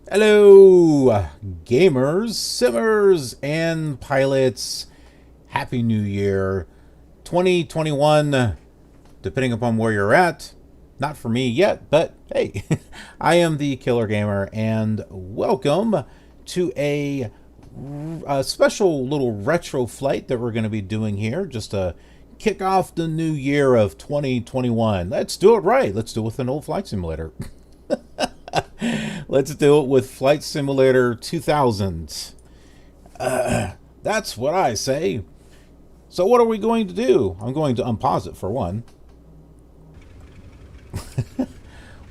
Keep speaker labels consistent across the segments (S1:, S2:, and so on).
S1: Hello, gamers, simmers, and pilots. Happy New Year 2021, depending upon where you're at. Not for me yet, but hey, I am the Killer Gamer, and welcome to a special little retro flight that we're going to be doing here, just to kick off the new year of 2021. Let's do it right. Let's do it with an old flight simulator. Let's do it with Flight Simulator 2000. That's what I say. So what are we going to do? I'm going to unpause it for one.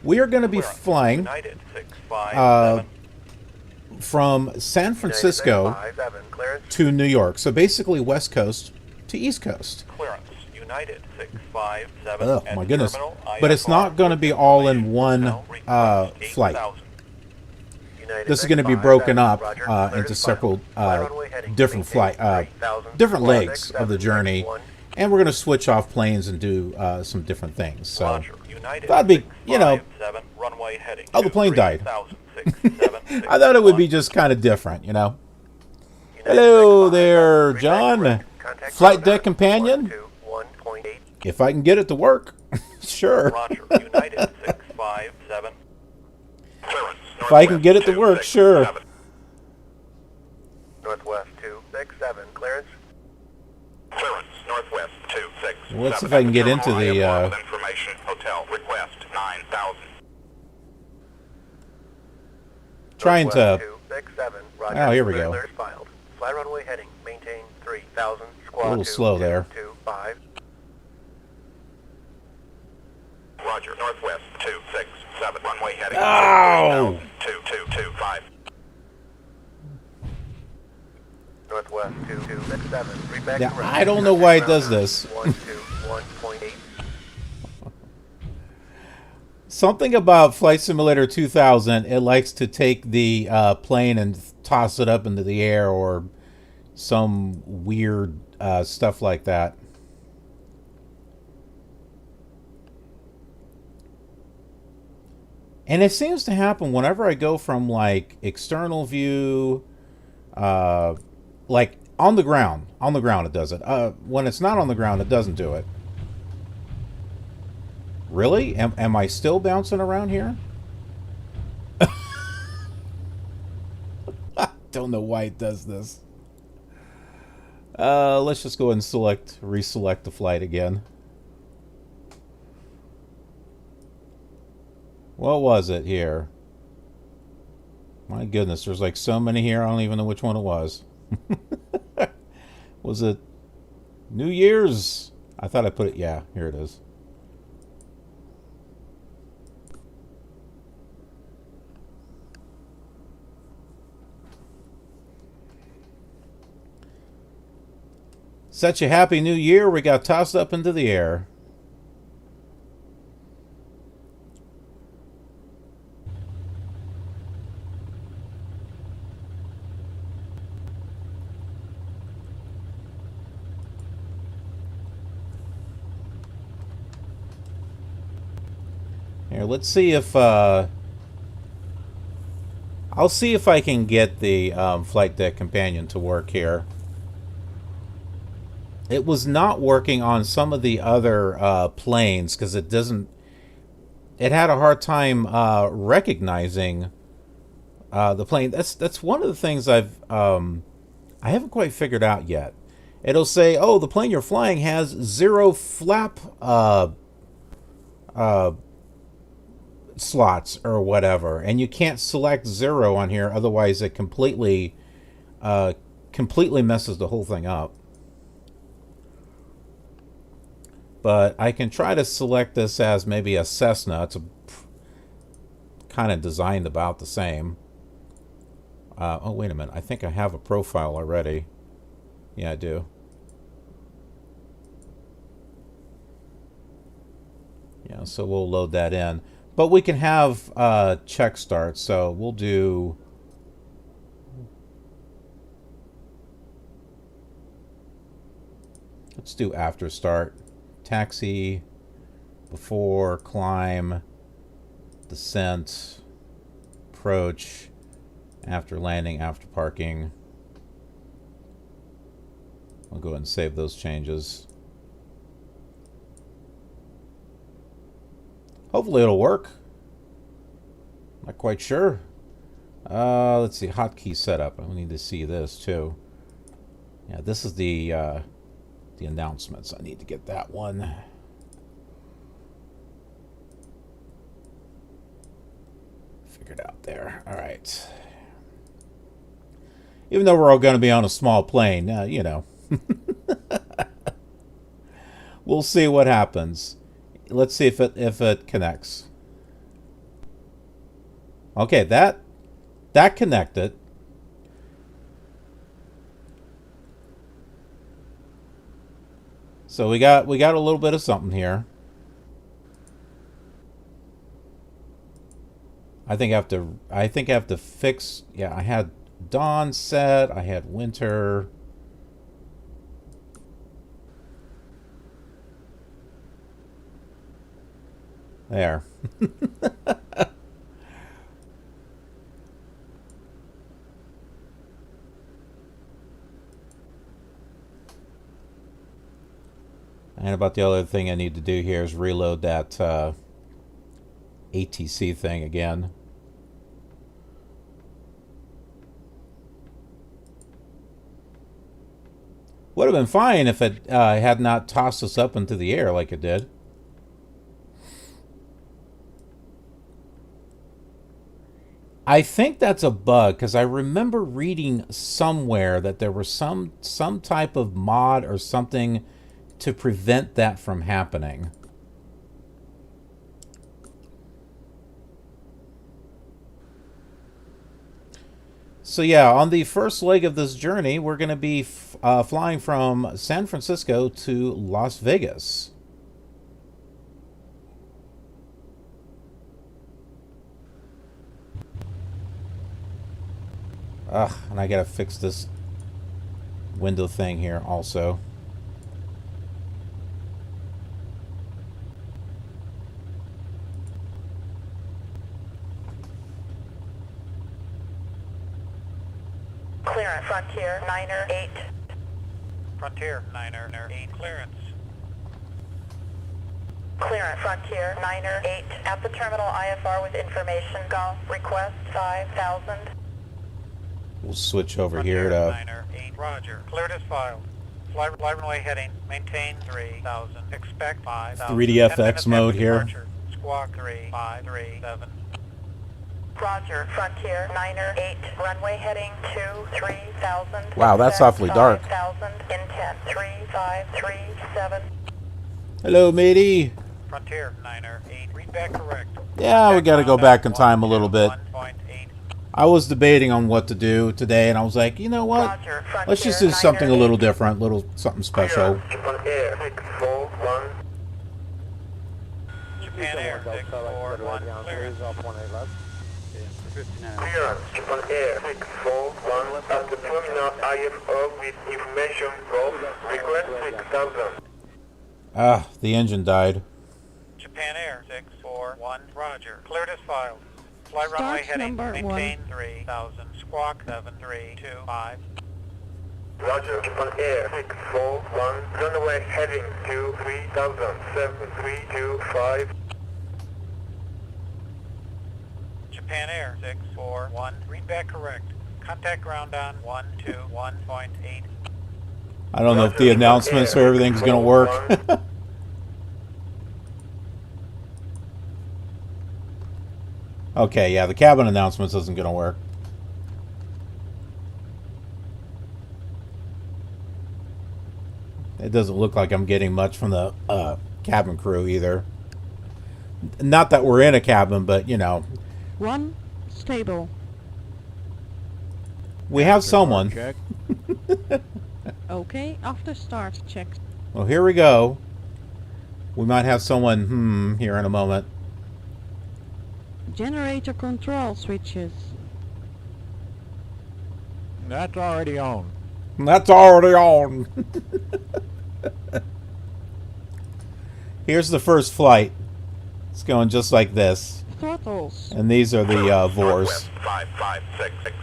S1: We are going to be flying from San Francisco to New York. So basically West Coast to East Coast. Oh my goodness. But it's not going to be all in one flight. This is going to be broken up into several different different legs of the journey, and we're going to switch off planes and do some different things. So that'd be, you know, oh, the plane died. I thought it would be just kind of different, you know. Hello there, John. Flight deck companion. If I can get it to work, sure. If I can get it to work, sure.
S2: Northwest 267, clearance. Clearance, Northwest 267.
S1: Let's see if I can get into the
S2: information, hotel, request 9,000.
S1: Trying to...
S2: 267, Roger.
S1: Oh, here we go.
S2: Filed. Fly runway heading, maintain 3,000, squawk
S1: a little slow there.
S2: 225. Roger, Northwest 267, runway heading.
S1: Oh!
S2: 2225. Northwest 2267, read
S1: Yeah, I don't know why it does this.
S2: 121.8.
S1: Something about Flight Simulator 2000, it likes to take the plane and toss it up into the air, or some weird stuff like that. And it seems to happen whenever I go from, like, external view, like, on the ground. On the ground it does it. When it's not on the ground, it doesn't do it. Really? Am I still bouncing around here? I don't know why it does this. Let's just go ahead and reselect the flight again. What was it here? My goodness, there's like so many here, I don't even know which one it was. Was it New Year's? I thought I put it, yeah, here it is. Such a happy new year, we got tossed up into the air. Here, let's see if I'll see if I can get the flight deck companion to work here. It was not working on some of the other planes because it doesn't. It had a hard time recognizing the plane. That's one of the things I haven't quite figured out yet. It'll say, "Oh, the plane you're flying has 0 flap slots or whatever," and you can't select 0 on here, otherwise it completely messes the whole thing up. But I can try to select this as maybe a Cessna. It's kind of designed about the same. Oh, wait a minute. I think I have a profile already. Yeah, I do. Yeah, so we'll load that in. But we can have check start, so we'll do... Let's do after start. Taxi, Before, climb, descent, approach, after landing, after parking. I'll go ahead and save those changes. Hopefully it'll work. Not quite sure. Let's see, hotkey setup. I need to see this too. Yeah, this is the announcements. I need to get that one. Figured out there. All right. Even though we're all going to be on a small plane, you know. We'll see what happens. Let's see if it connects. Okay, that connected. So we got a little bit of something here. I think I have to fix. Yeah, I had dawn set. I had winter. There. And about the other thing I need to do here is reload that ATC thing again. Would have been fine if it had not tossed us up into the air like it did. I think that's a bug, because I remember reading somewhere that there was some type of mod or something to prevent that from happening. So yeah, on the first leg of this journey, we're going to be flying from San Francisco to Las Vegas. Ugh, and I gotta fix this window thing here also.
S2: Clearance. Frontier, Niner 8. Frontier, Niner 8. Clearance. Clearance. Frontier, Niner 8. At the terminal IFR with information. Golf. Request 5,000.
S1: We'll switch over
S2: Frontier,
S1: here to...
S2: Niner 8. Roger. Cleared as filed. Fly runway heading. Maintain 3,000. Expect 5,000.
S1: 3DFX mode here.
S2: Departure. Squawk 3537. Roger, Frontier, Niner 8, runway heading 23,000.
S1: Wow, that's awfully dark.
S2: 5,000, intent 3537.
S1: Hello, matey.
S2: Frontier, Niner 8, read back correct.
S1: Yeah, we gotta go back in time a little bit.
S2: 1.8.
S1: I was debating on what to do today, and I was like, you know what?
S2: Roger, Frontier,
S1: Let's just do something a
S2: Niner
S1: little
S2: 8.
S1: different, little something special.
S2: Japan Air 641, clearance.
S3: Clearance, Japan Air 641 at the terminal IFO with information of request 6,000.
S1: Ah, the engine died.
S2: Japan Air 641, Roger. Cleared as filed. Fly runway heading, maintain 3,000, squawk 7325.
S3: Roger, Japan Air 641, runway heading to 3,000, 7325.
S2: Japan Air 641, read back correct. Contact ground on 121.8.
S1: I don't know if the announcements or everything's gonna work. Okay, yeah, the cabin announcements isn't gonna work. It doesn't look like I'm getting much from the cabin crew either. Not that we're in a cabin, but you know.
S4: 1 stable.
S1: We have someone.
S5: Check.
S4: Okay, after start check.
S1: Well, here we go. We might have someone, here in a moment.
S4: Generator control switches.
S5: That's already on.
S1: That's already on. Here's the first flight. It's going just like this.
S4: Throttles.
S1: And these are the VORs.
S3: 5566.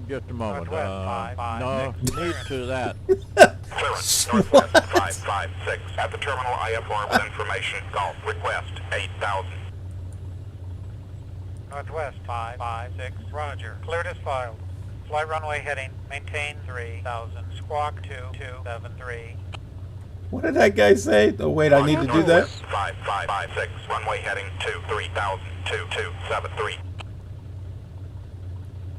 S5: Just a moment.
S2: Northwest, 5,
S5: No
S2: 6.
S5: need to that.
S3: Clearance, Northwest 556. At the terminal, IFR with information. Golf, request 8000.
S2: Northwest 556. Roger. Cleared as filed. Flight runway heading. Maintain 3000. Squawk 2273.
S1: What did that guy say? Oh, wait, I need to do that?
S3: 5556. Runway heading 3000. 2273.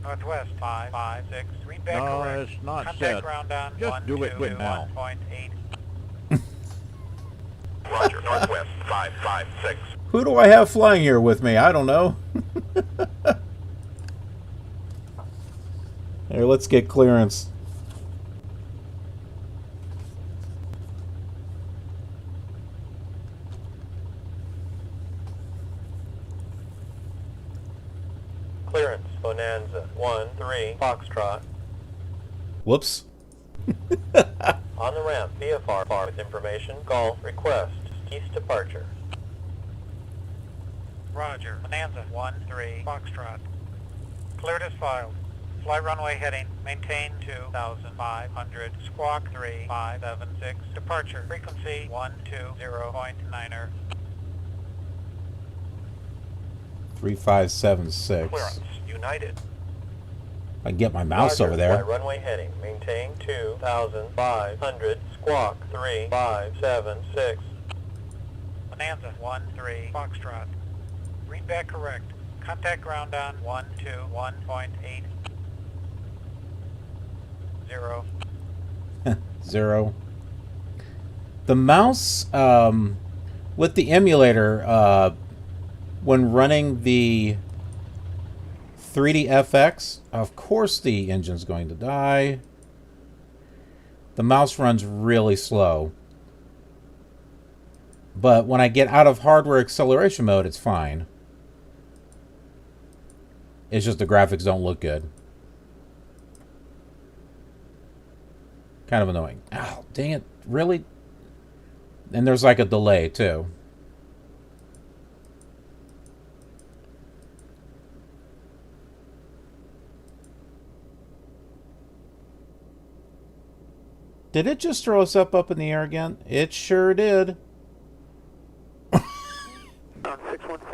S2: Northwest 556. Read back
S5: No,
S2: correct.
S5: it's not
S2: Contact
S5: set.
S2: ground on
S5: Just do it quick now.
S2: 121.8.
S3: Roger, Northwest 556.
S1: Who do I have flying here with me? I don't know. Here, let's get clearance.
S6: Clearance, Bonanza, 1-3, Foxtrot.
S1: Whoops.
S6: On the ramp, VFR with information, Golf, request, east departure.
S2: Roger. Bonanza 1-3. Foxtrot. Cleared as filed. Flight runway heading. Maintain 2500. Squawk 3576. Departure. Frequency 120.9er.
S1: 3576.
S3: Clearance, United.
S1: I can get my mouse
S6: Roger,
S1: over there.
S6: flight runway heading, maintain 2500. Squawk 3576.
S2: Bonanza 1-3. Foxtrot. Read back correct. Contact ground on 121.8. 0.
S1: 0. The mouse, with the emulator, when running the 3DFX, of course the engine's going to die. The mouse runs really slow. But when I get out of hardware acceleration mode, it's fine. It's just the graphics don't look good. Kind of annoying. Oh, dang it. Really? And there's like a delay, too. Did it just throw us up in the air again? It sure did.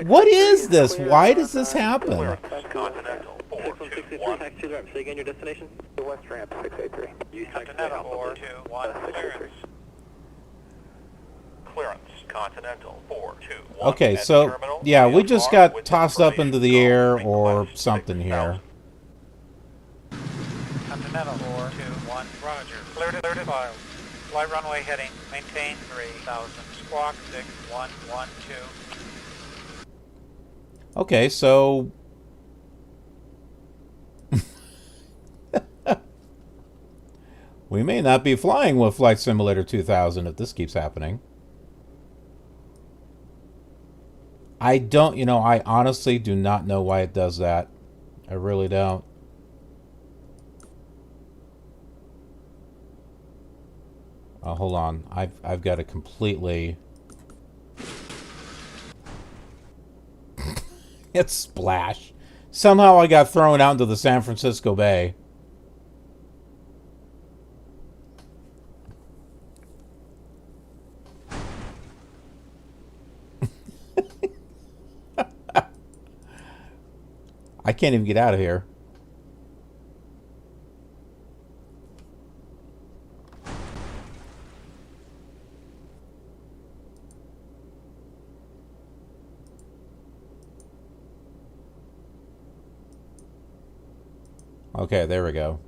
S1: What is this? Why does this happen?
S3: Continental 421.
S6: Say again your destination?
S3: The west ramp 683.
S2: Continental 421. Clearance.
S3: Clearance, Continental 421.
S1: Okay,
S3: At
S1: so,
S3: terminal,
S1: yeah, we just
S3: VFR
S1: got
S3: with
S1: tossed up into the
S3: information.
S1: air
S3: Golf,
S1: or
S3: request
S1: something here.
S3: 6000.
S2: Continental 421. Roger. Cleared as filed. Flight runway heading. Maintain 3000. Squawk 6112.
S1: Okay, so... we may not be flying with Flight Simulator 2000 if this keeps happening. I don't, you know, I honestly do not know why it does that. I really don't. Hold on. I've got to completely... It's splash. Somehow I got thrown out into the San Francisco Bay. I can't even get out of here. Okay, there we go.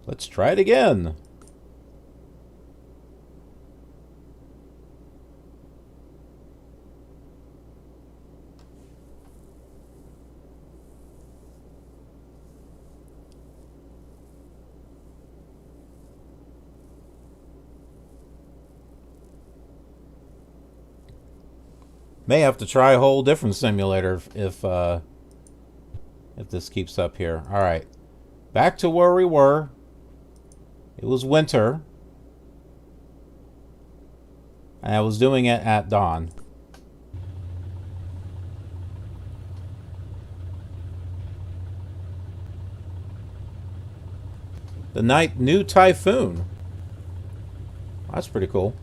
S1: Let's try it again. May have to try a whole different simulator if this keeps up here. All right, back to where we were. It was winter. I was doing it at dawn. The new Typhoon. That's pretty cool.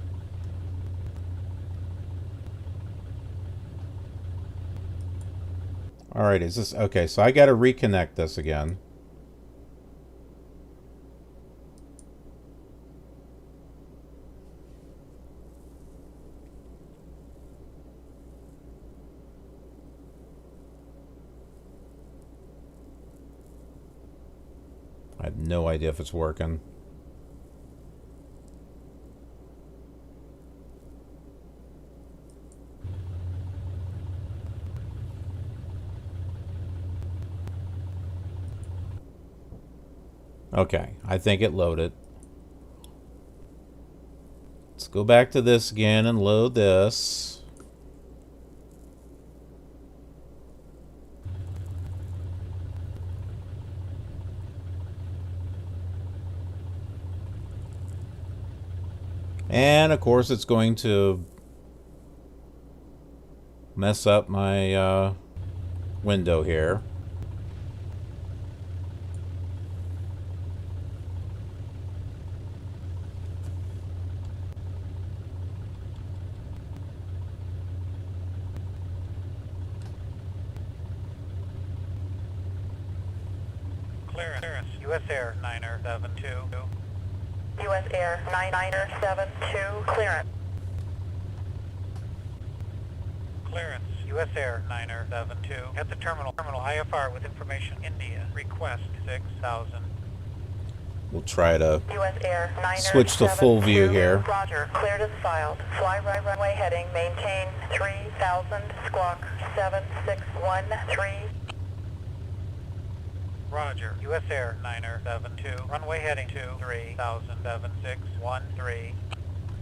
S1: Alright, is this... Okay, so I gotta reconnect this again. I have no idea if it's working. Okay, I think it loaded. Let's go back to this again and load this. And of course it's going to mess up my window here.
S2: Clearance. U.S. Air 972.
S7: U.S. Air 9972, clearance.
S2: Clearance. U.S. Air 972. At the terminal. IFR with information. India. Request 6,000.
S1: We'll try to
S7: U.S. Air 972.
S1: switch to full view here.
S7: Roger. Cleared as filed. Fly runway heading. Maintain 3000. Squawk 7613.
S2: Roger. U.S. Air 972. Runway heading to 3000, 7613.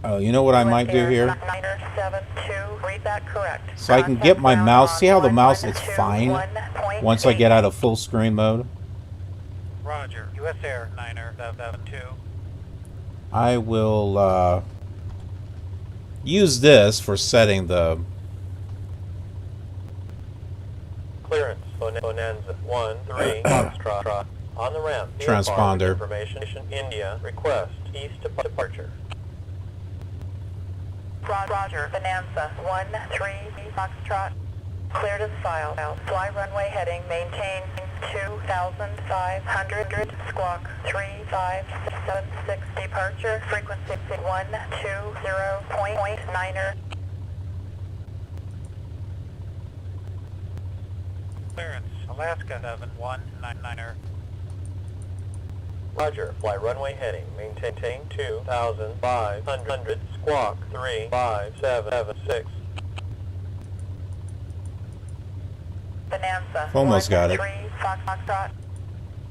S1: Oh, you know what I might do here?
S7: 972. Read that correct.
S1: So I can get my mouse. See how the mouse is fine once I get out of full screen mode?
S2: Roger. U.S. Air 972.
S1: I will use this for setting the...
S6: Clearance. Bonanza 1-3 Foxtrot. On the ramp.
S1: Transponder.
S6: Information. India. Request. East departure.
S7: Roger. Bonanza 1-3 Foxtrot. Cleared as filed. Fly runway heading. Maintain 2500. Squawk 3576. Departure. Frequency 120.9er.
S2: Clearance. Alaska 7199er.
S6: Roger. Fly runway heading. Maintain 2500. Squawk 3576.
S7: Bonanza.
S1: Almost got it.
S7: 3 Foxtrot.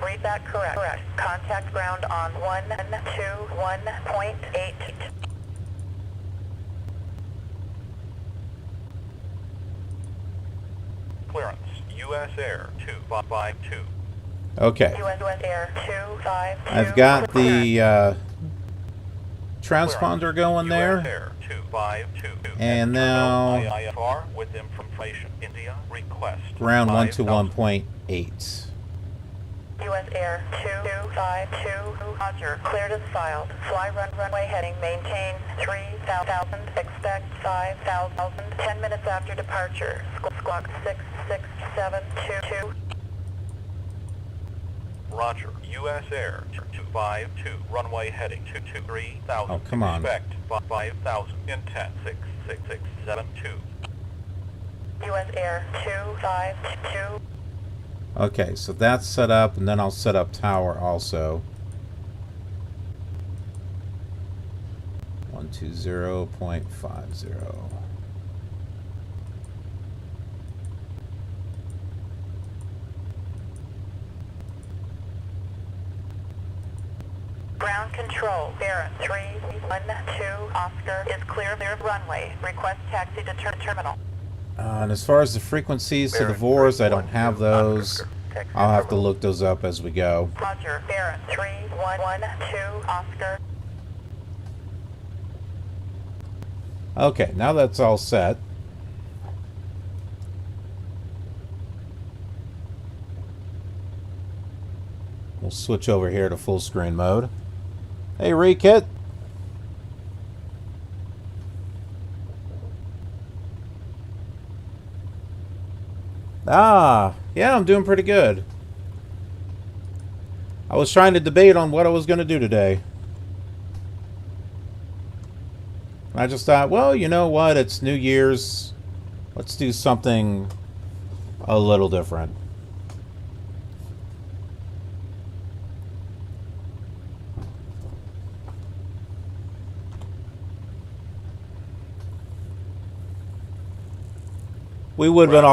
S7: Read that correct. Contact ground on 121.8.
S8: Clearance. U.S. Air 252.
S1: Okay.
S7: U.S. Air 252.
S1: I've got the transponder going
S8: U.S.
S1: there.
S8: Air 252.
S1: And now
S8: IFR with information. India. Request.
S1: ground
S8: 5,000.
S1: 121.8.
S7: U.S. Air 252. Roger. Cleared as filed. Fly runway heading. Maintain 3000. Expect 5000. 10 minutes after departure. Squawk 66722.
S8: Roger. U.S. Air 252. Runway heading to 3000.
S1: Oh, come on.
S8: Expect 5,000. Intent 66672.
S7: U.S. Air 252.
S1: Okay, so that's set up, and then I'll set up tower also. 120.50.
S7: Ground control. Barrett 312 Oscar is clear runway. Request taxi to terminal.
S1: And as far as the frequencies to the VORs, I don't have those. I'll have to look those up as we go.
S7: Roger. Barrett 312 Oscar.
S1: Okay, now that's all set. We'll switch over here to full screen mode. Hey, Rekit. Ah, yeah, I'm doing pretty good. I was trying to debate on what I was going to do today. I just thought, well, you know what? It's New Year's. Let's do something a little different. We would have been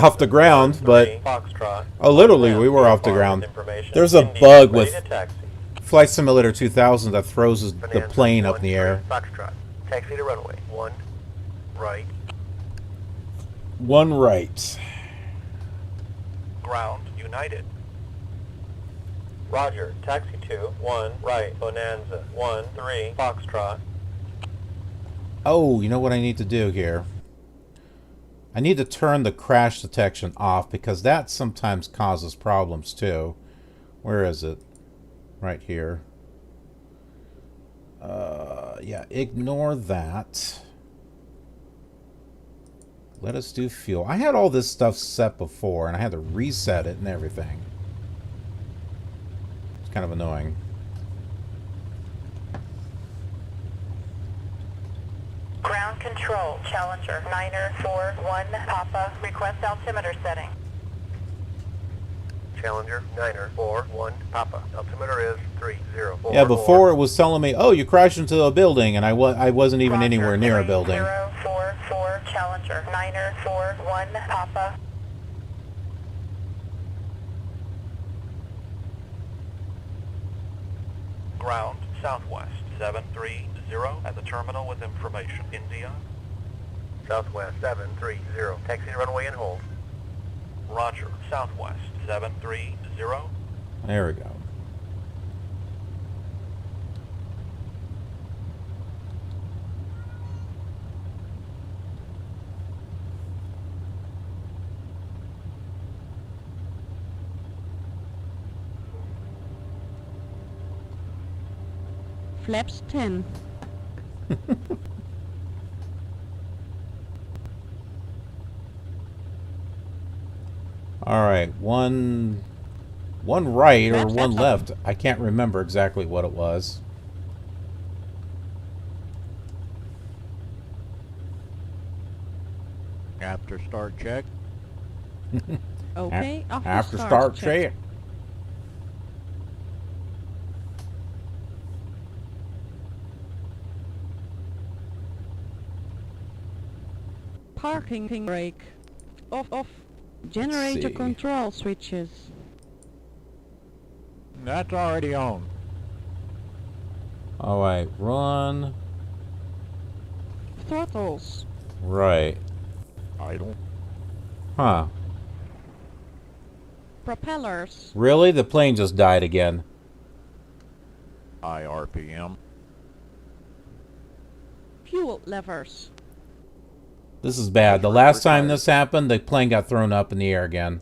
S1: off the ground, but literally we were off the ground. There's a bug with Flight Simulator 2000 that throws the plane up in the air.
S3: Taxi to runway. 1 right.
S1: 1 right.
S8: Ground United.
S6: Roger. Taxi 2, 1 right. Bonanza. 1 3 Foxtrot.
S1: Oh, you know what I need to do here? I need to turn the crash detection off because that sometimes causes problems too. Where is it? Right here. Yeah, ignore that. Let us do fuel. I had all this stuff set before and I had to reset it and everything. It's kind of annoying.
S7: Ground control, Challenger, Niner, 4-1, Papa, request altimeter setting.
S3: Challenger, Niner, 4-1, Papa. Altimeter is 304.
S1: Yeah, before it was telling me, oh, you crashed into a building, and I wasn't even
S7: Roger,
S1: anywhere near a building.
S7: 044, Challenger, Niner, 4-1, Papa.
S8: Ground Southwest 730 at the terminal with information. India.
S3: Southwest 730. Taxi to runway and hold.
S8: Roger. Southwest 730.
S1: There we go.
S4: Flaps 10.
S1: All right, one right or
S4: Flaps
S1: one
S4: up.
S1: left. I can't remember exactly what it was.
S5: After start check.
S4: Okay,
S1: After start check.
S4: Parking brake. Off. Generator
S1: see.
S4: control switches.
S5: That's already on.
S1: All right, run.
S4: Throttles.
S1: Right.
S5: Idle.
S1: Huh.
S4: Propellers.
S1: Really? The plane just died again.
S5: High RPM.
S4: Fuel levers.
S1: This is bad. The last time this happened, the plane got thrown up in the air again.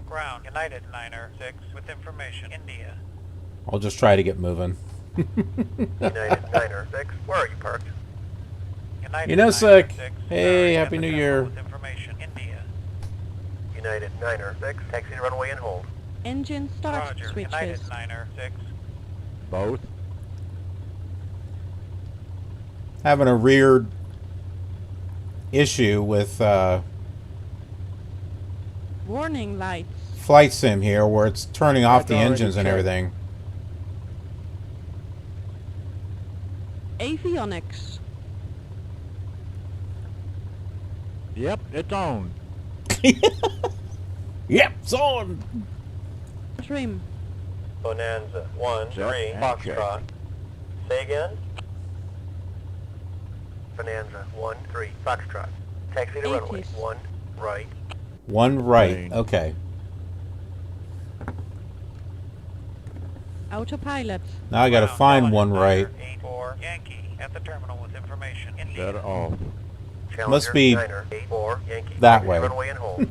S2: Ground United 906 with information. India.
S1: I'll just try to get moving.
S3: United 906. Where are you parked?
S2: United
S1: You know, Sick.
S2: 906,
S1: Hey,
S2: at
S1: Happy
S2: the
S1: New
S2: terminal
S1: Year.
S2: with information. India.
S3: United 906. Taxi to runway and hold.
S4: Engine start
S2: Roger.
S4: switches.
S2: United 906.
S5: Both.
S1: Having a rear issue with
S4: Warning lights.
S1: Flight Sim here, where it's turning off
S5: That's
S1: the
S5: already
S1: engines and
S5: checked.
S1: everything.
S4: Avionics.
S5: Yep, it's on.
S1: Yep, it's on.
S4: Trim.
S6: Bonanza. 1
S5: Set
S6: 3
S5: and
S6: Foxtrot. Say again.
S3: Bonanza 1 3 Foxtrot. Taxi to runway.
S4: 80s.
S3: 1 right.
S1: One right.
S5: Lane.
S1: Okay.
S4: Autopilot.
S1: Now I gotta
S2: Ground,
S1: find
S2: Challenger
S1: one right.
S2: 84 Yankee at the terminal with information.
S5: Set
S2: India.
S5: off.
S1: Must be
S3: Niner, 84, Yankee.
S1: that way.
S3: Runway and hold.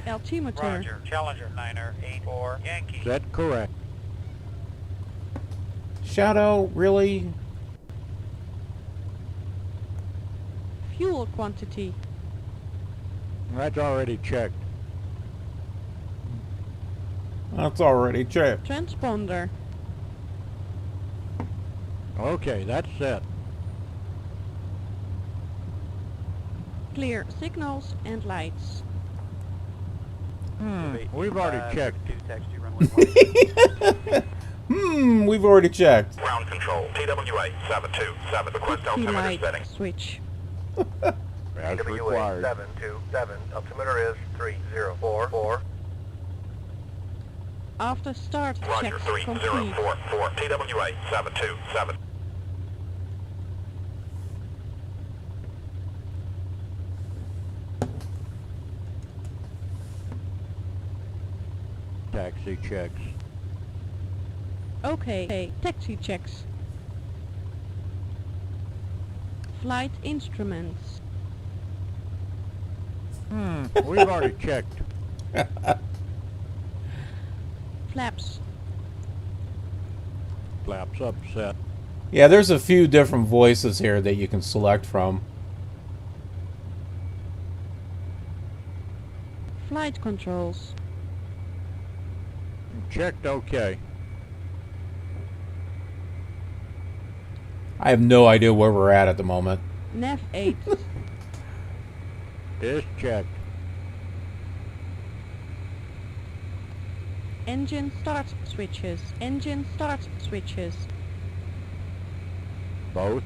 S4: Altimeter.
S2: Roger. Challenger 9er 84 Yankee.
S5: Set correct.
S1: Shadow, really?
S4: Fuel quantity.
S5: That's already checked.
S1: That's already checked.
S4: Transponder.
S5: Okay, that's set.
S4: Clear signals and lights.
S5: We've already checked.
S1: We've already checked.
S8: Ground control, TWA 727, request
S4: Key
S8: altimeter
S4: light
S8: setting.
S4: switch.
S5: As
S3: TWA
S5: required.
S3: 727, altimeter is 3044.
S4: After start
S8: Roger,
S4: checks
S8: 3044,
S4: complete.
S8: TWA 727.
S5: Taxi checks.
S4: Okay, taxi checks. Flight instruments.
S5: We've already checked.
S4: Flaps.
S5: Flaps up, set.
S1: Yeah, there's a few different voices here that you can select from.
S4: Flight controls.
S5: Checked okay.
S1: I have no idea where we're at the moment.
S4: Nav 8.
S5: Is checked.
S4: Engine start switches. Engine start switches.
S5: Both.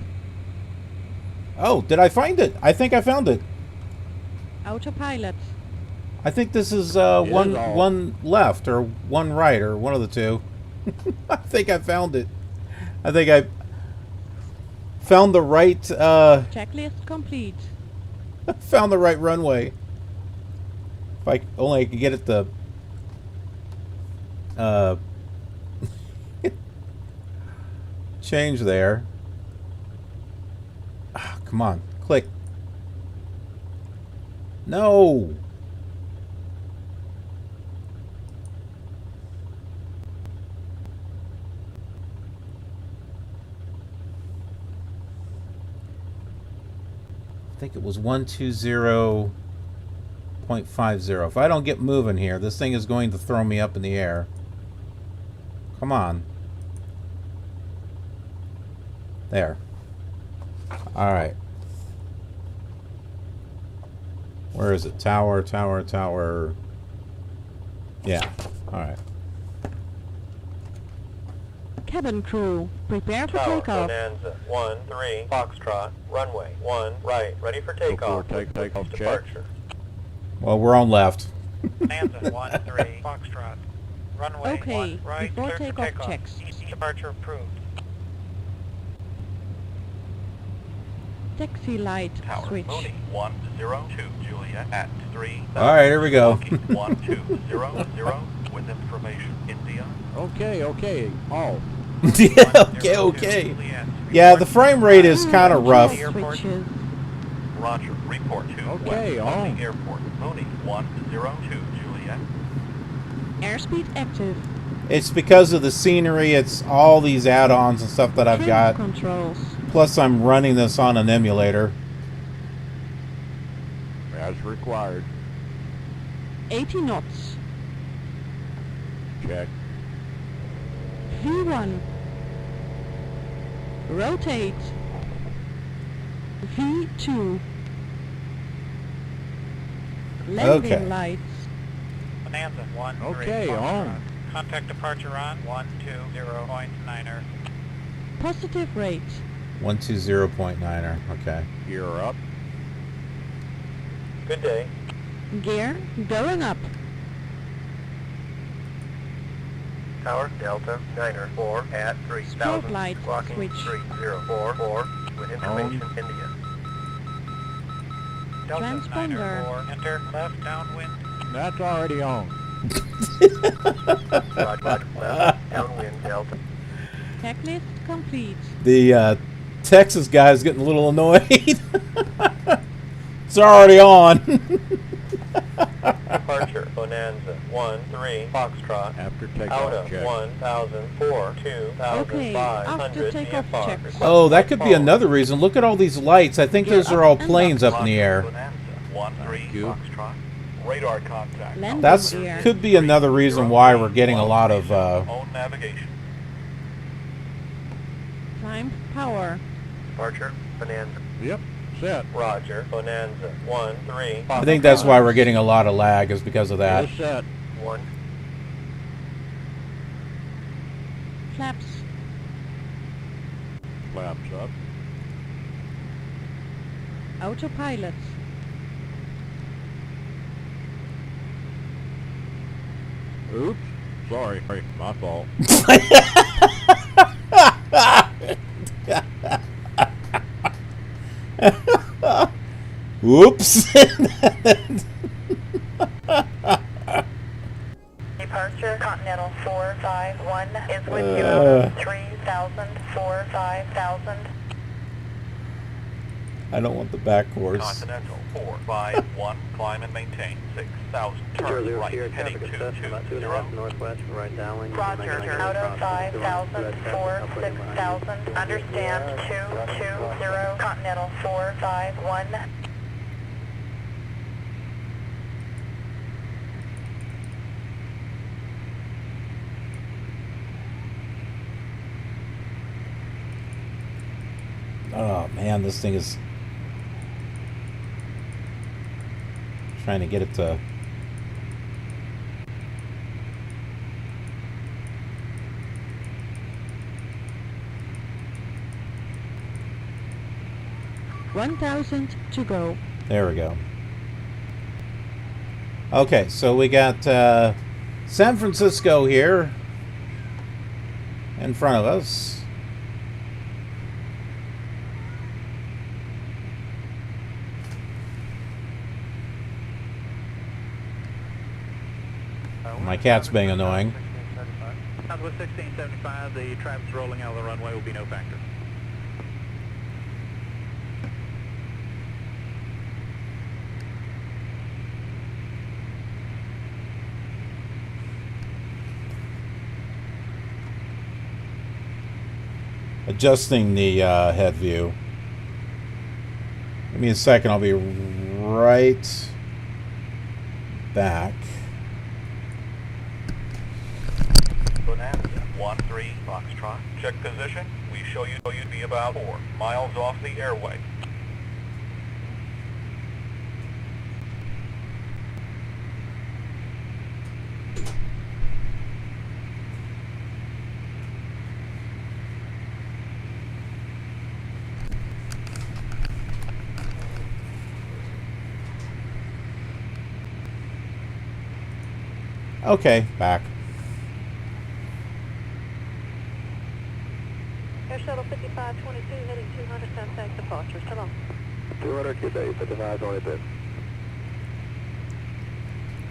S1: Oh, did I find it? I think I found it.
S4: Autopilot.
S1: I think this is
S5: all.
S1: one left or one right or one of the two. I think I found it. I think I found the right
S4: Checklist complete.
S1: found the right runway. If I only I could get it to change there. Ah, come on, click. No. I think it was 120.50. If I don't get moving here, this thing is going to throw me up in the air. Come on. There. Alright. Where is it? Tower, tower, tower. Yeah. Alright.
S4: Cabin crew, prepare for
S6: Tower,
S4: takeoff.
S6: Bonanza, 1-3, Foxtrot, runway, 1, right, ready for takeoff.
S5: takeoff check.
S6: Departure.
S1: Well, we're on left.
S2: Bonanza 1-3 Foxtrot. Runway
S4: Okay,
S2: 1 right,
S4: before
S2: clear for
S4: takeoff
S2: takeoff.
S4: checks.
S2: Easy departure approved.
S4: Taxi light
S8: Tower,
S4: switch.
S8: Mooney 102, Juliet at 3.
S1: Alright, here we go.
S8: 1200 with information, India.
S5: Okay, okay. All.
S1: Yeah, okay. Yeah, the frame rate is kind of rough.
S4: Switches.
S8: Roger, report to
S5: Okay,
S8: West
S5: on.
S8: Mooney Airport. Mooney 102, Juliet.
S4: Airspeed active.
S1: It's because of the scenery, it's all these add-ons and stuff that I've
S4: Trim
S1: got.
S4: controls.
S1: Plus, I'm running this on an emulator.
S5: As required.
S4: 80 knots.
S5: Check.
S4: V1. Rotate. V2. Landing
S1: Okay.
S4: lights.
S2: Bonanza 1-3
S5: Okay,
S2: Foxtrot.
S5: on.
S2: Contact departure on 120.9er.
S4: Positive rate.
S1: 120.9er. Okay.
S5: Gear up.
S6: Good day.
S4: Gear going up.
S3: Tower, Delta, 9-4 at 3000.
S4: ProFlight
S3: Clocking
S4: switch.
S3: 3044 with information, India.
S2: Delta
S4: Transponder.
S2: 9-4, enter left downwind.
S5: That's already on.
S3: Roger, left, downwind, Delta.
S4: Checklist complete.
S1: The Texas guy's getting a little annoyed. It's already on.
S6: Departure, Bonanza, 1-3, Foxtrot.
S5: After
S6: Out
S5: takeoff
S6: of
S5: check.
S6: 1,004, 2,500
S4: after takeoff
S6: VFR.
S4: checks.
S1: Oh, that could be another reason. Look at all these lights. I think those are all planes up in the air.
S8: Bonanza, 1-3,
S5: you.
S8: Foxtrot. Radar contact.
S4: Landing
S1: That's
S4: gear.
S1: could be another reason why we're getting a lot of
S8: Own navigation.
S4: Climb power.
S3: Departure, Bonanza.
S5: Yep, set.
S6: Roger, Bonanza, 1-3,
S1: I think that's why we're getting a lot of lag is because of that.
S5: Just set.
S3: 1.
S4: Flaps.
S5: Flaps up.
S4: Autopilot.
S5: Oops. Sorry, my fault.
S1: Whoops.
S7: Departure, Continental 451 is with you out of 3,000, 4, 5,000.
S1: I don't want the back course.
S8: Continental, 451, climb and maintain 6,000. Turn right, heading 220.
S3: northwest, right downwind.
S7: Roger, out of 5,000, 4, 6,000. Understand, 220, Continental 451.
S1: Oh man, this thing is trying to get it to.
S4: $1,000 to go.
S1: There we go. Okay, so we got San Francisco here in front of us. My cat's being annoying.
S2: Southwest 1675, the traffic's rolling out of the runway will be no factor.
S1: Adjusting the head view. Give me a second, I'll be right back.
S8: Bonanza, 1-3, Foxtrot. Check position. We show you you'd be about 4 miles off the airway.
S1: Okay, back.
S7: Air Shuttle 5522 heading 200 contact departures. Come on.
S3: 200 today, 55 on it then.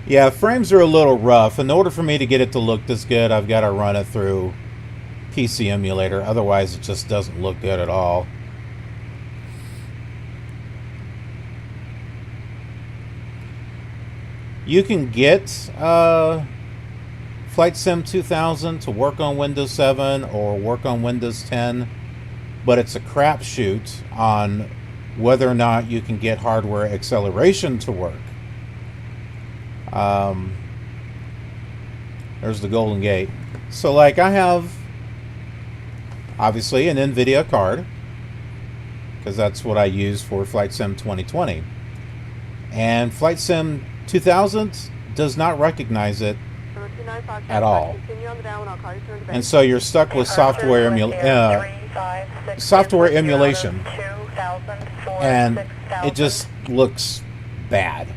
S1: Yeah, frames are a little rough. In order for me to get it to look this good, I've got to run it through PC Emulator. Otherwise, it just doesn't look good at all. You can get Flight Sim 2000 to work on Windows 7 or work on Windows 10, but it's a crapshoot on whether or not you can get hardware acceleration to work. There's the Golden Gate. So, like, I have obviously an NVIDIA card because that's what I use for Flight Sim 2020, and Flight Sim 2000 does not recognize it at all. And so you're stuck with software emulation, and it just looks bad.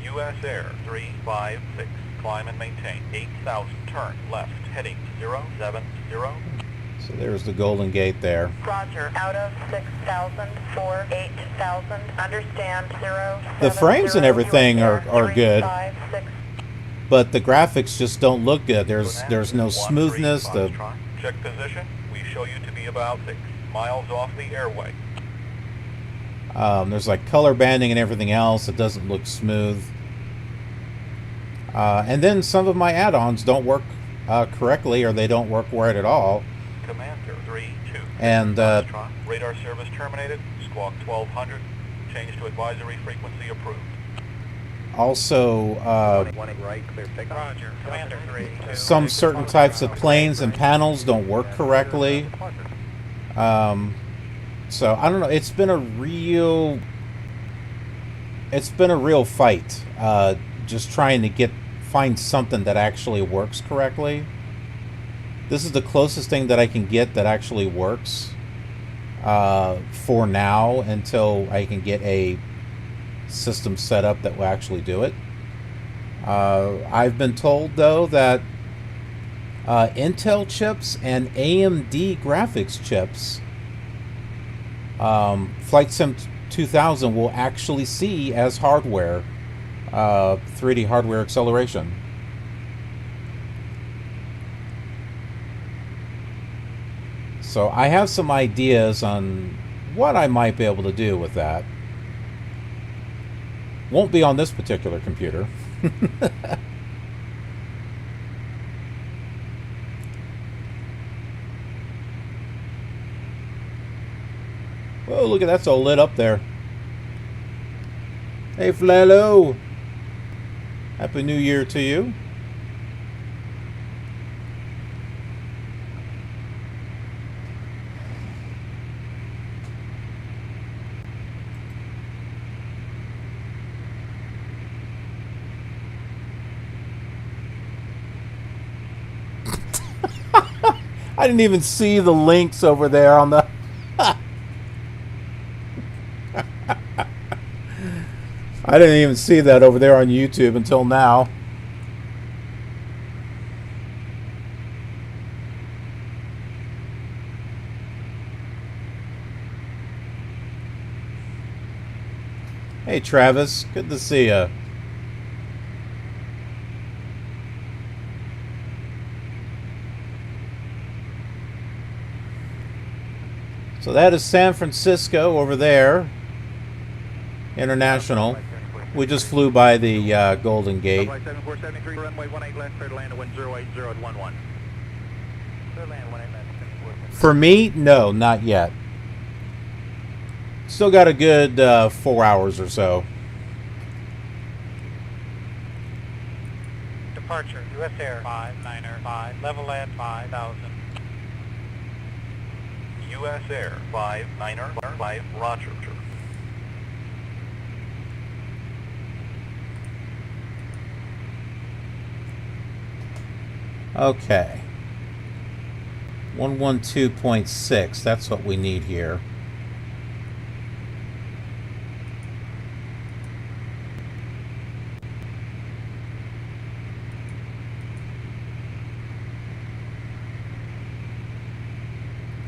S8: U.S. Air 356, climb and maintain 8,000. Turn left, heading 070.
S1: So there's the Golden Gate there.
S7: Roger, out of 6,000, 4, 8,000. 3000. Understand 0.
S1: The frames and everything are good,
S7: 356.
S1: but the graphics just don't look good. There's no smoothness. The
S8: Check position. We show you to be about 6 miles off the airway.
S1: there's like color banding and everything else. It doesn't look smooth. And then some of my add-ons don't work correctly, or they don't work right at all.
S8: Commander 3-2.
S1: And
S8: Radar service terminated. Squawk 1200. Change to advisory frequency approved.
S1: also,
S2: Right, clear takeoff. Roger. Commander 3-2.
S1: some certain types of planes and panels don't work correctly. So I don't know. It's been a real fight. Just trying to find something that actually works correctly. This is the closest thing that I can get that actually works for now, until I can get a system set up that will actually do it. I've been told, though, that Intel chips and AMD graphics chips, Flight Sim 2000 will actually see as hardware, 3D hardware acceleration. So I have some ideas on what I might be able to do with that. Won't be on this particular computer. Oh, look at that's all lit up there. Hey, Flalo. Happy New Year to you. I didn't even see the links over there on the... I didn't even see that over there on YouTube until now. Hey, Travis. Good to see you. So that is San Francisco over there. International. We just flew by the Golden Gate.
S2: Flight 7473, runway 18 left, clear to land at wind 080 at 11. Clear to land 18 left.
S1: For me, no, not yet. Still got a good 4 hours or so.
S2: Departure, U.S. Air 595, level at 5000.
S8: U.S. Air 595, Roger.
S1: Okay. 112.6, that's what we need here.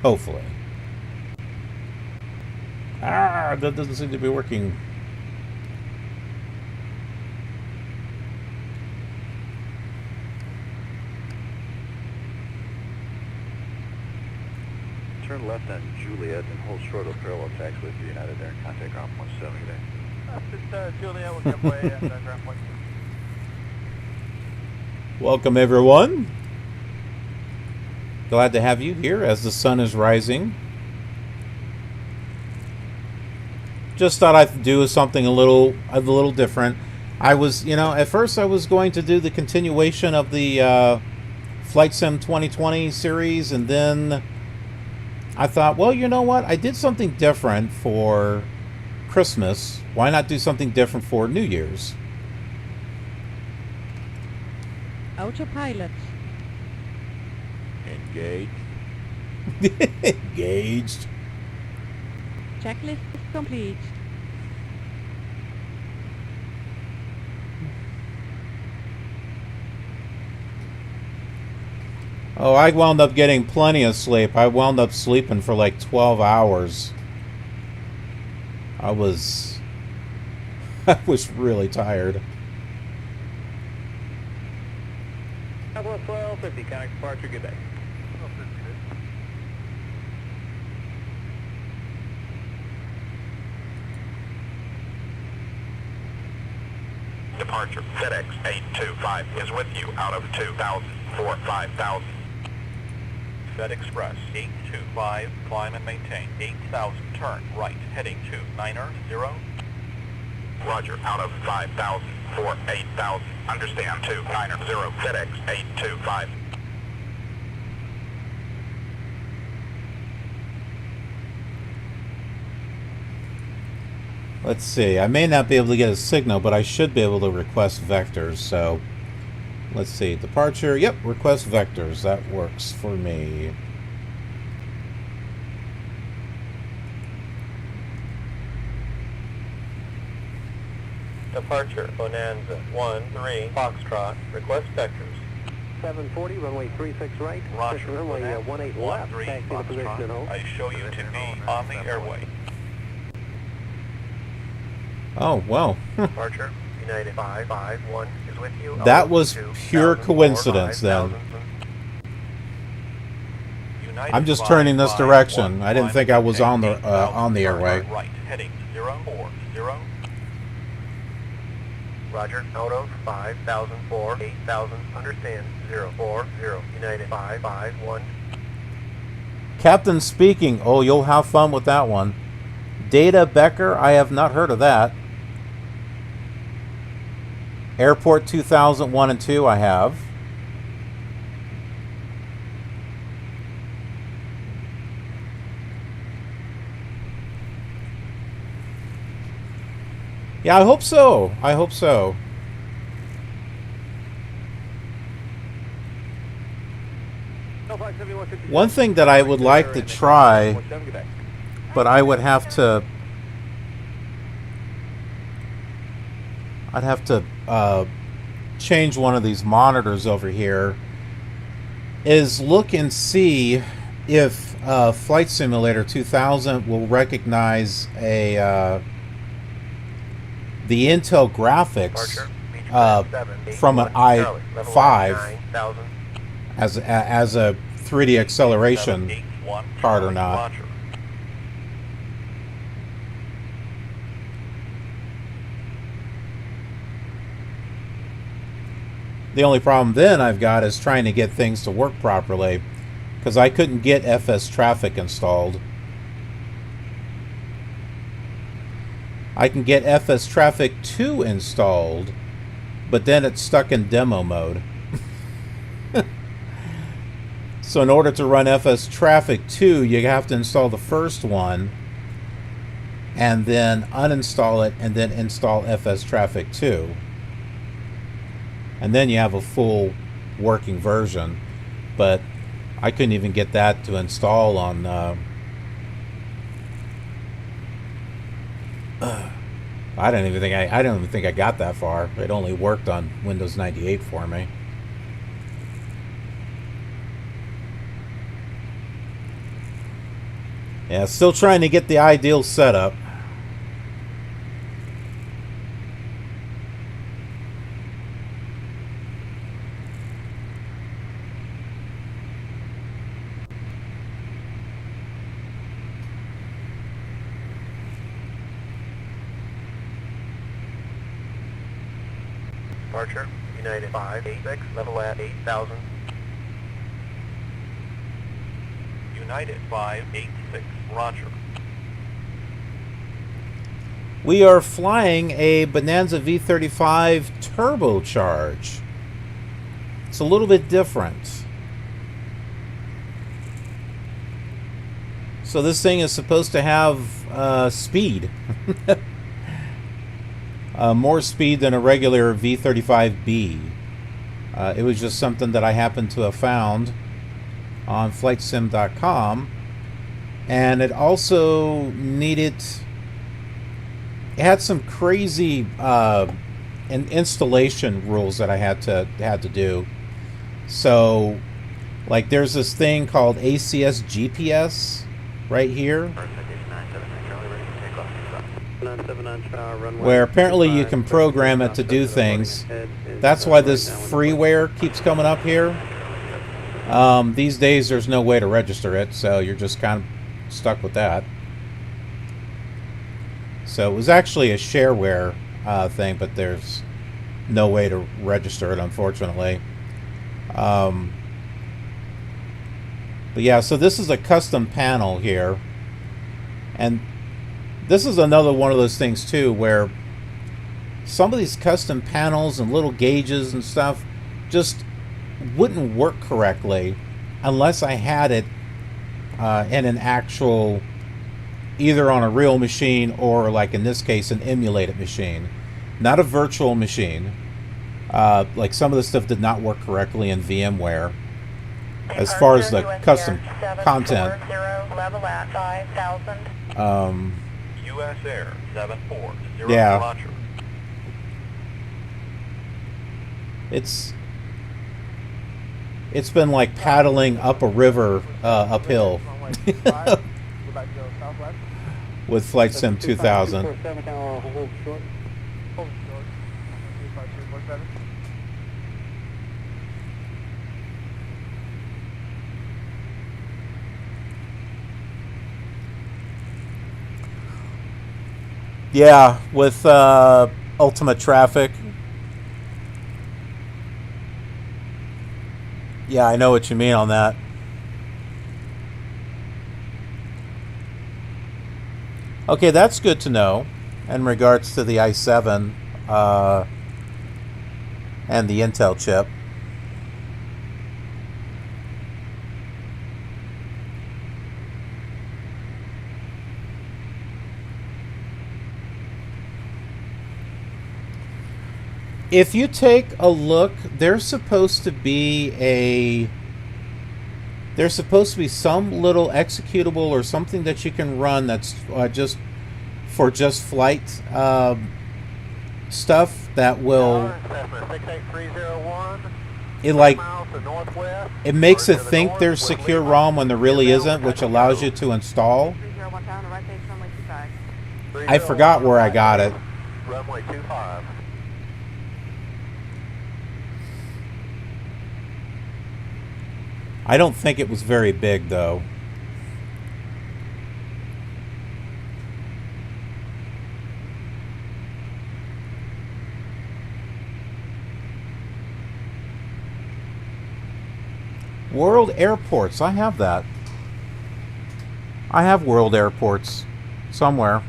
S1: Hopefully. Ah, that doesn't seem to be working.
S9: Turn left on Juliet and hold short of parallel taxiway for United Air. Contact ground point 7 today.
S2: It's Juliet with Subway and ground point.
S1: Welcome, everyone. Glad to have you here as the sun is rising. Just thought I'd do something a little different. I was, at first I was going to do the continuation of the Flight Sim 2020 series, and then I thought, well, you know what? I did something different for Christmas. Why not do something different for New Year's?
S4: Autopilot.
S5: Engage.
S1: Engaged.
S4: Checklist complete.
S1: Oh, I wound up getting plenty of sleep. I wound up sleeping for like 12 hours. I was really tired.
S6: Southwest 1250, connect departure, good day.
S8: Departure, FedEx 825 is with you out of 2,000 for 5,000. Fed Express 825, climb and maintain 8,000, turn right, heading to 990. Roger, out of 5,000 for 8,000. Understand, 290, FedEx 825.
S1: Let's see. I may not be able to get a signal, but I should be able to request vectors. So, let's see. Departure. Yep, request vectors. That works for me.
S6: Departure, Bonanza 13, Foxtrot, request vectors.
S10: 740, runway 36 right.
S8: Roger,
S10: Runway 18 left.
S8: 13,
S10: Taxi to position and hold.
S8: I show you to be on the airway.
S1: Oh, well.
S6: Departure, United 551 is with you.
S1: That was pure coincidence then. I'm just turning this direction. I didn't think I was on the airway.
S8: Right, heading 040.
S6: Roger, out of 5,000 for 8,000, understand, 040, United 551.
S1: Captain speaking. Oh, you'll have fun with that one. Data Becker, I have not heard of that. Airport 2001 and 2, I have. Yeah, I hope so. I hope so. One thing that I would like to try, but I would have to... I'd have to change one of these monitors over here, is look and see if Flight Simulator 2000 will recognize a the Intel graphics from an i5 as a 3D acceleration card or not. The only problem then I've got is trying to get things to work properly, because I couldn't get FS Traffic installed. I can get FS Traffic 2 installed, but then it's stuck in demo mode. So in order to run FS Traffic 2, you have to install the first one, and then uninstall it, and then install FS Traffic 2. And then you have a full working version. But I couldn't even get that to install on... I don't even think I got that far. It only worked on Windows 98 for me. Yeah, still trying to get the ideal setup.
S6: Departure, United 586, level at 8,000.
S8: United 586, roger.
S1: We are flying a Bonanza V35 turbocharge. It's a little bit different. So this thing is supposed to have speed. More speed than a regular V35B. It was just something that I happened to have found on flightsim.com, and it also needed... It had some crazy installation rules that I had to do. So, like, there's this thing called ACS GPS right here. where apparently you can program it to do things. That's why this freeware keeps coming up here. These days there's no way to register it, so you're just kind of stuck with that. So it was actually a shareware thing, but there's no way to register it, unfortunately. But yeah, so this is a custom panel here. And this is another one of those things too, where some of these custom panels and little gauges and stuff just wouldn't work correctly unless I had it in an actual, either on a real machine or, like in this case, an emulated machine, not a virtual machine. Like some of the stuff did not work correctly in VMware as far as the custom content.
S7: Level at 5,000.
S8: U.S. Air 740
S1: yeah.
S8: Roger.
S1: It's been like paddling up a river uphill with Flight Sim 2000. Yeah, with Ultimate Traffic. Yeah, I know what you mean on that. Okay, that's good to know in regards to the i7 and the Intel chip. If you take a look, there's supposed to be some little executable or something that you can run that's just flight stuff that will, it makes it think there's secure ROM when there really isn't, which allows you to install. I forgot where I got it.
S8: Runway 25.
S1: I don't think it was very big, though. World Airports. I have that. I have World Airports somewhere.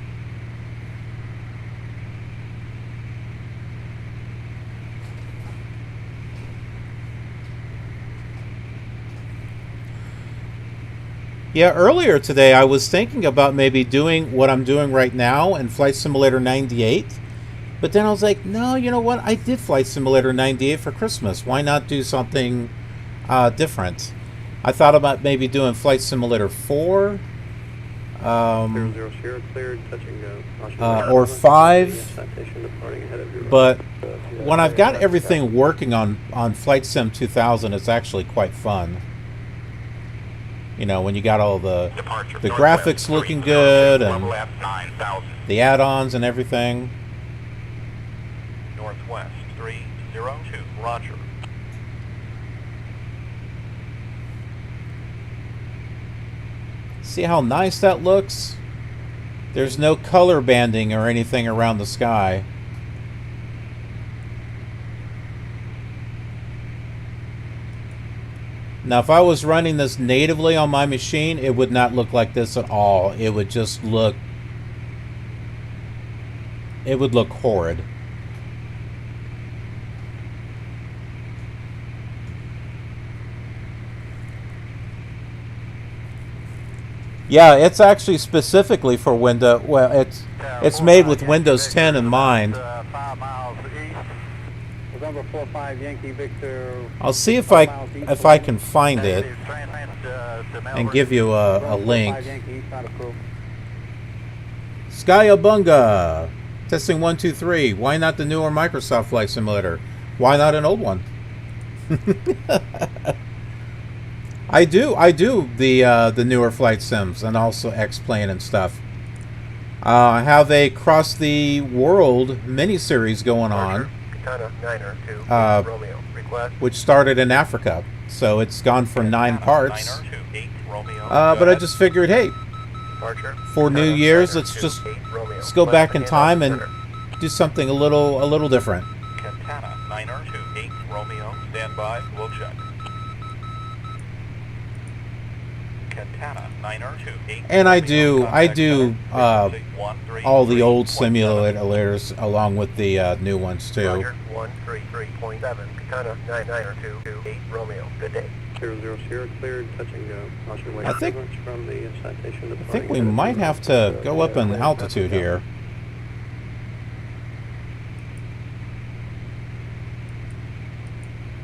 S1: Yeah, earlier today I was thinking about maybe doing what I'm doing right now in Flight Simulator 98. But then I was like, no, you know what? I did Flight Simulator 98 for Christmas. Why not do something different? I thought about maybe doing Flight Simulator 4. Or 5. But when I've got everything working on Flight Sim 2000, it's actually quite fun. You know, when you got all the graphics looking good and the add-ons and everything.
S8: Northwest 302, Roger.
S1: See how nice that looks? There's no color banding or anything around the sky. Now, if I was running this natively on my machine, it would not look like this at all. It would just look... it would look horrid. Yeah, it's actually specifically for Windows. Well, it's made with Windows 10 in mind.
S8: 5 miles east.
S10: November 45 Yankee Victor.
S1: I'll see if I can find it and give you a link. Skyabunga! Testing 1, 2, 3. Why not the newer Microsoft Flight Simulator? Why not an old one? I do the newer flight sims and also X-Plane and stuff. I have a Cross the World miniseries going on,
S3: Katana 9er to Romeo. Request.
S1: which started in Africa. So it's gone for 9 parts.
S8: 9er to 8 Romeo.
S1: But I just figured, hey,
S3: Departure.
S1: for New Year's, let's just go back in time and do something a little different.
S8: Katana 9er to 8 Romeo. Stand by. We'll check. Katana 9er to 8.
S1: And I
S8: Romeo,
S1: do
S8: contact center. 13,
S1: all the old
S8: 3.7.
S1: simulators along with the new ones too.
S3: Roger. 133.7. Katana 9er to 8 Romeo. Good day.
S10: 00 Sierra cleared, touching caution wait
S1: I think-
S10: from the citation.
S1: I think we might have to go up in altitude here.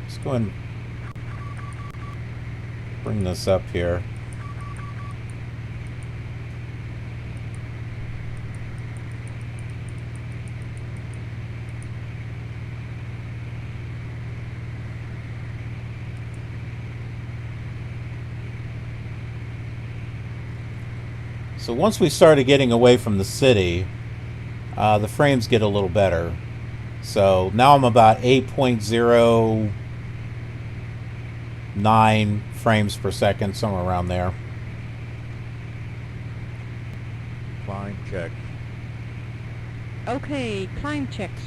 S1: Let's go and bring this up here. So once we started getting away from the city, the frames get a little better. So now I'm about 8.09 frames per second, somewhere around there.
S5: Climb check.
S4: Okay, climb checks.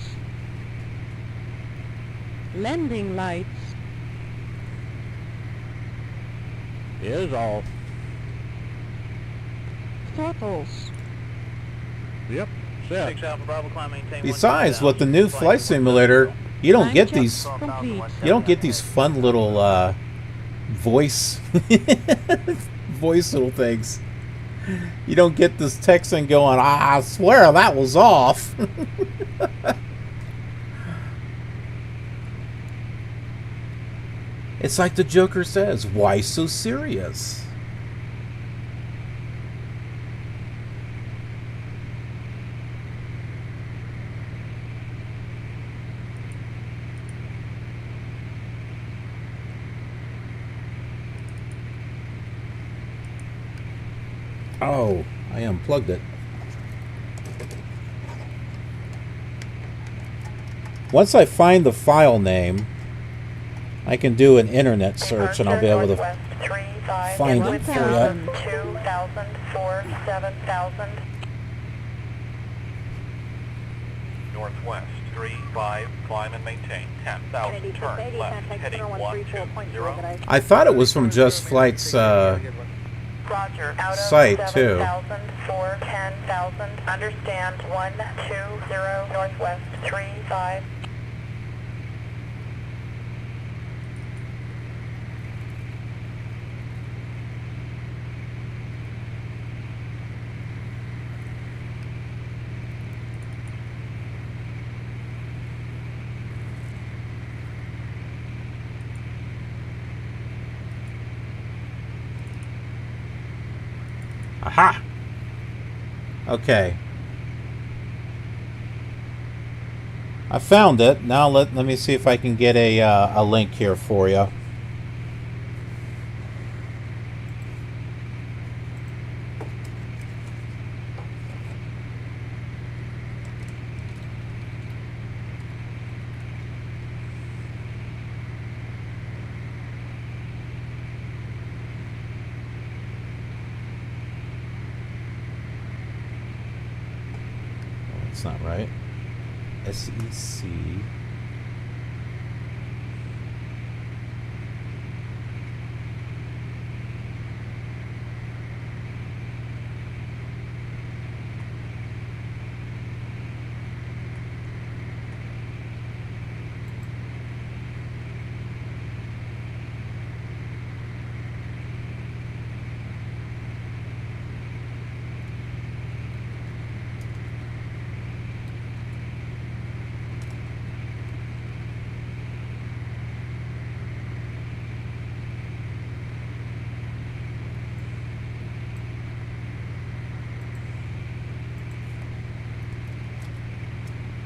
S4: Landing lights.
S5: Is off.
S4: Throttles.
S5: Yep. Set.
S2: 6 Alpha Bravo, climb, maintain.
S1: Besides, with the new flight simulator, you don't
S4: Climb
S1: get
S4: checks
S1: these
S4: complete.
S1: fun little voice voice little things. You don't get this texting going, I swear that was off. It's like the Joker says, why so serious? Oh, I unplugged it. Once I find the file name, I can do an internet search and I'll be able to find it for you.
S7: 2,000, 4, 7,000.
S8: Northwest 35. Climb and maintain 10,000. Turn left. Heading 120.
S1: I thought it was from Just Flight's
S7: Roger, out of
S1: site, too.
S7: 7,000, 4, 10,000. Understand, 120 Northwest 35.
S1: Aha! Okay. I found it. Now let me see if I can get a link here for you. That's not right. SEC.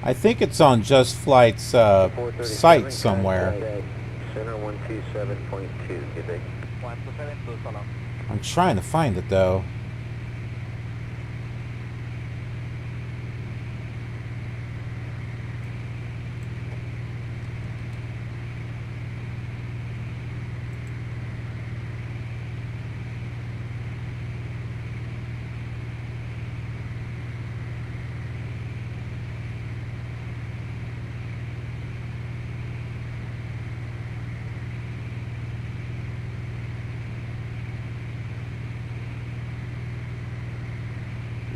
S1: I think it's on Just Flight's site somewhere.
S9: Center 127.2, Quebec.
S1: I'm trying to find it though.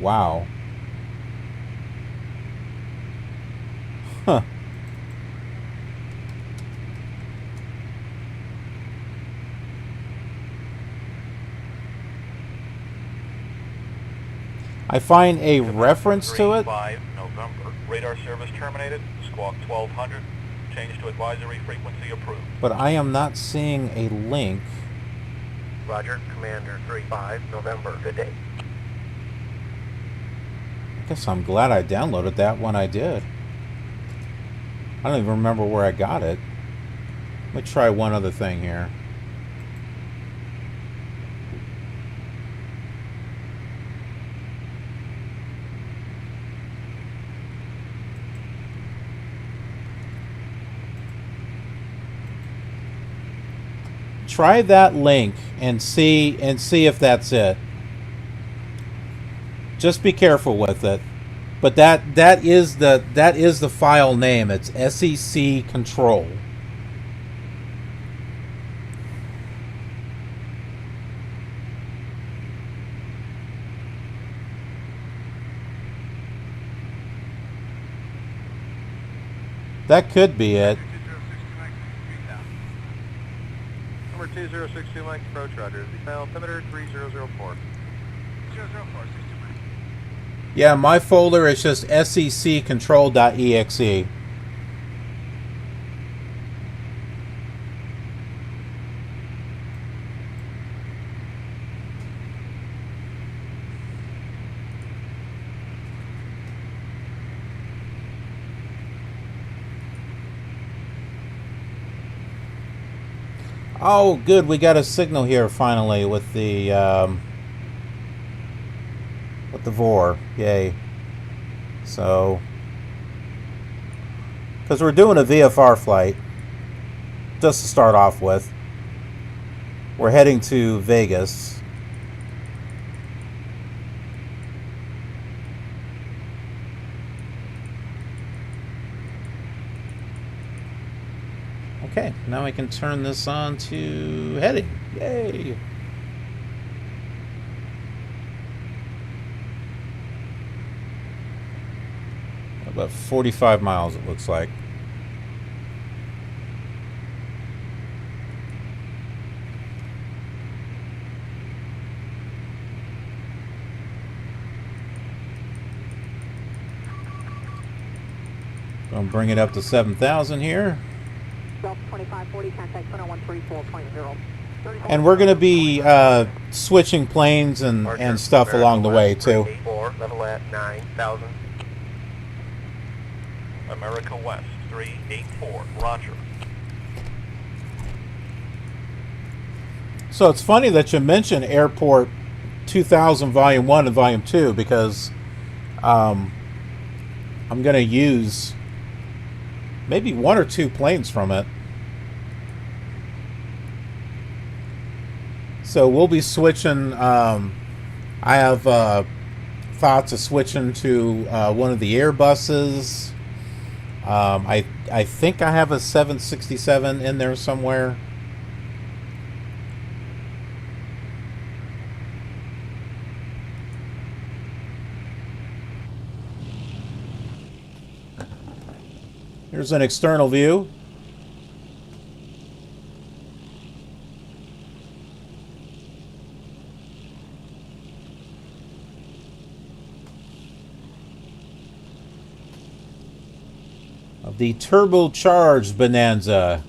S1: wow. Huh. I find a reference to it.
S8: 5 November. Radar service terminated. Squawk 1200. Change to advisory frequency approved.
S1: But I am not seeing a link.
S3: Roger, Commander 3-5 November. Good day.
S1: I guess I'm glad I downloaded that when I did. I don't even remember where I got it. Let me try one other thing here. Try that link and see if that's it. Just be careful with it. But that is the file name. It's SEC control. That could be it.
S3: Number 2062 Mike, approach Roger. Altimeter 3004. 004, 62 Mike.
S1: Yeah, my folder is just seccontrol.exe. Oh, good. We got a signal here finally with the VOR. Yay. So, because we're doing a VFR flight, just to start off with. We're heading to Vegas. Okay, now I can turn this on to heading. Yay! About 45 miles, it looks like. Gonna bring it up to 7,000 here.
S7: 2540, contact 10134.0.
S1: And we're going to be switching planes and stuff along the way, too.
S3: 384, level at 9,000.
S8: America West 384. Roger.
S1: So it's funny that you mentioned Airport 2000 Volume 1 and Volume 2, because I'm going to use maybe one or two planes from it. So we'll be switching. I have thoughts of switching to one of the Airbuses. I think I have a 767 in there somewhere. Here's an external view. Of the turbocharged Bonanza.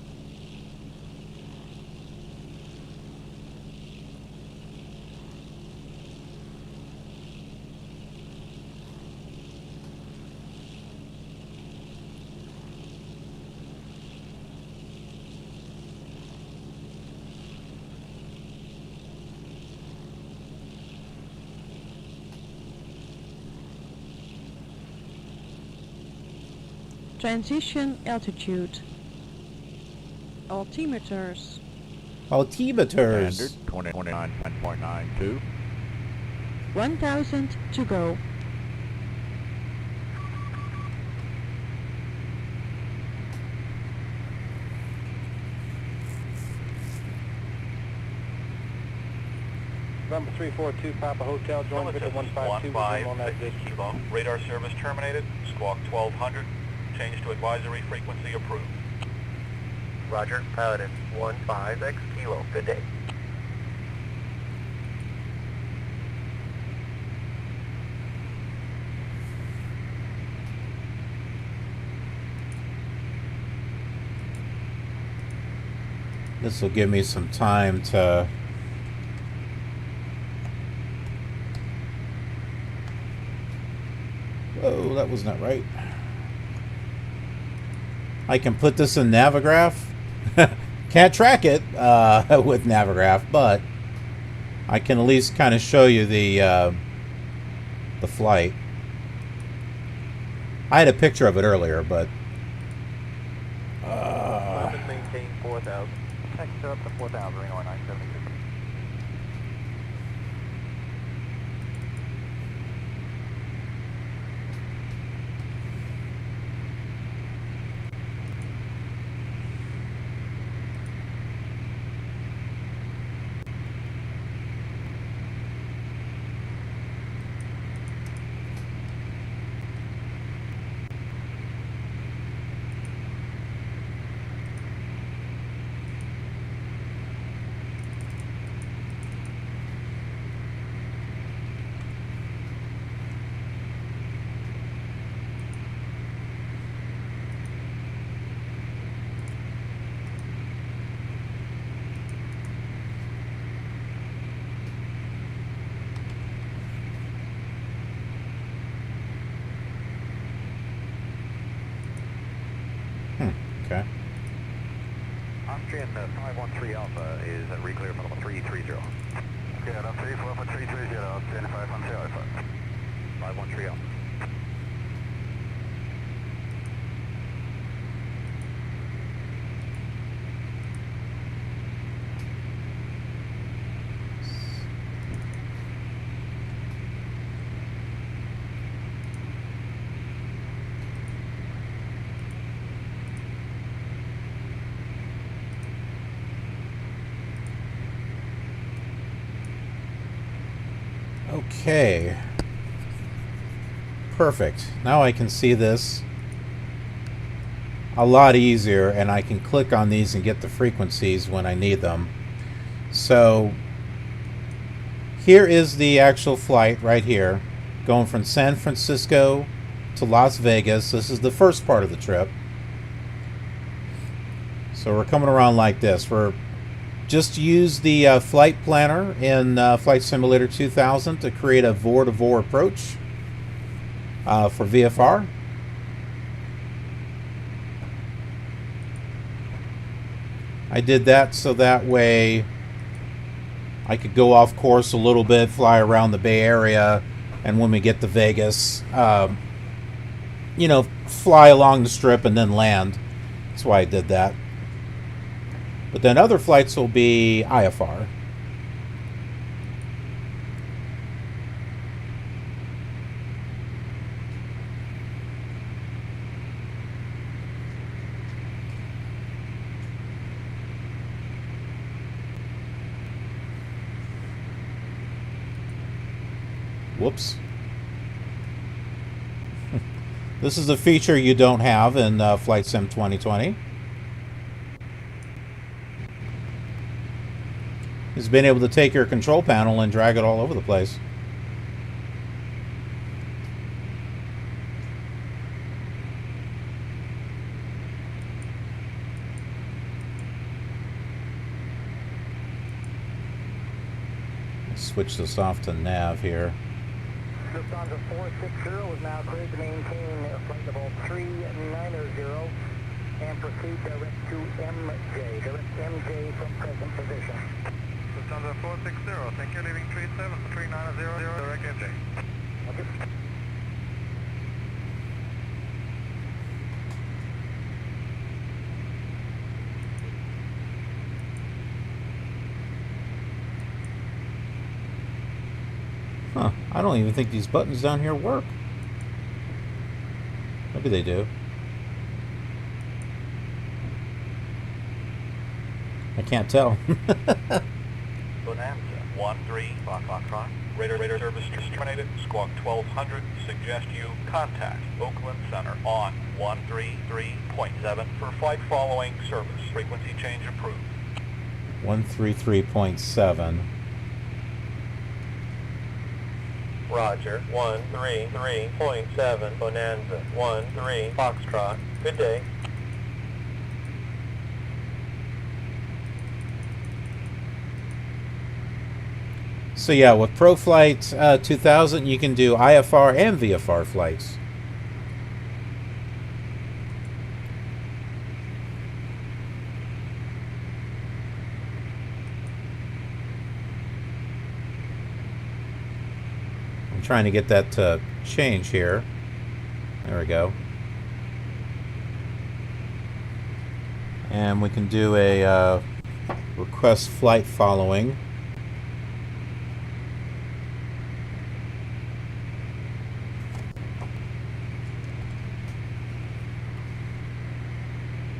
S4: Transition altitude. Altimeters.
S1: Altimeters.
S5: Standard 29.92.
S4: 1000 to go.
S10: November 342 Papa Hotel, join Victor 152 on that
S8: Relative Kilo. Radar service terminated. Squawk 1200. Change to advisory frequency approved.
S6: Roger, piloted 156 Kilo. Good day.
S1: This will give me some time to whoa, that was not right. I can put this in Navigraph. Can't track it with Navigraph, but I can at least kind of show you the flight. I had a picture of it earlier, but
S6: maintain 4,000. Next up to 4,000, Reno 976.
S1: okay.
S9: Austrian 513 Alpha is reclear for level 330. Okay, level 34 for 330, Austrian 513 Alpha. 513 Alpha.
S1: Okay. Perfect. Now I can see this a lot easier, and I can click on these and get the frequencies when I need them. So here is the actual flight right here, going from San Francisco to Las Vegas. This is the first part of the trip. So we're coming around like this. We're just use the flight planner in Flight Simulator 2000 to create a vor-to-vor approach for VFR. I did that so that way I could go off course a little bit, fly around the Bay Area, and when we get to Vegas, you know, fly along the strip and then land. That's why I did that. But then other flights will be IFR. Whoops. This is a feature you don't have in Flight Sim 2020. Is being able to take your control panel and drag it all over the place. Let's switch this off to nav here.
S11: Lufthansa 460 is now cleared to maintain flight level 390 and proceed direct to MJ. Direct MJ from present position.
S9: Lufthansa 460, thank you, leaving 390, direct MJ.
S11: Okay.
S1: Huh, I don't even think these buttons down here work. Maybe they do. I can't tell.
S6: Bonanza
S8: 13 Foxtrot. Radar service terminated. Squawk 1200. Suggest you contact Oakland Center on 133.7 for flight following service. Frequency change approved.
S1: 133.7.
S6: Roger, 133.7 Bonanza, 13 Foxtrot. Good day.
S1: So yeah, with ProFlight 2000, you can do IFR and VFR flights. I'm trying to get that to change here. There we go. And we can do a request flight following.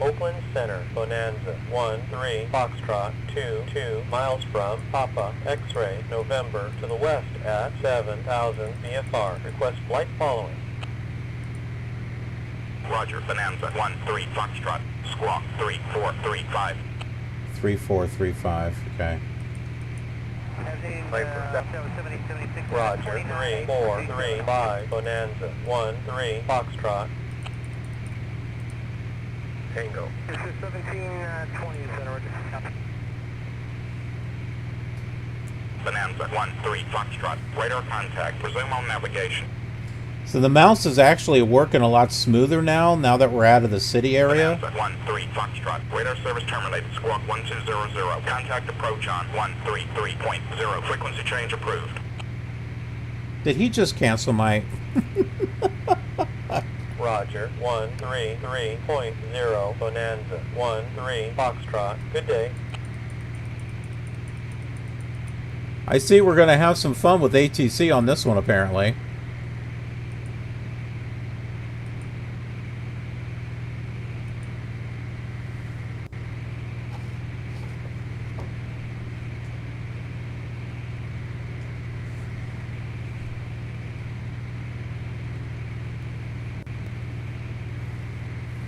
S6: Oakland Center, Bonanza, 13 Foxtrot, 22 miles from Papa, X-ray, November to the west at 7,000 VFR. Request flight following.
S8: Roger, Bonanza, 13 Foxtrot. Squawk 3435.
S1: 3435, okay.
S6: Roger, 3435 Bonanza, 13 Foxtrot. Tango.
S11: This is 1720, Center.
S8: Bonanza, 13 Foxtrot. Radar contact. Resume on navigation.
S1: So the mouse is actually working a lot smoother now that we're out of the city area.
S8: Bonanza, 13 Foxtrot. Radar service terminated. Squawk 1200. Contact approach on 133.0. Frequency change approved.
S1: Did he just cancel my...
S6: Roger, 133.0 Bonanza, 13 Foxtrot. Good day.
S1: I see we're going to have some fun with ATC on this one, apparently.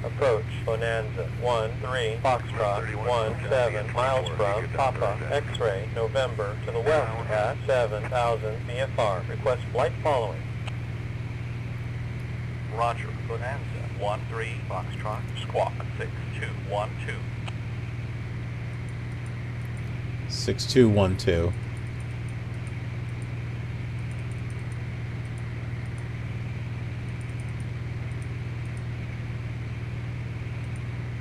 S6: Approach Bonanza, 13 Foxtrot, 17 miles from Papa, X-ray, November to the west at 7,000 VFR. Request flight following.
S8: Roger, Bonanza, 13 Foxtrot. Squawk 6212.
S1: 6212.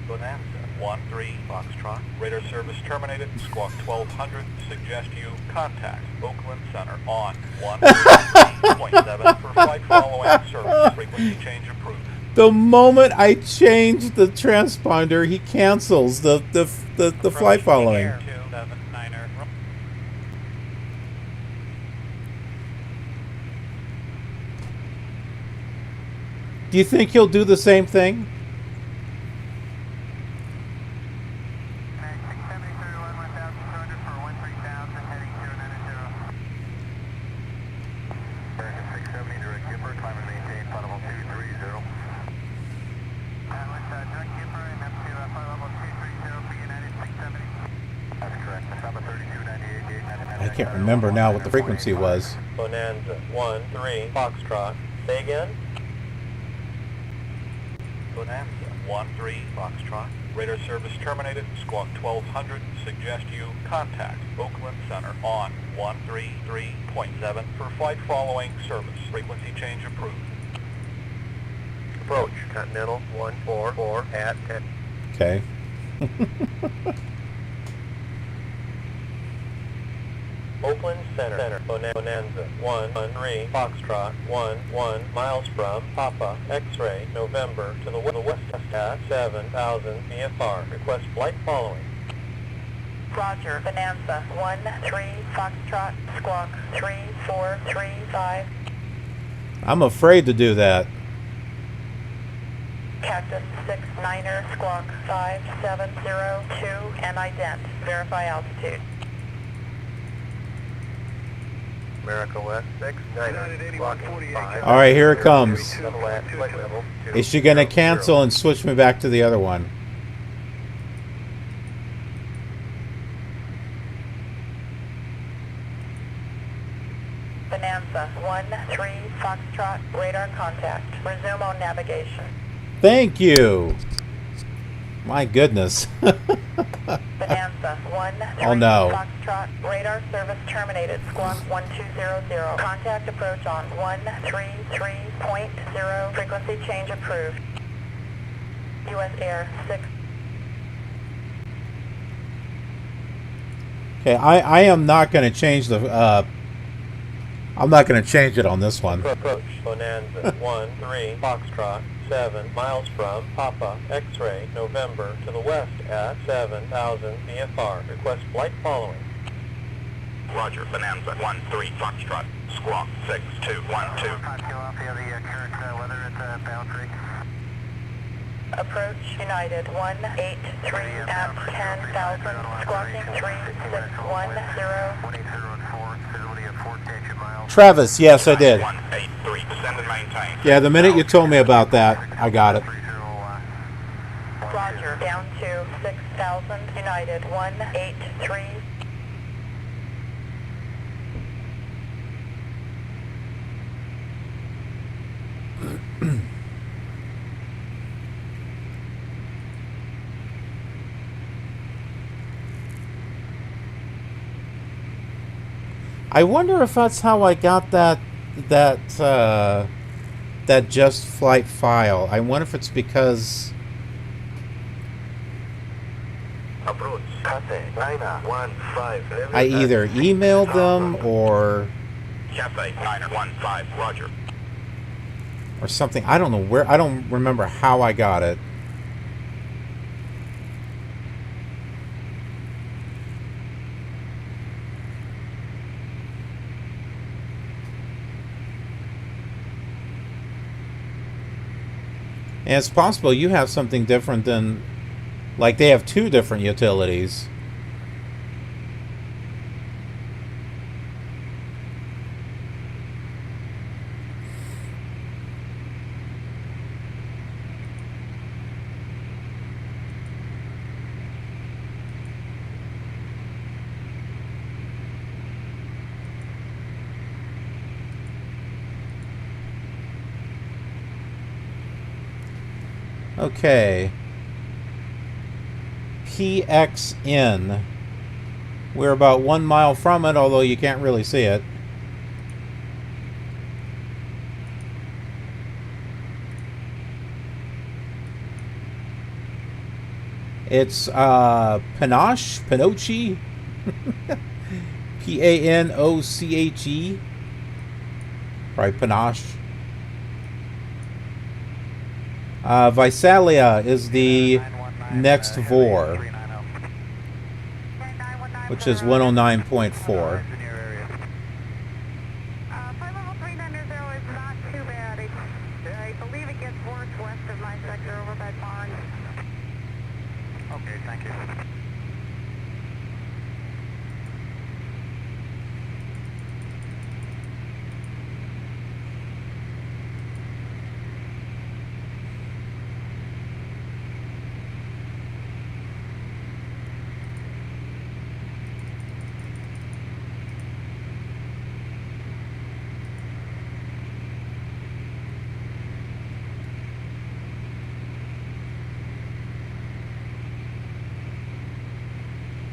S8: Bonanza, 13 Foxtrot. Radar service terminated. Squawk 1200. Suggest you contact Oakland Center on 133.7 for flight following service. Frequency change approved.
S1: The moment I change the transponder, he cancels the flight following.
S2: Air 279er.
S1: Do you think he'll do the same thing? I can't remember now what the frequency was.
S6: Bonanza, 13 Foxtrot. Say again?
S8: Bonanza, 13 Foxtrot. Radar service terminated. Squawk 1200. Suggest you contact Oakland Center on 133.7 for flight following service. Frequency change approved.
S6: Approach Continental 144 at 10.
S1: Okay.
S6: Oakland Center, Bonanza, 13 Foxtrot, 11 miles from Papa, X-ray, November to the west at 7,000 VFR. Request flight following.
S7: Roger, Bonanza, 13 Foxtrot, squawk 3435.
S1: I'm afraid to do that.
S7: Cactus 69er, squawk 5702, and ident. Verify altitude.
S6: America West 69, blocking 5.
S1: All right, here it comes.
S6: Level at flight level 2.
S1: Is she going to cancel and switch me back to the other one?
S7: Bonanza 1-3 Foxtrot, radar contact. Resume on navigation.
S1: Thank you. My goodness.
S7: Bonanza 1-3
S1: Oh, no.
S7: Foxtrot, radar service terminated. Squawk 1200. Contact approach on 133.0. Frequency change approved. U.S. Air 6.
S1: Okay, I am not going to change the... I'm not going to change it on this one.
S6: Approach Bonanza 1-3 Foxtrot 7 miles from Papa X-ray November to the west at 7,000 VFR. Request flight following.
S8: Roger, Bonanza 1-3 Foxtrot, squawk 6212.
S7: Approach United 183 at 10,000. Squawking 3610.
S1: Travis, yes, I did.
S8: 183, descend and maintain.
S1: Yeah, the minute you told me about that, I got it.
S7: Roger, down to 6,000. United 183.
S1: I wonder if that's how I got that just flight file. I wonder if it's because
S3: Approach, Cathay 915.
S1: I either emailed them or
S8: Cathay 915, roger.
S1: something. I don't know where. I don't remember how I got it. And it's possible you have something different than, like they have two different utilities. Okay. PXN. We're about 1 mile from it, although you can't really see it. It's Panoche, Panoche, P-A-N-O-C-H-E. Probably Panoche. Visalia is the next VOR, which is 109.4.
S7: Flight level 390 is not too bad. I believe it gets worse west of my sector over by Pond.
S9: Okay, thank you.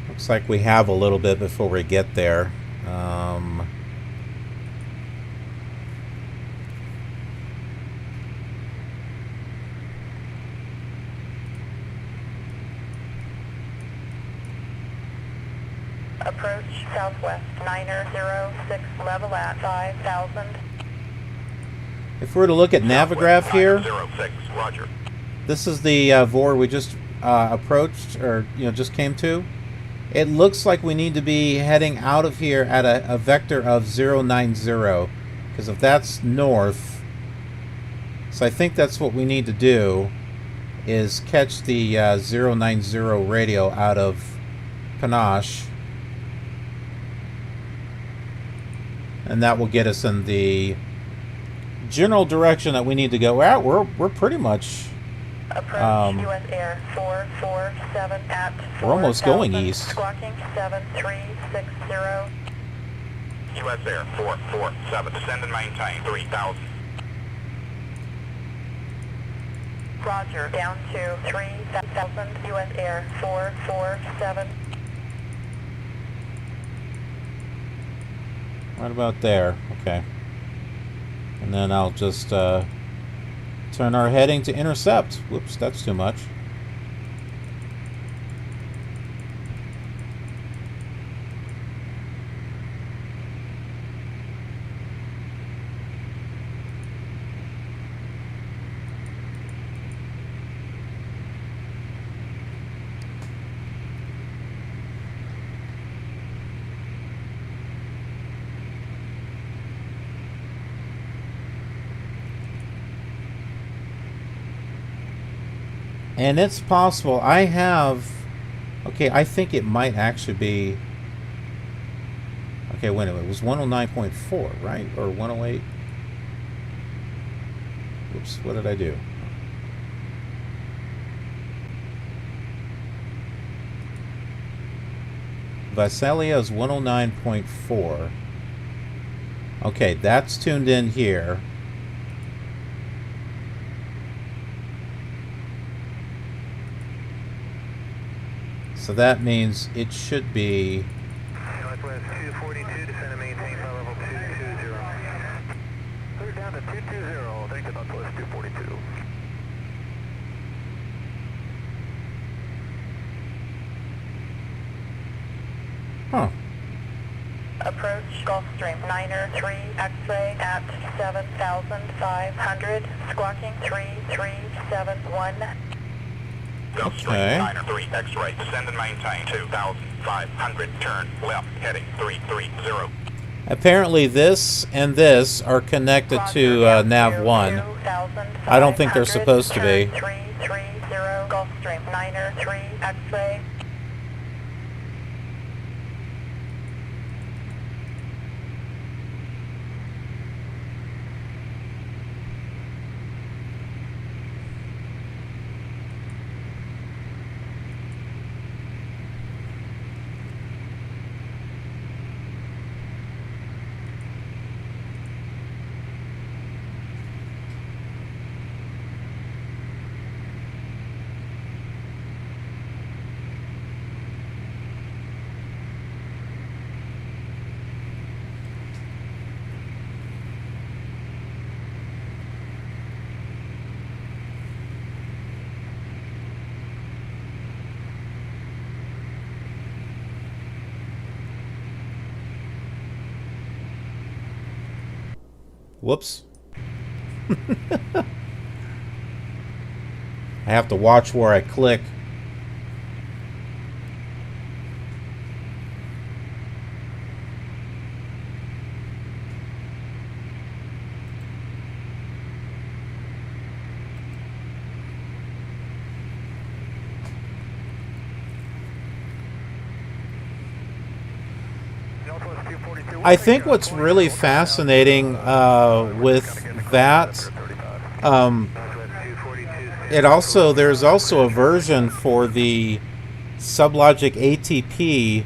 S1: Looks like we have a little bit before we get there.
S7: Approach southwest 906, level at 5,000.
S1: If we were to look at Navigraph here,
S8: 906, roger.
S1: this is the VOR we just approached, or just came to. It looks like we need to be heading out of here at a vector of 090, because if that's north, so I think that's what we need to do, is catch the 090 radio out of Panoche. and that will get us in the general direction that we need to go. We're pretty much
S7: approach US Air 447 at 4,000.
S1: We're almost going east.
S7: Squawking 7360.
S8: US Air 447, descend and maintain 3,000.
S7: Roger, down to 3,000. US Air 447.
S1: Right about there. Okay. And then I'll just turn our heading to intercept. Whoops, that's too much. And it's possible I have... Okay, I think it might actually be... Okay, wait a minute. It was 109.4, right? Or 108? Oops, what did I do? Visalia is 109.4. Okay, that's tuned in here. So that means it should be...
S9: Northwest 242, descend and maintain flight level 220. Clear down to 220, thanks to Northwest 242.
S1: Huh.
S7: Approach Gulfstream 9er 3 X-ray at 7,500. Squawking 3371.
S8: Gulfstream 9er 3 X-ray, descend and maintain 2,500. Turn left, heading 330.
S1: Apparently this and this are connected to Nav 1. I don't think they're supposed to be.
S7: 330 Gulfstream 9er 3 X-ray.
S1: Whoops. I have to watch where I click. I think what's really fascinating with that, there's also a version for the Sublogic ATP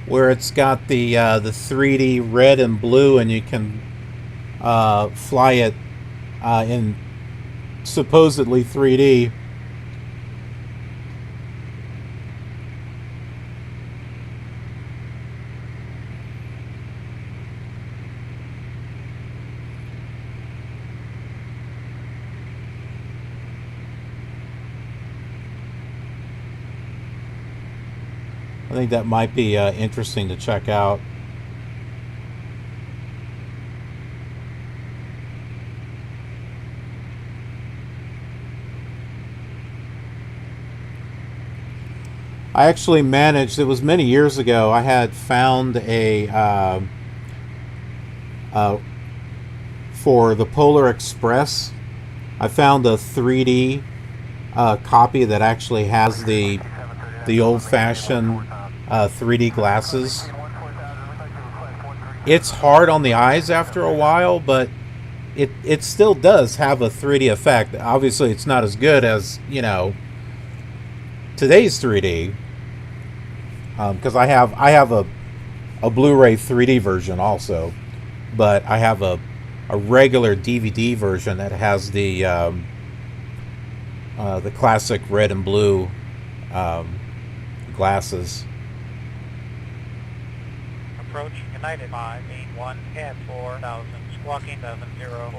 S1: where it's got the 3D red and blue, and you can fly it in supposedly 3D. I think that might be interesting to check out. I actually managed, it was many years ago, I had found a, for the Polar Express, I found a 3D copy that actually has the old-fashioned 3D glasses. it's hard on the eyes after a while, but it still does have a 3D effect. Obviously, it's not as good as, you know, today's 3D, because I have a Blu-ray 3D version also, but I have a regular DVD version that has the classic red and blue glasses.
S2: Approach United 581 at 4000, squawking 70.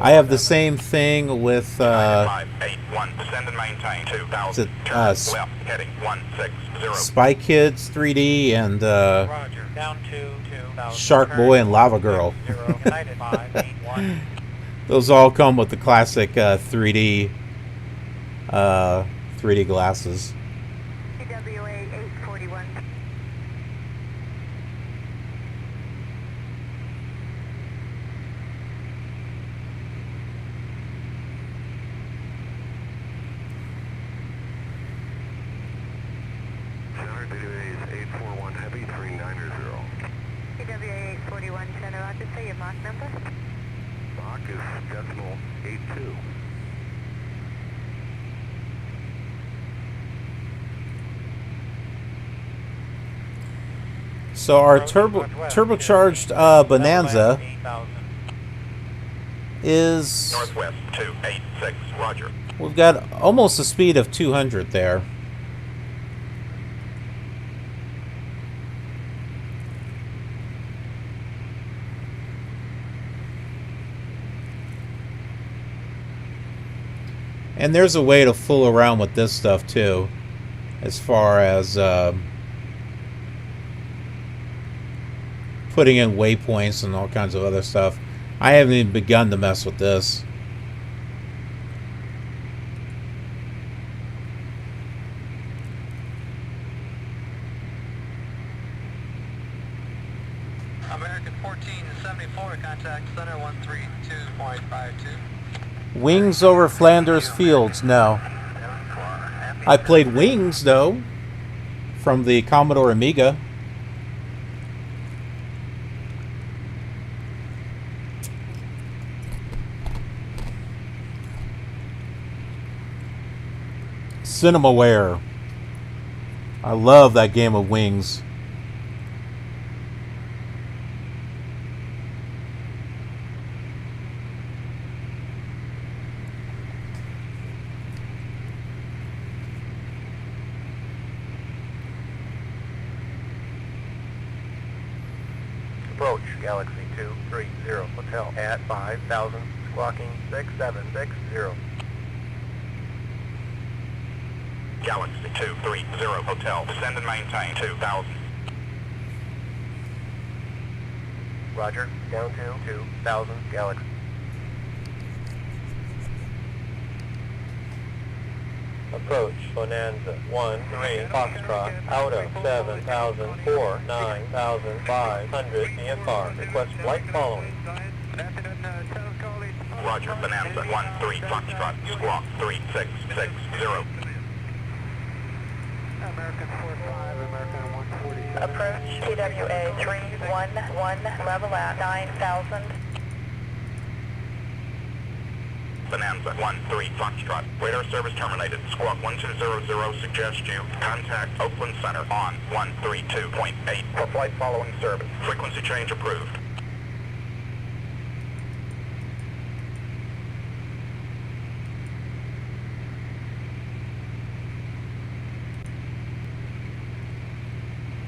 S1: I have the same thing with
S8: 581, descend and maintain 2000, turn left, heading 160.
S1: Spy Kids 3D and
S2: Roger, down to 2000.
S1: Shark Boy and Lava Girl.
S2: United 581.
S1: Those all come with the classic 3D glasses.
S7: TWA 841.
S9: Center, TWA is 841 Heavy 390.
S7: TWA 841, Center, I'll just say your Mach number.
S9: Mach is decimal 82.
S1: So our turbocharged Bonanza is...
S8: Northwest 286, roger.
S1: We've got almost a speed of 200 there. And there's a way to fool around with this stuff too, as far as putting in waypoints and all kinds of other stuff. I haven't even begun to mess with this.
S10: American 1474, contact center 132.52.
S1: Wings over Flanders Fields, no. I played Wings, though, from the Commodore Amiga. Cinemaware. I love that game of Wings.
S6: Approach Galaxy 230 Hotel at 5000, squawking 6760.
S8: Galaxy 230 Hotel, descend and maintain 2000.
S6: Roger, down to 2000 Galaxy. Approach Bonanza 13 Foxtrot out of 7,004 9,500 VFR. Request flight following.
S8: Roger, Bonanza 13 Foxtrot, squawk 3660.
S11: American 45, American 140.
S7: Approach TWA 311, level at 9,000.
S8: Bonanza 13 Foxtrot, radar service terminated, squawk 1200, suggest you contact Oakland Center on 132.8 for flight following service. Frequency change approved.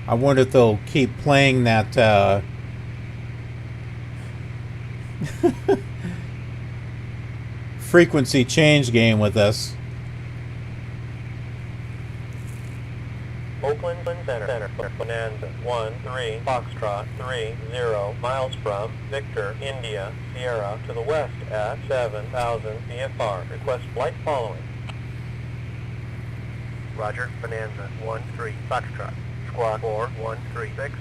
S1: I wonder if they'll keep playing that frequency change game with us.
S6: Oakland Center, Bonanza 13 Foxtrot 30 miles from Victor, India, Sierra to the west at 7,000 VFR. Request flight following. Roger, Bonanza 13 Foxtrot. Squawk 4136.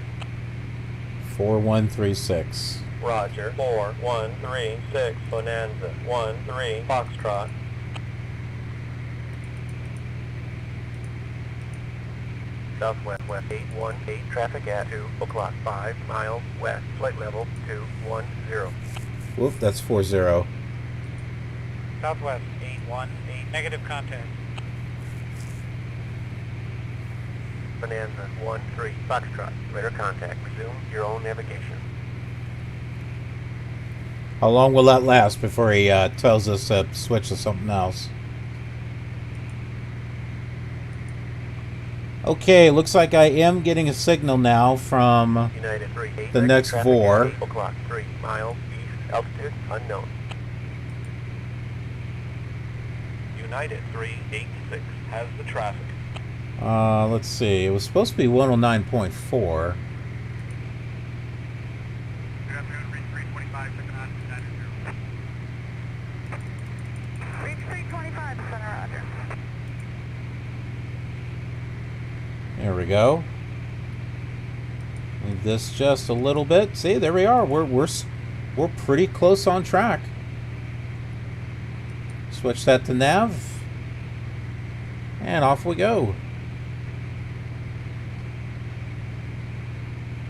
S1: 4136.
S6: Roger, 4136, Bonanza 13 Foxtrot. southwest, west 818, traffic at 2 o'clock, 5 miles west, flight level 210.
S1: Whoop, that's 40.
S2: Southwest 818, negative contact.
S6: Bonanza 13, Foxtrot, radar contact, resume your own navigation.
S1: How long will that last before he tells us to switch to something else? Okay, looks like I am getting a signal now from
S6: United 3,
S1: the next VOR.
S6: 8 o'clock, 3 miles east, altitude unknown.
S8: United 386 has the traffic.
S1: Let's see. It was supposed to be 109.4.
S7: Reach 325, center, roger.
S1: There we go. Move this just a little bit. See, there we are. We're pretty close on track. Switch that to nav, and off we go.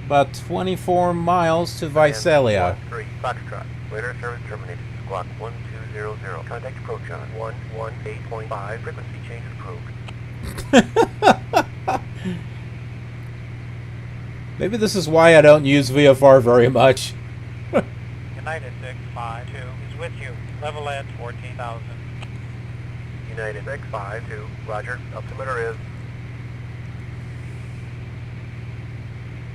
S1: About 24 miles to Visalia.
S6: 3 Foxtrot, radar service terminated. Squawk 1200. Contact approach on 118.5. Frequency change approved.
S1: Maybe this is why I don't use VFR very much.
S2: United 652 is with you. Level at 14,000.
S6: United 652, roger. Altimeter is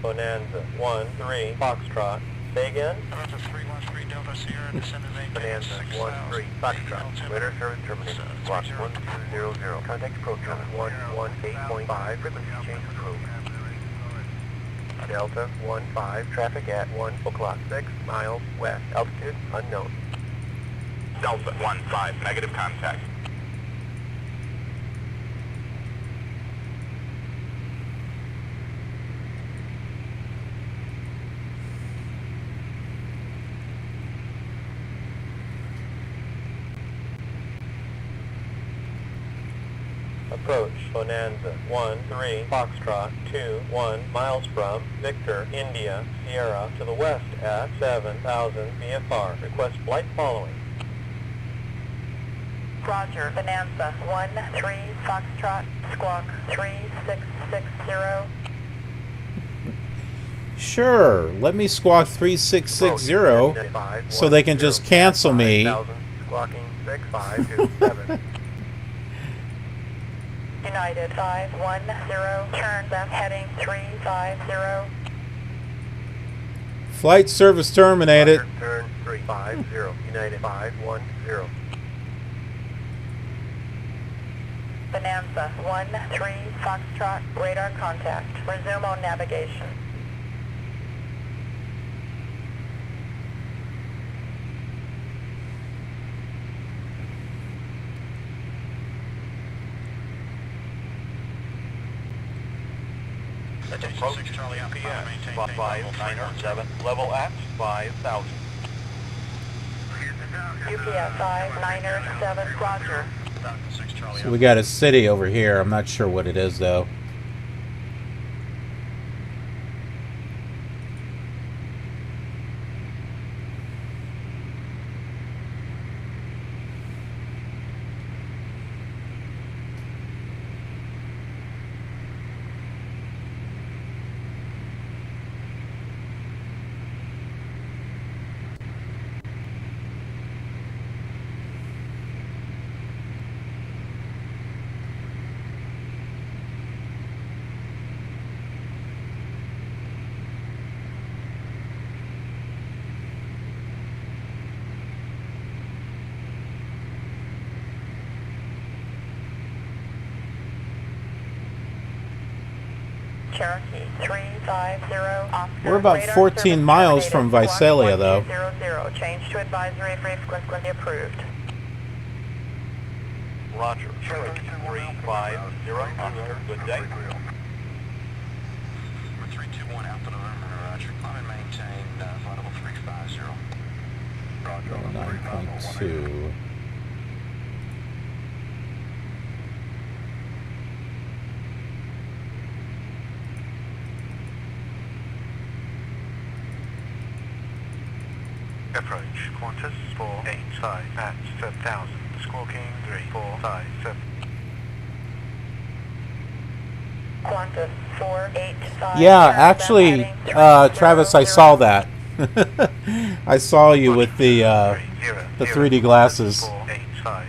S6: Bonanza 13, Foxtrot. Say again?
S2: Delta 313 Delta Sierra, descending
S6: Bonanza 13, Foxtrot. Radar service terminated. Squawk 1200. Contact approach on 118.5. Frequency change approved. Delta 15, traffic at 1 o'clock, 6 miles west, altitude unknown.
S8: Delta 15, negative contact.
S6: Approach Bonanza 13, Foxtrot 21 miles from Victor, India, Sierra to the west at 7,000 VFR. Request flight following.
S7: Roger, Bonanza 13, Foxtrot, squawk 3660.
S1: Sure, let me squawk 3660 so they can just cancel me.
S6: Squawking 6527.
S7: United 510, turn left heading 350.
S1: Flight service terminated.
S6: Turn 350, United 510.
S7: Bonanza 13, Foxtrot, radar contact. Resume on navigation.
S8: Approach UPS 597, level at 5,000.
S7: UPS 597, roger.
S1: So we got a city over here. I'm not sure what it is though.
S7: Cherokee 350, Oscar.
S1: We're about 14 miles from Visalia though.
S7: 1200, change to advisory frequency approved.
S8: Roger, Cherokee 350, Oscar, good day.
S9: 321 Alpha November, roger. Climb and maintain flight level 350. Roger.
S1: 9.2.
S9: Approach Qantas 485 at 7,000. Squawking 3457.
S7: Qantas 485.
S1: Yeah, actually, Travis, I saw that. I saw you with the 3D glasses.
S9: 485.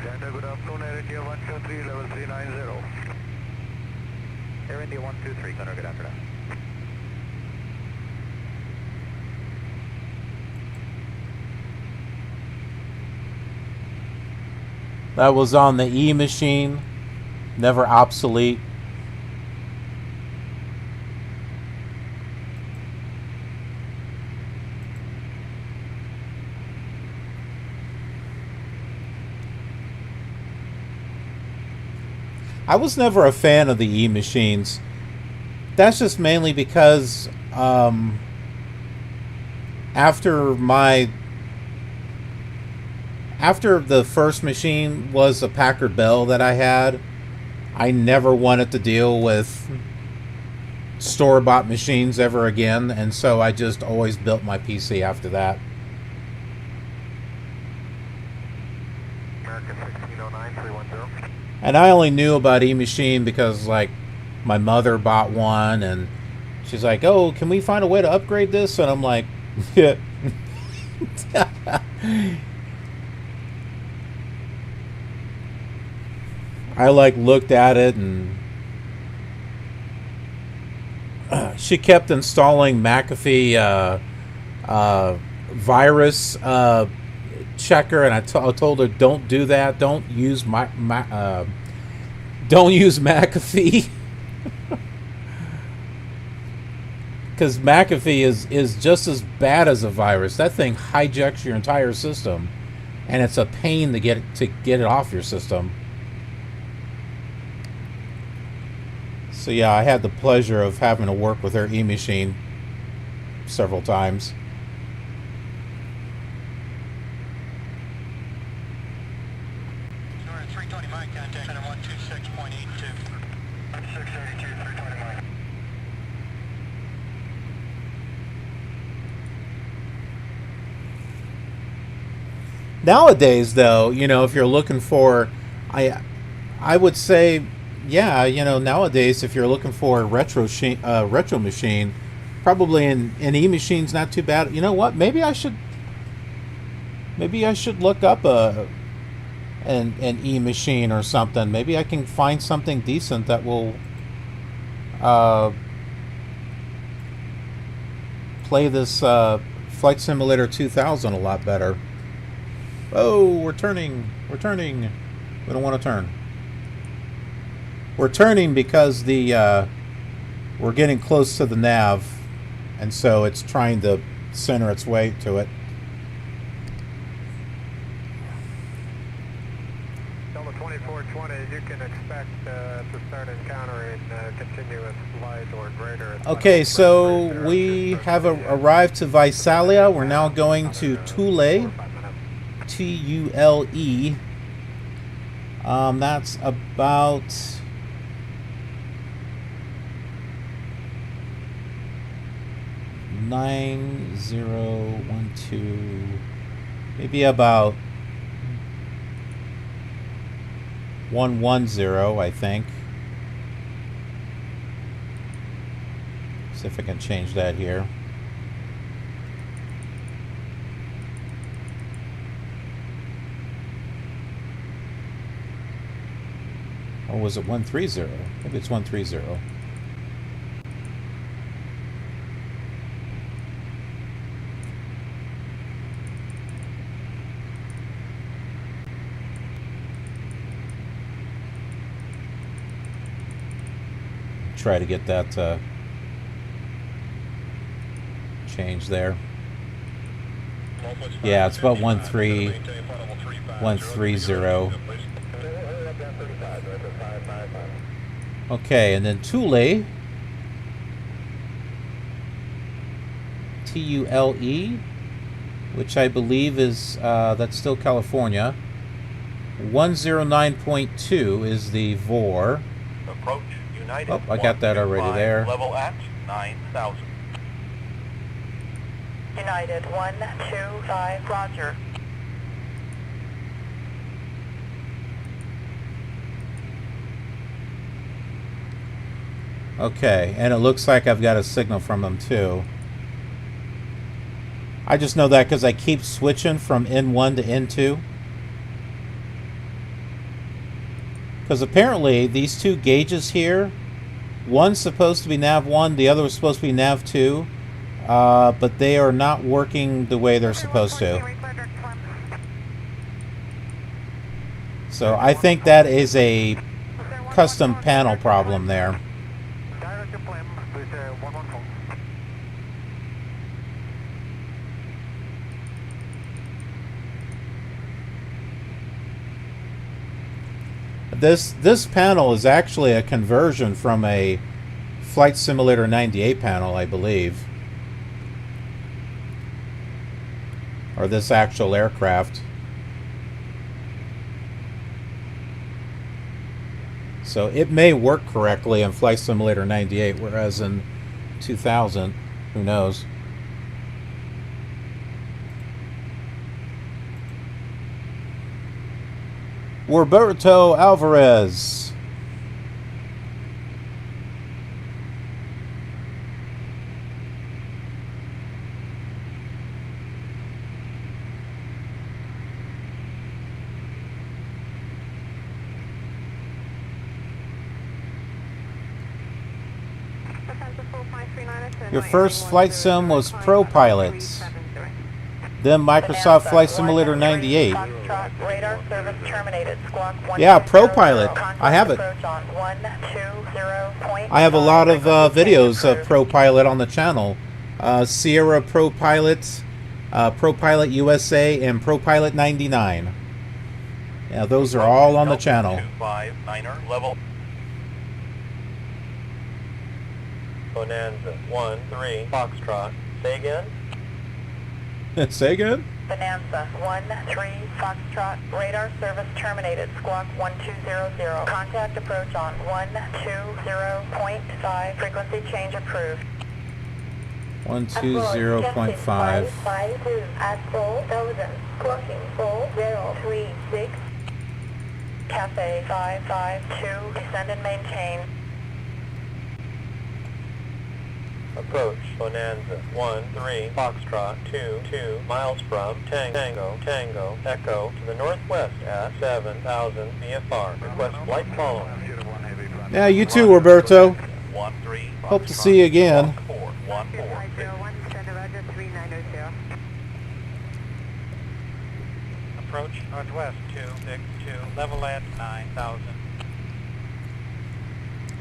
S9: Santa, good afternoon, Air India 123, level 390. Air India 123, Center, good afternoon.
S1: That was on the E machine, never obsolete. I was never a fan of the E machines. That's just mainly because after the first machine was a Packard Bell that I had, I never wanted to deal with store-bought machines ever again, and so I just always built my PC after that.
S9: American 1609 310.
S1: And I only knew about E-Machine because, like, my mother bought one, and she's like, "Oh, can we find a way to upgrade this?" And I'm like, "Yeah." I, like, looked at it, and she kept installing McAfee virus checker, and I told her, don't do that. Don't use don't use McAfee, because McAfee is just as bad as a virus. That thing hijacks your entire system, and it's a pain to get it off your system. So yeah, I had the pleasure of having to work with her E-Machine several times.
S2: Sorry, 325, contact center 126.82.
S9: 1682, 329.
S1: Nowadays, though, you know, if you're looking for, I would say, yeah, you know, nowadays, if you're looking for a retro machine, probably an E-Machine's not too bad. You know what? Maybe I should look up an E-Machine or something. Maybe I can find something decent that will play this Flight Simulator 2000 a lot better. Oh, we're turning. We don't want to turn. We're turning because we're getting close to the nav, and so it's trying to center its way to it.
S9: Delta 2420, you can expect to start encountering continuous light or greater.
S1: Okay, so we have arrived to Visalia. We're now going to Tule. T-U-L-E. That's about 9012, maybe about 110, I think. See if I can change that here. Or was it 130? Maybe it's 130. Try to get that change there. Yeah, it's about 13130. Okay, and then Thule. Tule, which I believe is, that's still California. 109.2 is the VOR.
S8: Approach United.
S1: Oh, I got that already there.
S8: Level at 9,000.
S7: United 125, roger.
S1: Okay, and it looks like I've got a signal from them too. I just know that because I keep switching from N1 to N2. Because apparently these two gauges here, one's supposed to be nav 1, the other was supposed to be nav 2, but they are not working the way they're supposed to. So I think that is a custom panel problem there. This panel is actually a conversion from a Flight Simulator 98 panel, I believe. Or this actual aircraft. So it may work correctly in Flight Simulator 98, whereas in 2000, who knows? Roberto Alvarez. Your first flight sim was ProPilot, then Microsoft Flight Simulator 98. Yeah, ProPilot. I have it. I have a lot of videos of ProPilot on the channel. Sierra ProPilot, ProPilot USA, and ProPilot 99. Yeah, those are all on the channel.
S6: Bonanza 1-3 Foxtrot. Say again?
S1: Say again?
S7: Bonanza 1-3 Foxtrot. Radar service terminated. Squawk 1200. Contact approach on 120.5. Frequency change approved.
S1: 120.5.
S7: At 4,000. Clocking 4036. Cafe 552. Descend and maintain.
S6: Approach Bonanza 1-3 Foxtrot 2 miles from Tango Echo to the northwest at 7,000 VFR. Request flight following.
S1: Yeah, you too, Roberto. Hope to see you again.
S2: Approach northwest 262, level at 9,000.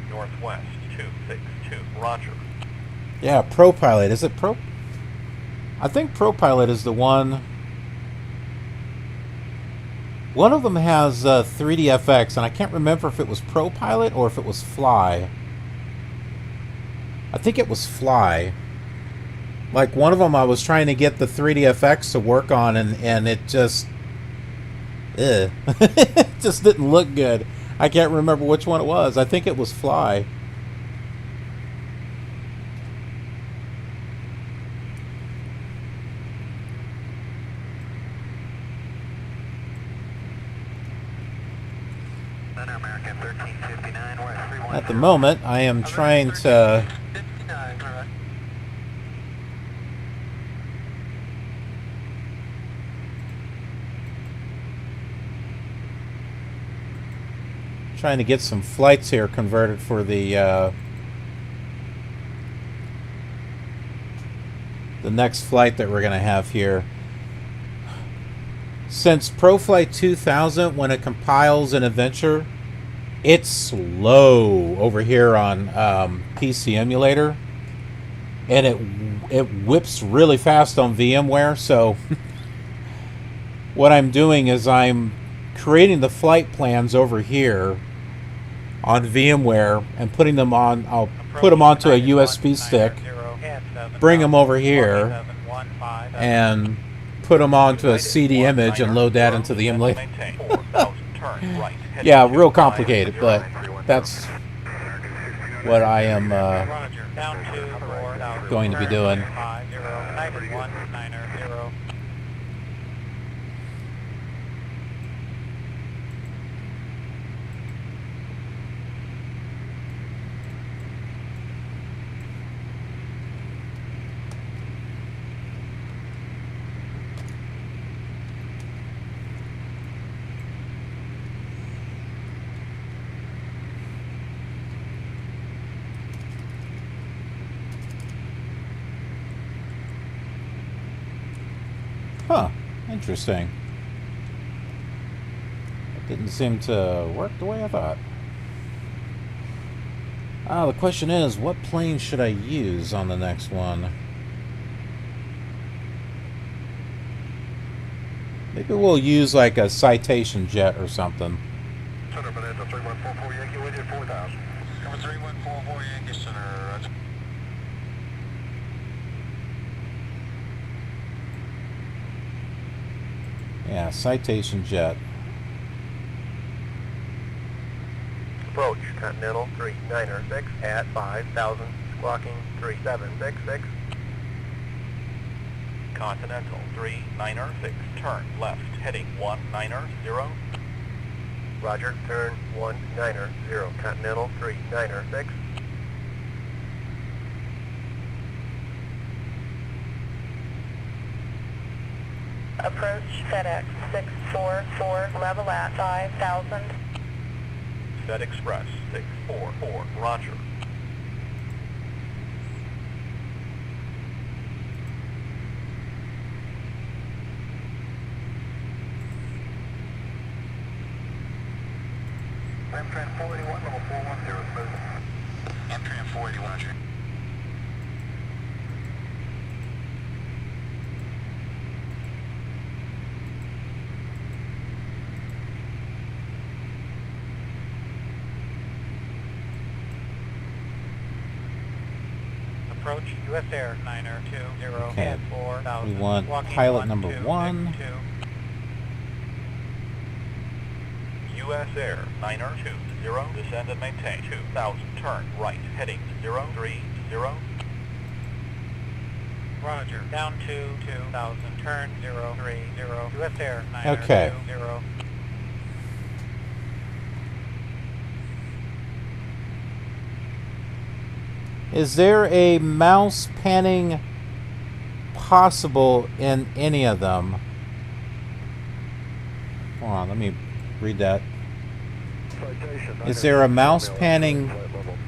S8: Northwest 262, roger.
S1: Yeah, ProPilot. Is it Pro? I think ProPilot is the one. One of them has 3DFX, and I can't remember if it was ProPilot or if it was Fly. I think it was Fly. Like, one of them I was trying to get the 3DFX to work on, and it just... it just didn't look good. I can't remember which one it was. I think it was Fly. At the moment, I am trying to... trying to get some flights here converted for the next flight that we're going to have here. Since ProFlight 2000, when it compiles an adventure, it's slow over here on PC Emulator, and it whips really fast on VMware. So what I'm doing is I'm creating the flight plans over here on VMware and putting them on. I'll put them onto a USB stick, bring them over here, and put them onto a CD image and load that into the emulator. Yeah, real complicated, but that's what I am going to be doing. Huh, interesting. It didn't seem to work the way I thought. The question is, what plane should I use on the next one? Maybe we'll use like a Citation jet or something.
S8: Center, Bonanza 3144 Yankee with you, 4000. Cover 3144 Yankee Center, Roger.
S1: Yeah, Citation jet.
S6: Approach Continental 396 at 5,000, squawking 3766.
S8: Continental 396, turn left, heading 190.
S6: Roger, turn 190, Continental 396.
S7: Approach FedEx 644, level at 5,000.
S8: Fed Express 644, Roger.
S3: Amtrak 481, level 410, smooth.
S8: Amtrak 481, Roger.
S2: Approach US Air 920
S1: Okay.
S2: at 4,000.
S1: We want
S2: Walking
S1: pilot number 1.
S2: 1262.
S8: US Air 920, descend and maintain 2000, turn right, heading 030.
S2: Roger. Down to 2,000. Turn 030. US Air 920.
S1: Okay. Is there a mouse panning possible in any of them? Hold on, let me read that. Is there a mouse panning?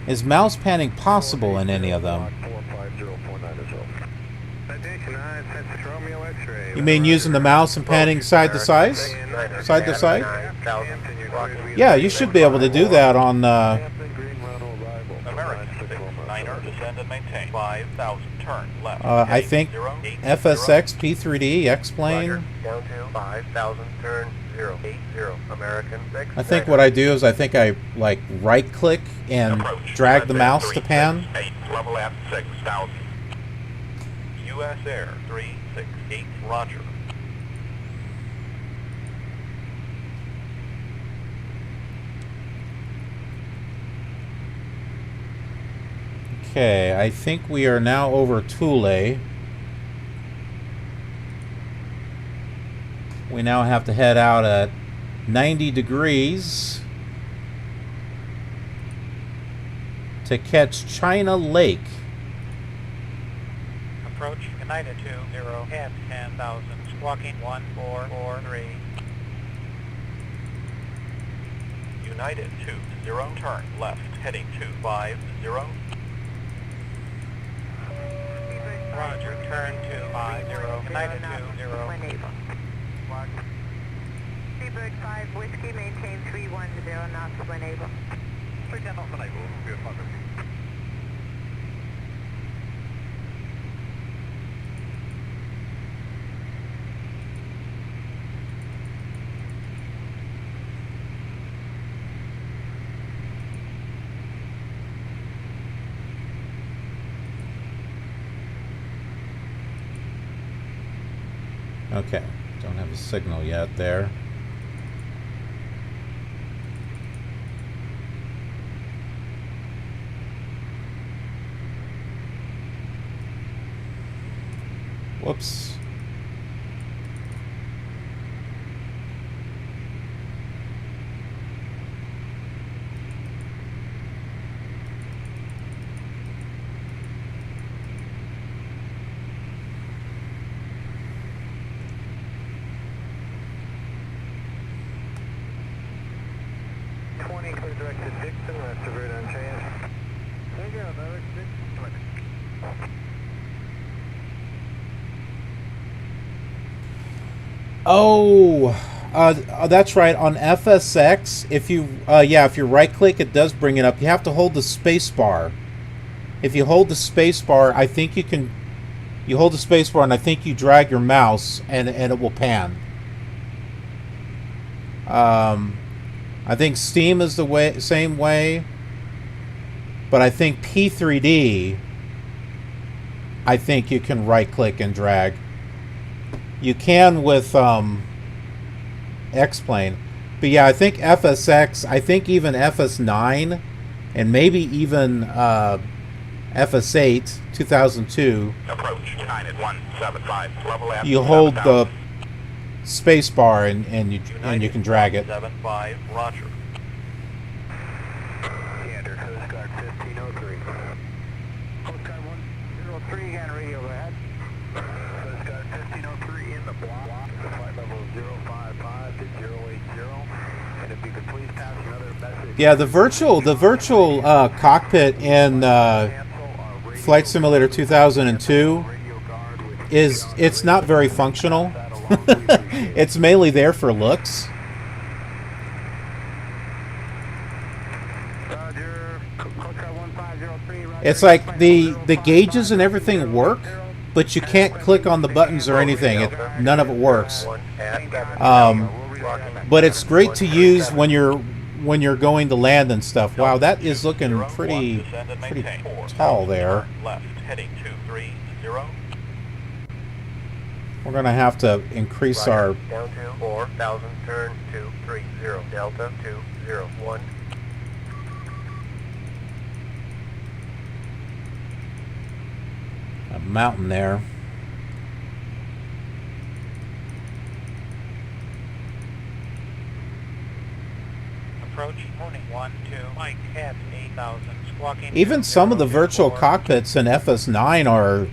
S1: Is mouse panning possible in any of them? You mean using the mouse and panning side to side? Side to side? Yeah, you should be able to do that on.
S8: American 69er, descend and maintain 5,000, turn left.
S1: I think FSX P3D X-plane.
S6: Down to 5,000, turn 080, American 6.
S1: I think what I do is I think I like right click and drag the mouse to pan.
S8: Level at 6,000. US Air 368, Roger.
S1: Okay, I think we are now over Thule. We now have to head out at 90 degrees to catch China Lake.
S2: Approach United 20 at 10,000. Squawking 1443.
S8: United 20, turn left, heading 250.
S2: Roger. Turn 250. United 20.
S7: Seabird 5 Whiskey, maintain 310 knots when able.
S8: 310 knots when able, be a positive.
S1: Okay, don't have a signal yet there. Whoops.
S9: Clear direct to Dixon, that's a route unchanged. There you go, direct to Dixon.
S1: Oh, that's right. On FSX, if you if you right click, it does bring it up. You have to hold the space bar. If you hold the space bar, I think you can. You hold the space bar, and I think you drag your mouse, and it will pan. I think Steam is the same way, but I think P3D, I think you can right-click and drag. You can with X-Plane, but yeah, I think FSX, I think even FS9, and maybe even FS8 2002.
S8: Approach 9 at 175. Level F.
S1: You hold the space bar and you can drag it.
S8: 75, Roger.
S9: Gander, Coast Guard 1503.
S11: Coast Guard 103 again, radio ahead.
S9: Coast Guard 1503 in the block. The flight level is 055 to 080. And if you could please pass another message.
S1: Yeah, the virtual cockpit in Flight Simulator 2002 it's not very functional. It's mainly there for looks. It's like the gauges and everything work, but you can't click on the buttons or anything. None of it works. But it's great to use when you're going to land and stuff. Wow, that is looking pretty tall there.
S8: Left, heading 230.
S1: We're going to have to increase our...
S6: Down to 4,000, turn 230, Delta 201.
S1: a mountain there.
S2: Approach, morning 1-2, Mike at 8,000, squawking.
S1: Even some of the virtual cockpits in FS9 are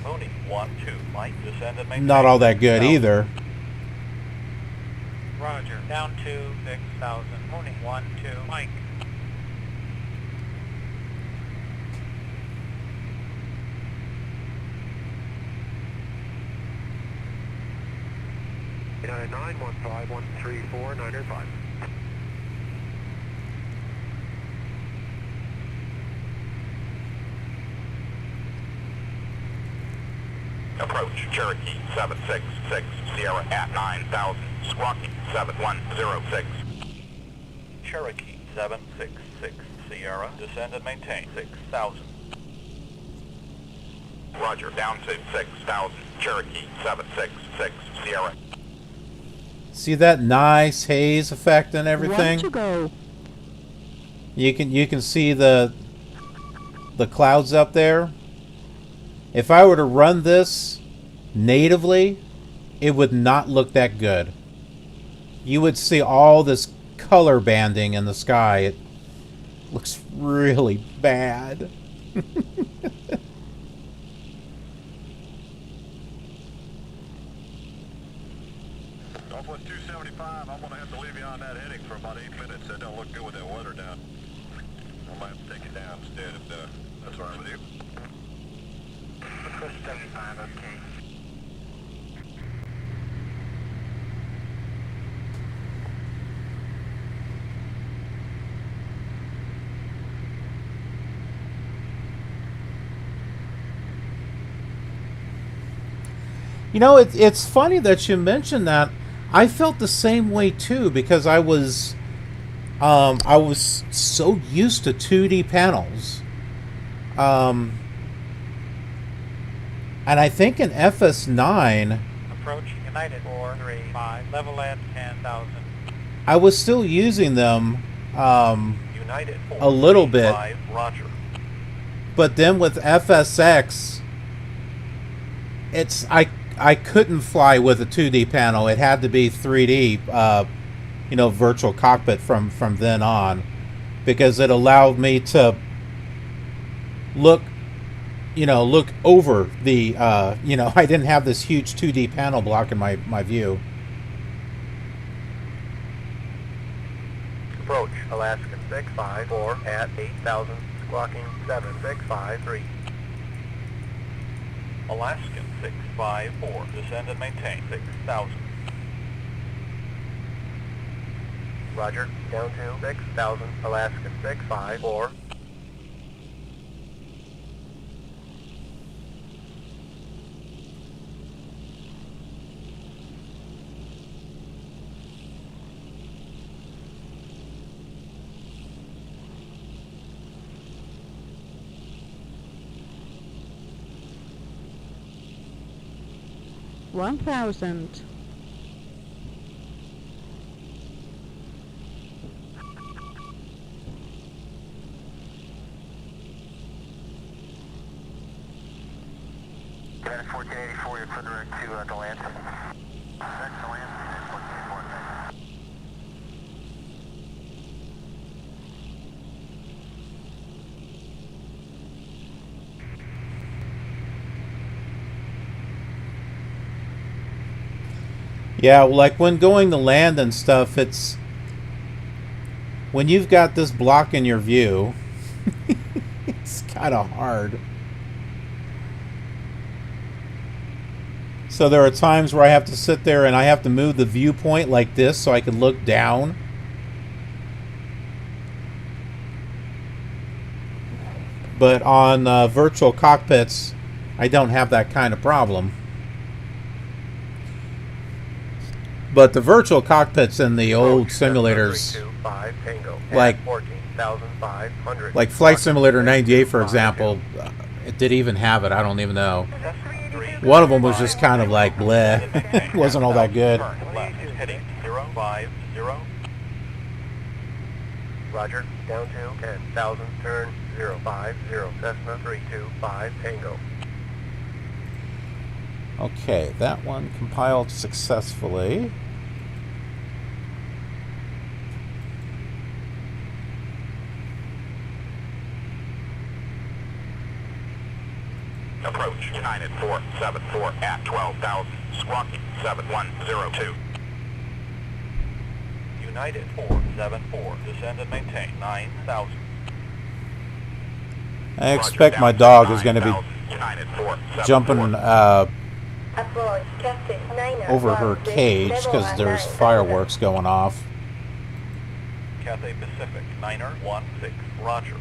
S8: Mooney 1-2, Mike, descend and maintain.
S1: not all that good either.
S2: Roger, down to 6,000, morning 1-2, Mike.
S9: United 915 134 905.
S8: Approach Cherokee 766 Sierra at 9,000, squawking 7106. Cherokee 766 Sierra, descend and maintain 6,000. Roger, down to 6,000, Cherokee 766 Sierra.
S1: See that nice haze effect and everything?
S4: Right to go.
S1: You can see the clouds up there. If I were to run this natively, it would not look that good. You would see all this color banding in the sky. It looks really bad.
S9: Northwest 275, I'm going to have to leave you on that heading for about 8 minutes. That don't look good with that weather down. I might have to take you down instead if that's all right with you. Northwest 75, okay.
S1: You know, it's funny that you mentioned that. I felt the same way too, because I was so used to 2D panels, and I think in FS9
S2: Approach United 435, level at 10,000.
S1: I was still using them
S8: United
S1: a little bit,
S8: 5, Roger.
S1: but then with FSX, I couldn't fly with a 2D panel. It had to be 3D, you know, virtual cockpit from then on, because it allowed me to look over the, you know, I didn't have this huge 2D panel blocking my view.
S6: Approach Alaskan 654 at 8,000, squawking 7653.
S8: Alaskan 654, descend and maintain 6,000.
S6: Roger, down to 6,000, Alaskan 654.
S4: $1,000.
S3: United 1484, you're clear direct to Deland. Direct to land, 1484.
S1: Yeah, like when going to land and stuff, it's when you've got this block in your view, it's kind of hard. So there are times where I have to sit there and I have to move the viewpoint like this so I can look down. But on virtual cockpits, I don't have that kind of problem. But the virtual cockpits in the old simulators, like Flight Simulator 98, for example, it did even have it. I don't even know. One of them was just kind of like bleh. It wasn't all that good.
S8: Heading 050.
S6: Roger, down to 10,000, turn 050, Cessna 325, Tango.
S1: Okay, that one compiled successfully.
S8: Approach United 474 at 12,000, squawking 7102. United 474, descend and maintain 9,000.
S1: I expect my dog is going to be jumping over her cage because there's fireworks going off.
S8: Cathay Pacific 9er 16, Roger.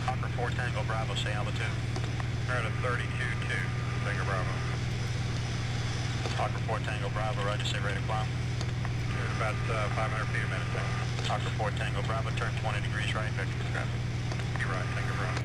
S9: Hawker 4 Tango Bravo, say altitude. We're at a 32.2, Tango Bravo. Hawker 4 Tango Bravo, roger, say ready to climb. We're about 500 feet a minute. Hawker 4 Tango Bravo, turn 20 degrees right, vector to traffic. You're right, Tango Bravo.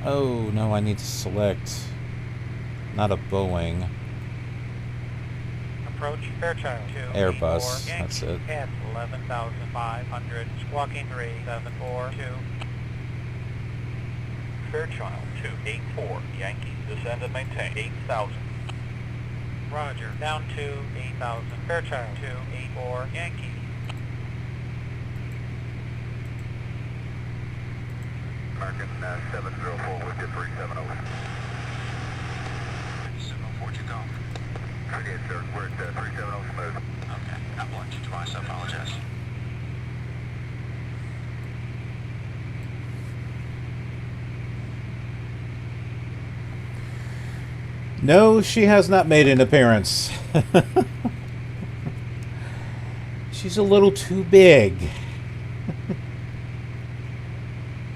S1: Oh, no, I need to select not a Boeing.
S2: Approach Fairchild 2.
S1: Airbus, that's it.
S2: At 11,500, squawking 3742.
S8: Fairchild 284, Yankee, descend and maintain 8,000.
S2: Roger, down to 8,000. Fairchild 284, Yankee.
S3: American 704 with 370. 704, you go. Yes, sir. We're at 370 smooth.
S9: Okay, I blocked you twice, I apologize.
S1: No, she has not made an appearance. She's a little too big.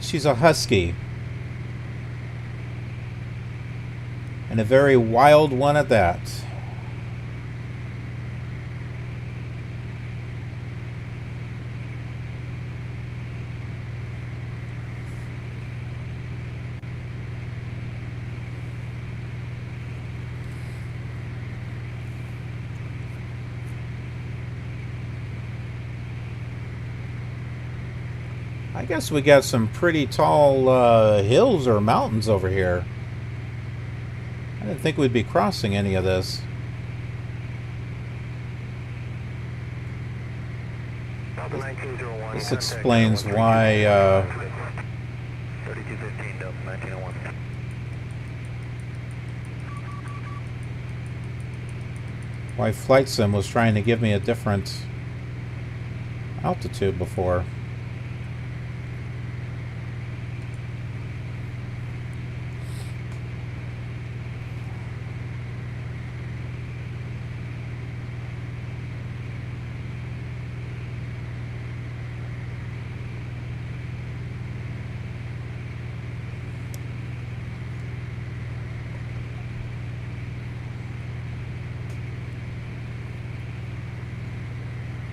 S1: She's a husky. And a very wild one at that. I guess we got some pretty tall hills or mountains over here. I didn't think we'd be crossing any of this. This explains why why Flight Sim was trying to give me a different altitude before.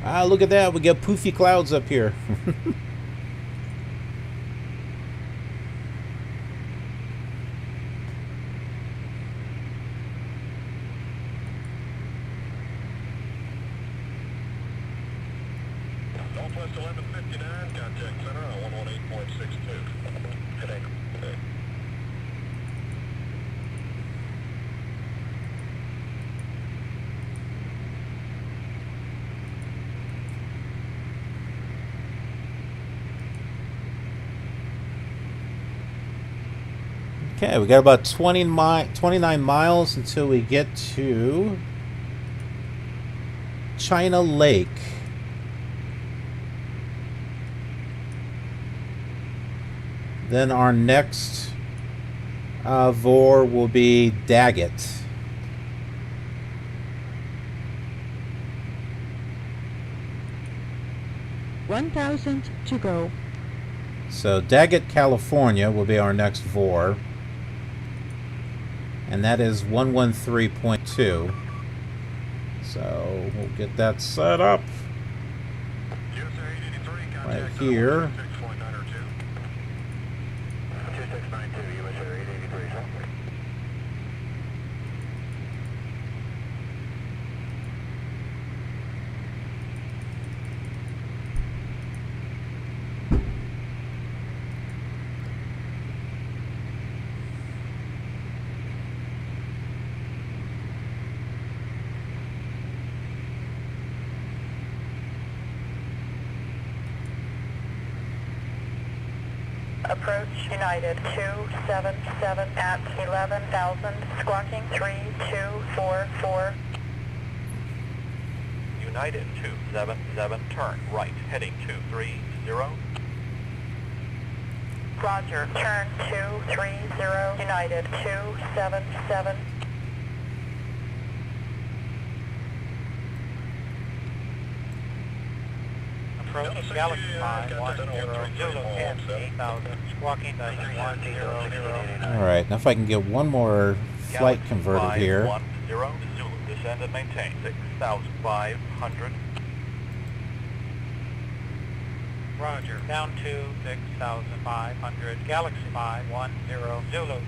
S1: Ah, look at that. We got poofy clouds up here.
S9: Northwest 1159, contact center on 118.62. Heading.
S1: Okay, we got about 29 miles until we get to China Lake. Then our next VOR will be Daggett.
S4: $1,000 to go.
S1: So Daggett, California will be our next VOR. And that is 113.2. So we'll get that set up right here.
S7: Approach United 277 at 11,000, squawking 3244.
S8: United 277, turn right, heading 230.
S7: Roger, turn 230, United 277.
S2: Approach Galaxy 510, Zulu 10, 8,000, squawking 100.
S1: Alright, now if I can get one more flight converted here.
S8: 10, Zulu, descend and maintain 6,500.
S2: Roger, down to 6,500, Galaxy 510, Zulu.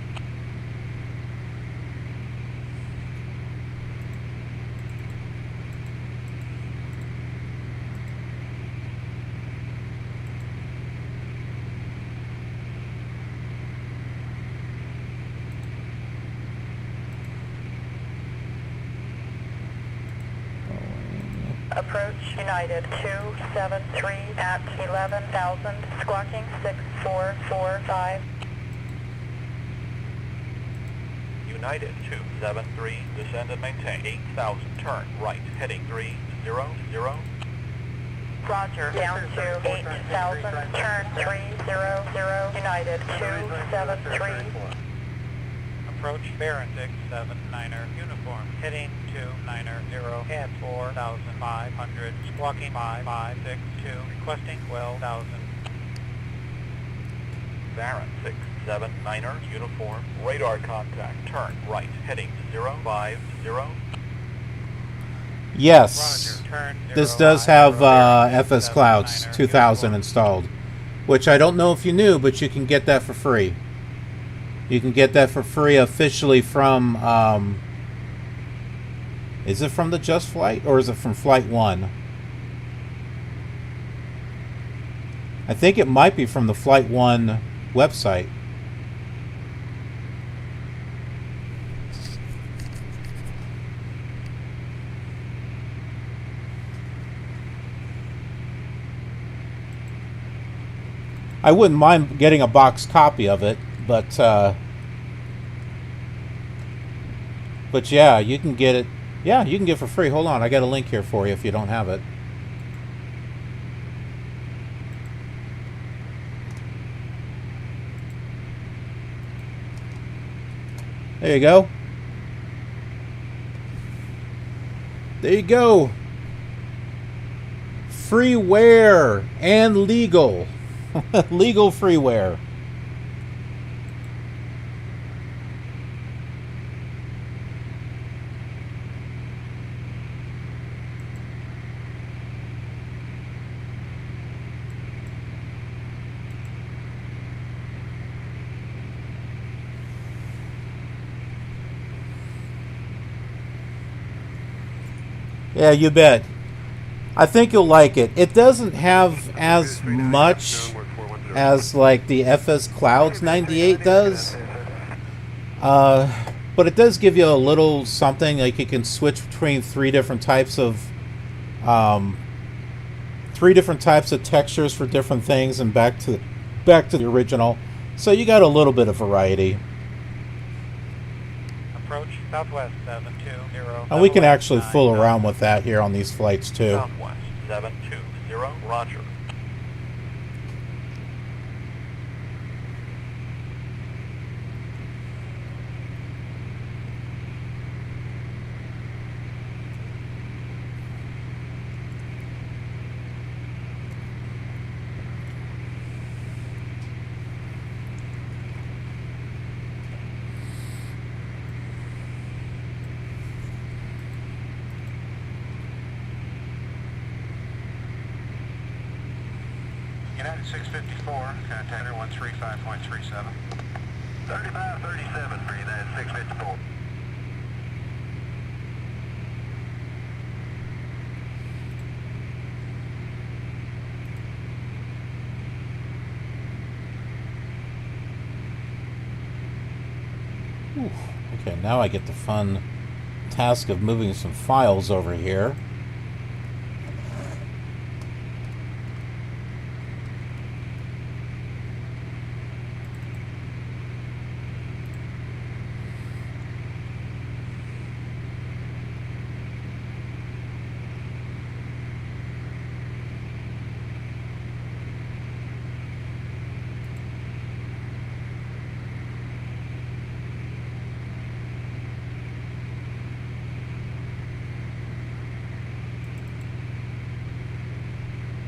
S7: Approach United 273 at 11,000, squawking 6445.
S8: United 273, descend and maintain 8,000, turn right, heading 300.
S7: Roger, down to 8,000, turn 300, United 273.
S2: Approach Baron 679er uniform. Heading 290 at 4,500. Squawking 5562. Requesting 12,000.
S8: Baron 679er uniform. Radar contact. Turn right. Heading 050.
S1: Yes,
S2: Roger. Turn
S1: this does have
S2: 050,
S1: FS Clouds 2000 installed, which I don't know if you knew, but you can get that for free. You can get that for free officially from, is it from the Just Flight, or is it from Flight 1? I think it might be from the Flight 1 website. I wouldn't mind getting a box copy of it, but yeah, you can get it. Yeah, you can get it for free. Hold on, I got a link here for you if you don't have it. There you go. There you go. Freeware and legal. Legal freeware. Yeah, you bet. I think you'll like it. It doesn't have as much as like the FS Clouds 98 does, but it does give you a little something. Like you can switch between three different types of textures for different things, and back to the original. So you got a little bit of variety.
S2: Approach Southwest 720.
S1: And we can actually fool around with that here on these flights too.
S8: Southwest 720. Roger.
S9: United 654, contact 135.37. 3537 for United 654.
S1: Okay, now I get the fun task of moving some files over here.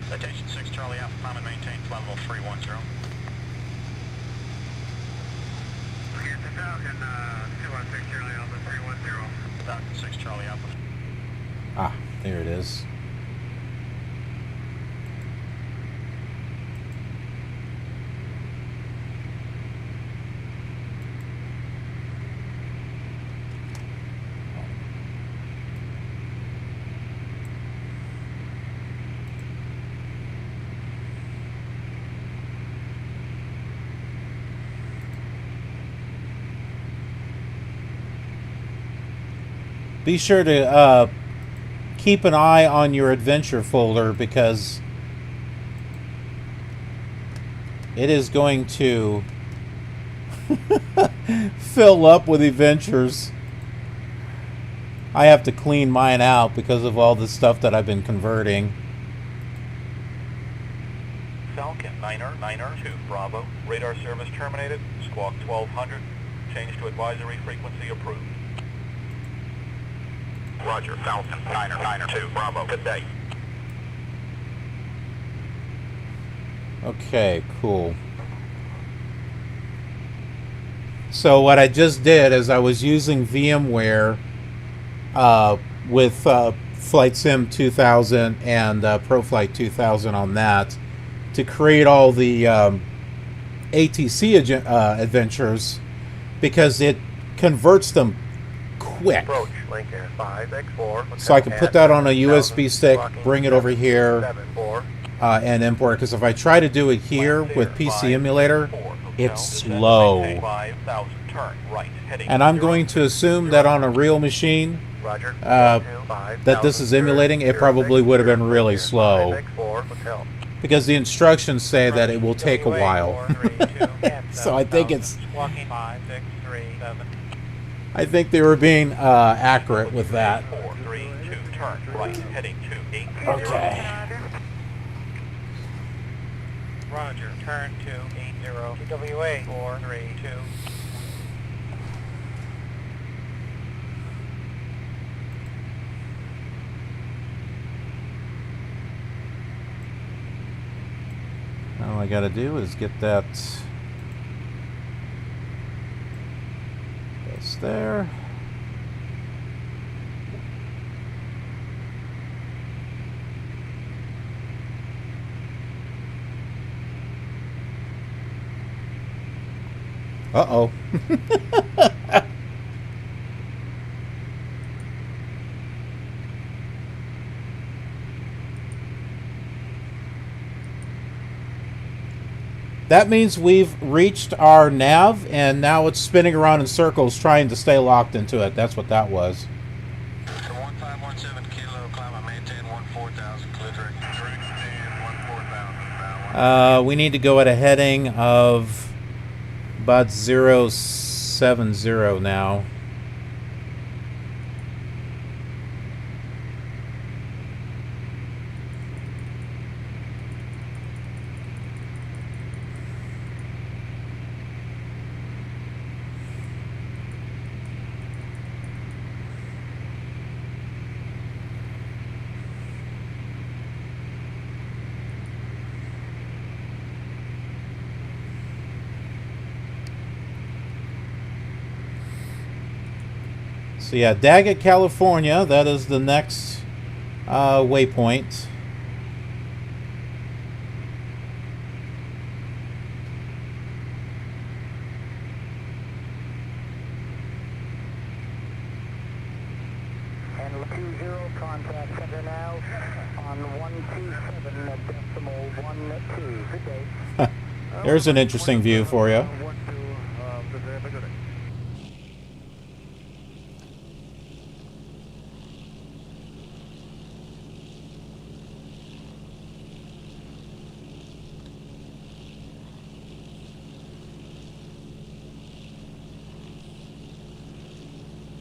S9: Attention 6 Charlie Alpha, climb and maintain flight level 310. Here's the Falcon, 216 Charlie Alpha 310. Falcon 6 Charlie Alpha.
S1: Ah, there it is. Be sure to keep an eye on your adventure folder, because it is going to fill up with adventures. I have to clean mine out because of all the stuff that I've been converting.
S8: Falcon 9er 2 Bravo. Radar service terminated. Squawk 1200. Change to advisory frequency approved. Roger, Falcon, Niner 2, Bravo, good day.
S1: Okay, cool. So what I just did is I was using VMware with Flight Sim 2000 and ProFlight 2000 on that to create all the ATC adventures because it converts them quick.
S6: Approach, Lincoln 5X4.
S1: So I can put that on a USB stick, bring it over here, and import it. Because if I try to do it here with PC Emulator, it's slow. And I'm going to assume that on a real machine, that this is emulating, it probably would have been really slow. Because the instructions say that it will take a while. So I think it's... I think they were being accurate with that. Okay.
S2: Roger, turn to 80, TWA 432.
S1: All I gotta do is get that there. Uh-oh. That means we've reached our nav, and now it's spinning around in circles trying to stay locked into it. That's what that was.
S9: 1517 kilo, climb and maintain 14,000, clear direct 14,000.
S1: We need to go at a heading of about 070 now. So yeah, Daggett, California, that is the next waypoint.
S11: And 20 contact center now on 127.12. Good day.
S1: There's an interesting view for you.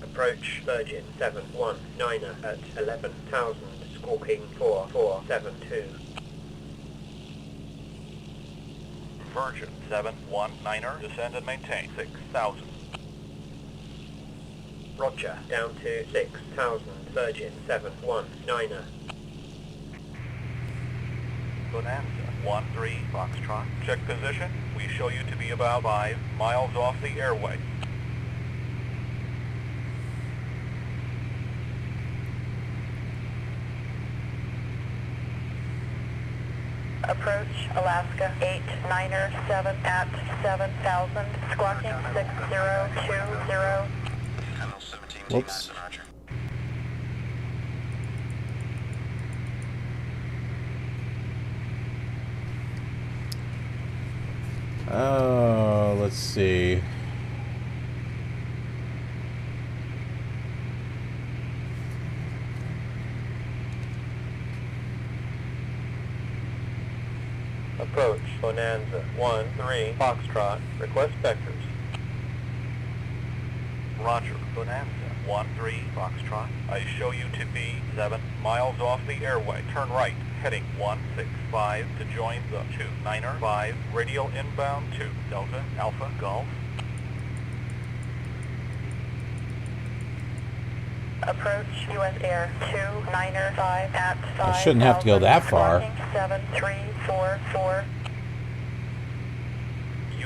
S6: Approach Virgin 719 at 11,000, squawking 4472.
S8: Virgin 719er, descend and maintain 6,000.
S6: Roger, down to 6,000, Virgin 719er.
S8: Bonanza 13 Foxtrot. Check position. We show you to be about 5 miles off the airway.
S7: Approach Alaska 897 at 7,000, squawking 6020.
S1: Whoops. Oh, let's see.
S6: Approach Bonanza 13 Foxtrot. Request vectors.
S8: Roger, Bonanza 13 Foxtrot. I show you to be 7 miles off the airway. Turn right, heading 165 to join the 295. Radial inbound to Delta Alpha Golf.
S7: Approach U.S. Air 295 at 5,000.
S1: I shouldn't have to go that far.
S7: 7344.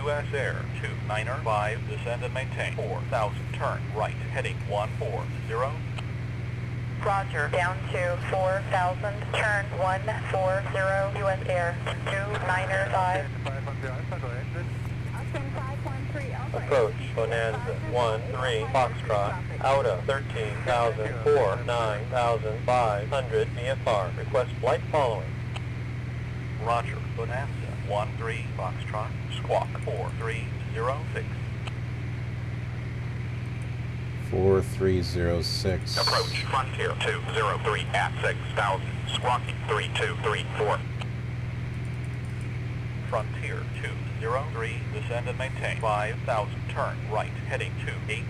S8: U.S. Air 295, descend and maintain 4,000, turn right, heading 140.
S7: Roger, down to 4,000, turn 140, U.S. Air 295.
S6: Approach Bonanza 13 Foxtrot, out of 13,004, 9,500 VFR. Request flight following.
S8: Roger, Bonanza 13 Foxtrot, squawk 4306.
S1: 4306.
S8: Approach Frontier 203 at 6,000, squawking 3234. Frontier 203, descend and maintain 5,000, turn right, heading 280.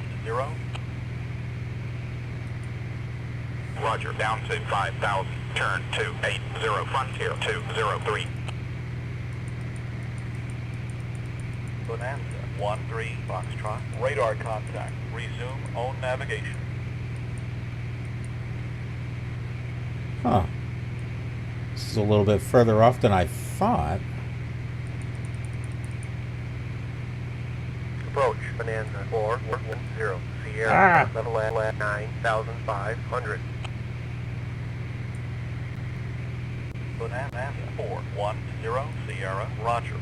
S8: Roger, down to 5,000, turn 280, Frontier 203. Bonanza 13 Foxtrot, radar contact, resume own navigation.
S1: Huh. This is a little bit further off than I thought.
S6: Approach Bonanza 410 Sierra, level at 9,500.
S8: Bonanza 410 Sierra, roger.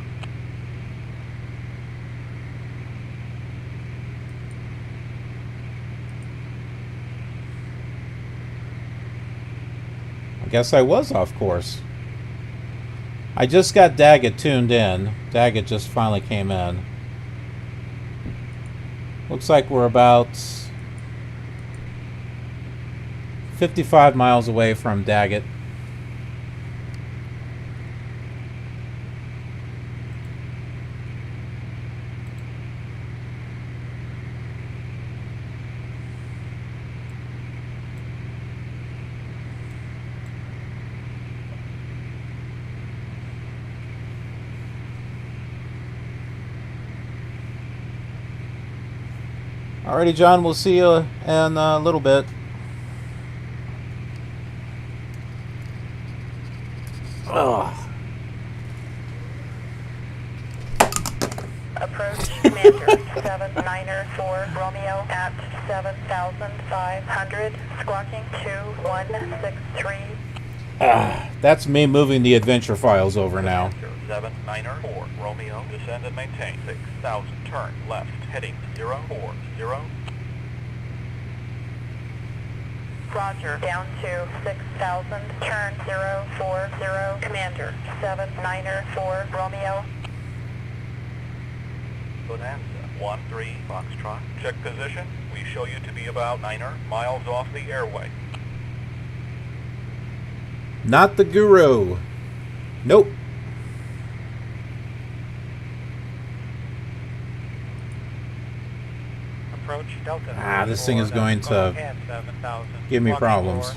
S1: I guess I was off course. I just got Daggett tuned in. Daggett just finally came in. Looks like we're about 55 miles away from Daggett. Alrighty, John, we'll see you in a little bit. Ugh.
S7: Approach Commander 794 Romeo at 7,500, squawking 2163.
S1: That's me moving the adventure files over now.
S8: 794 Romeo, descend and maintain 6,000, turn left, heading 040.
S7: Roger, down to 6,000, turn 040, Commander 794 Romeo.
S8: Bonanza 13 Foxtrot, check position. We show you to be about 9 miles off the airway.
S1: Not the guru. Nope.
S2: Approach Delta.
S1: This thing is going to give me problems.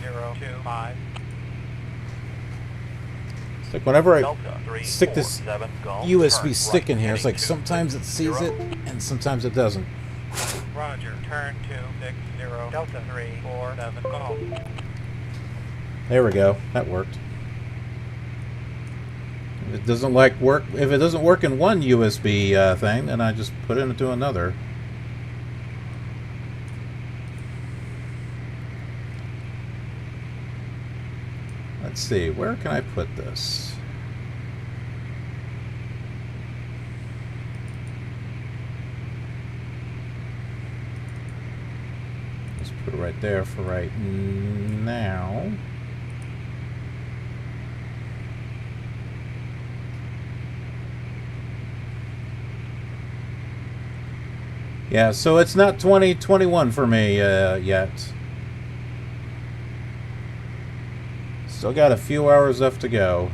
S1: It's like whenever I stick this USB stick in here, it's like sometimes it sees it and sometimes it doesn't.
S2: Roger, turn 260 Delta 347 golf.
S1: There we go. That worked. If it doesn't work in one USB thing, then I just put it into another. Let's see, where can I put this? Let's put it right there for right now. Yeah, so it's not 2021 for me yet. Still got a few hours left to go.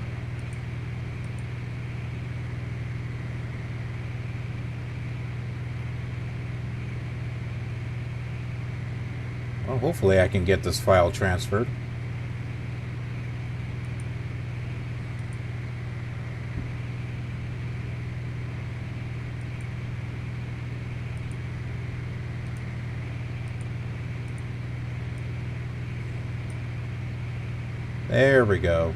S1: Well, hopefully I can get this file transferred. There we go.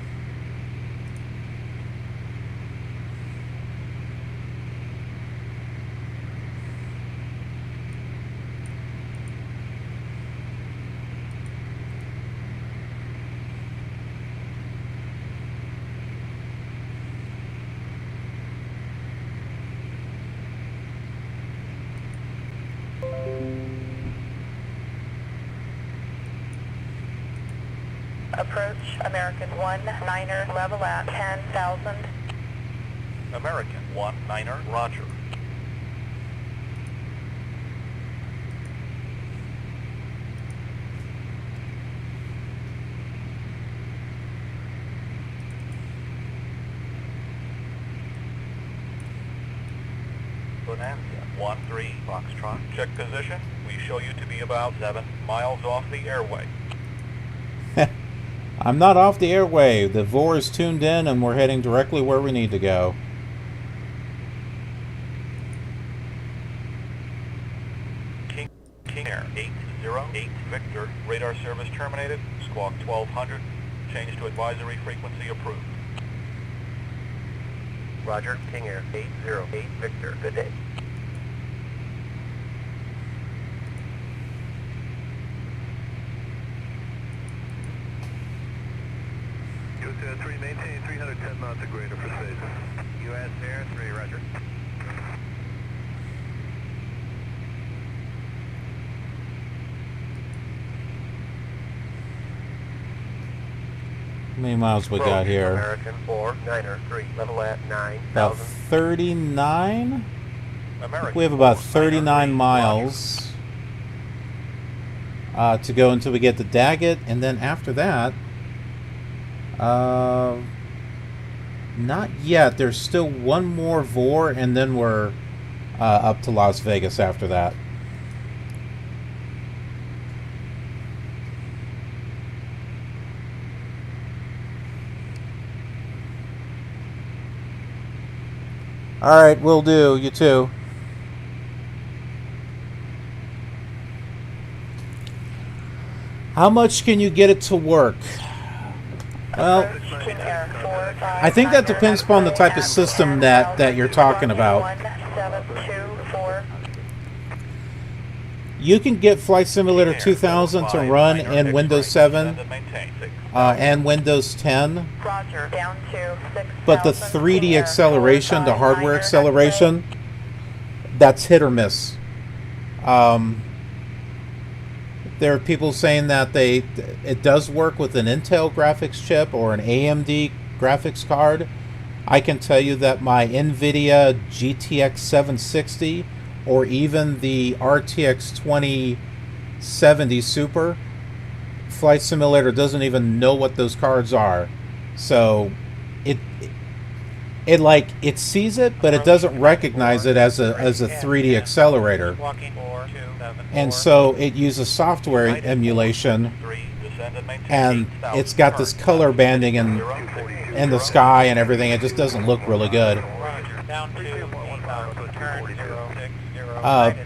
S7: Approach American 19er, level at 10,000.
S8: American 19er, roger. Bonanza 13 Foxtrot. Check position. We show you to be about 7 miles off the airway.
S1: I'm not off the airway. The VOR is tuned in and we're heading directly where we need to go.
S8: King Air 808 Victor. Radar service terminated. Squawk 1200. Change to advisory frequency approved.
S6: Roger, King Air 808 Victor. Good day.
S9: US 3, maintain 310 knots or greater for space.
S6: US Air 3, roger.
S1: How many miles we got here?
S6: American 49er 3, level at 9,000.
S1: About 39?
S8: American
S1: We have about
S8: 49er
S1: 39
S8: 3,
S1: miles to go until we get to Daggett, and then after that, not yet. There's still one more VOR, and then we're up to Las Vegas after that. All right, will do. You too. How much can you get it to work? Well, I think that depends upon the type of system that you're talking about.
S7: 1724.
S1: You can get Flight Simulator 2000 to run in Windows 7 and Windows 10,
S7: Roger, down to 6,000.
S1: but the 3D acceleration, the hardware acceleration, that's hit or miss. There are people saying that it does work with an Intel graphics chip or an AMD graphics card. I can tell you that my NVIDIA GTX 760 or even the RTX 2070 Super, Flight Simulator doesn't even know what those cards are. So it sees it, but it doesn't recognize it as a 3D accelerator. And so it uses software emulation, and it's got this color banding in the sky and everything. It just doesn't look really good.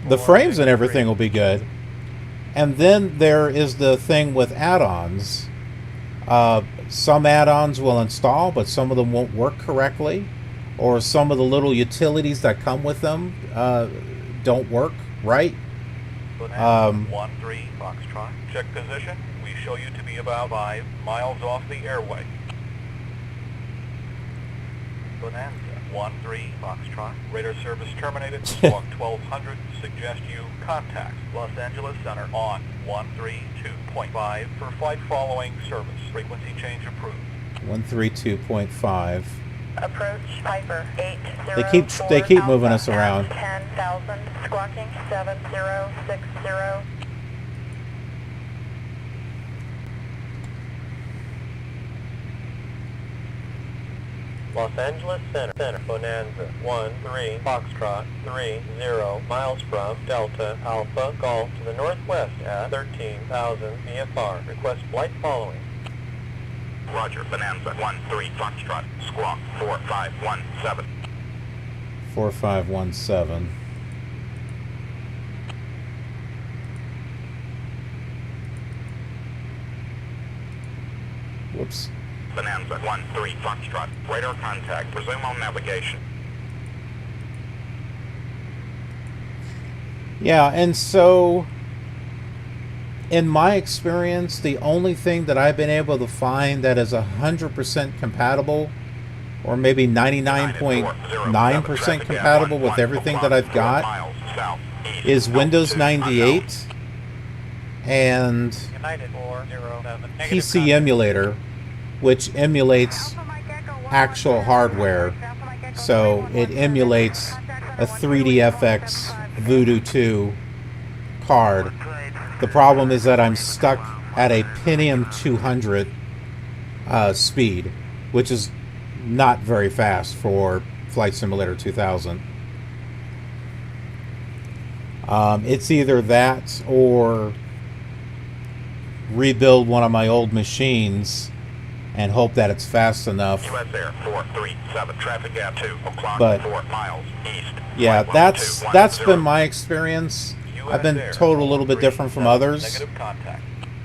S1: The frames and everything will be good. And then there is the thing with add-ons. Some add-ons will install, but some of them won't work correctly, or some of the little utilities that come with them don't work right.
S8: 13 Foxtrot. Check position. We show you to be about 5 miles off the airway. Bonanza 13 Foxtrot. Radar service terminated. Squawk 1200. Suggest you contact Los Angeles Center on 132.5 for flight following service. Frequency change approved.
S1: 132.5.
S7: Approach Piper 804.
S1: They keep moving us around.
S7: 10,000, squawking 7060.
S6: Los Angeles Center, Bonanza 13 Foxtrot 30 miles from Delta Alpha Golf to the northwest at 13,000 VFR. Request flight following.
S8: Roger, Bonanza 13 Foxtrot. Squawk 4517.
S1: 4517. Whoops.
S8: Bonanza 1-3 Foxtrot. Radar contact. Resume on navigation.
S1: Yeah, and so in my experience, the only thing that I've been able to find that is 100% compatible, or maybe 99.9% compatible with everything that I've got, is Windows 98 and PC Emulator, which emulates actual hardware. So it emulates a 3DFX Voodoo 2 card. The problem is that I'm stuck at a Pentium 200 speed, which is not very fast for Flight Simulator 2000. It's either that or rebuild one of my old machines and hope that it's fast enough.
S8: US Air 437, traffic at 2 o'clock,
S1: But
S8: 4 miles east.
S1: yeah, that's been my experience. I've been told a little bit different from others,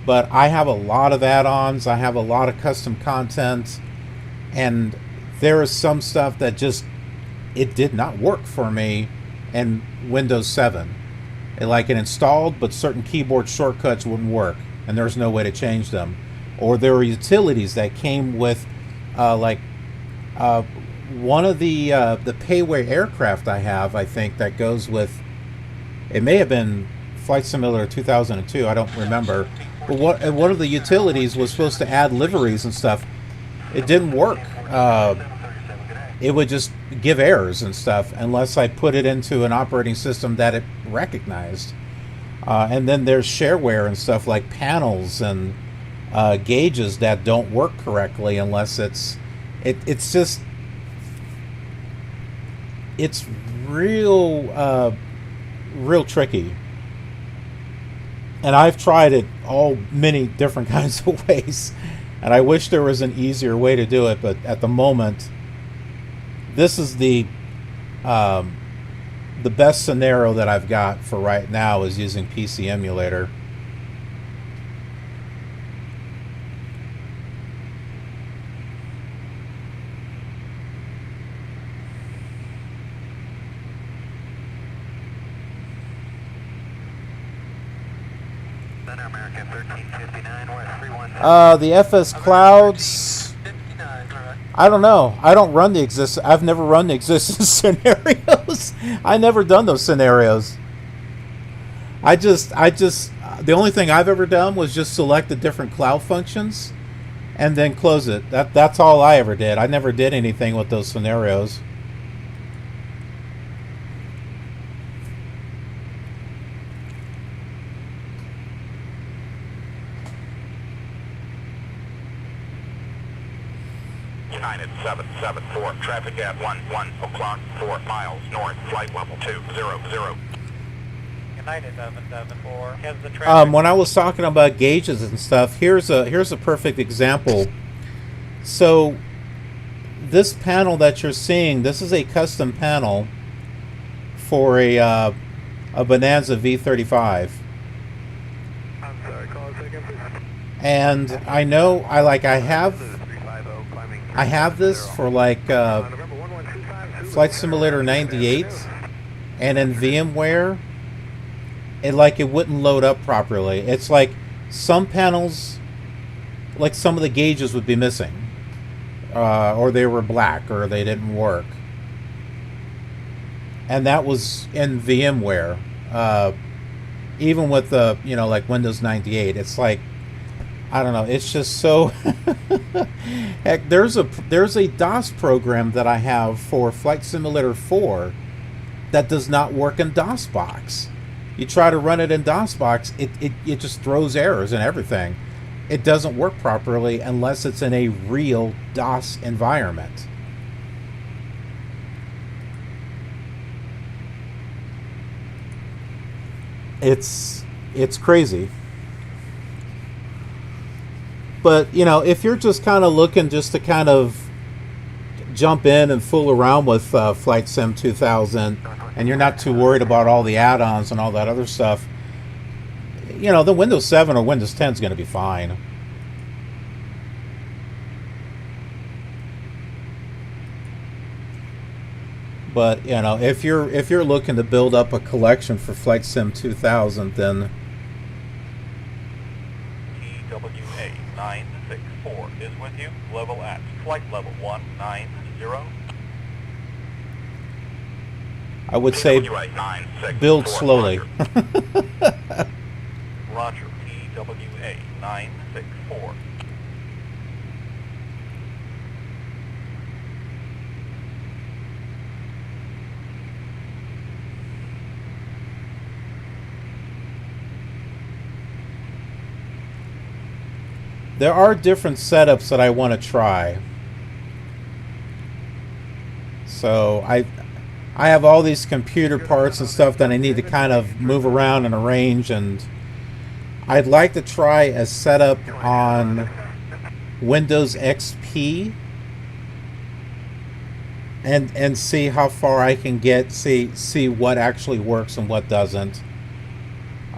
S1: but I have a lot of add-ons, I have a lot of custom content, and there is some stuff that just, it did not work for me in Windows 7. It installed, but certain keyboard shortcuts wouldn't work, and there's no way to change them. Or there were utilities that came with, one of the payway aircraft I have, I think, that goes with, it may have been Flight Simulator 2002, I don't remember. But one of the utilities was supposed to add liveries and stuff. It didn't work. It would just give errors and stuff unless I put it into an operating system that it recognized. And then there's shareware and stuff like panels and gauges that don't work correctly unless it's real tricky. And I've tried it all many different kinds of ways, and I wish there was an easier way to do it, but at the moment this is the best scenario that I've got for right now is using PC Emulator. The FS Clouds, I don't know. I don't run the I've never run the existing scenarios. I never done those scenarios. I just the only thing I've ever done was just select the different cloud functions and then close it. That's all I ever did. I never did anything with those scenarios.
S8: United 774, traffic at 1 o'clock, 4 miles north, flight level 200.
S2: United 774 has the traffic.
S1: When I was talking about gauges and stuff, here's a perfect example. So this panel that you're seeing, this is a custom panel for a Bonanza V35.
S9: I'm sorry, call a second, please.
S1: And I know I have this for Flight Simulator 98, and in VMware it wouldn't load up properly. It's like some panels, like some of the gauges would be missing, or they were black, or they didn't work. And that was in VMware. Even with the like Windows 98, it's like, I don't know, it's just so heck, there's a DOS program that I have for Flight Simulator 4 that does not work in DOSBox. You try to run it in DOSBox, it just throws errors and everything. It doesn't work properly unless it's in a real DOS environment. It's crazy. But, if you're just kind of looking just to kind of jump in and fool around with Flight Sim 2000, and you're not too worried about all the add-ons and all that other stuff, the Windows 7 or Windows 10 is going to be fine. But you know, if you're looking to build up a collection for Flight Sim 2000, then
S8: TWA 964 is with you. Level at flight level 190.
S1: I would say build slowly.
S8: Roger. TWA 964.
S1: There are different setups that I want to try. So I have all these computer parts and stuff that I need to kind of move around and arrange, and I'd like to try a setup on Windows XP and see how far I can get, see what actually works and what doesn't,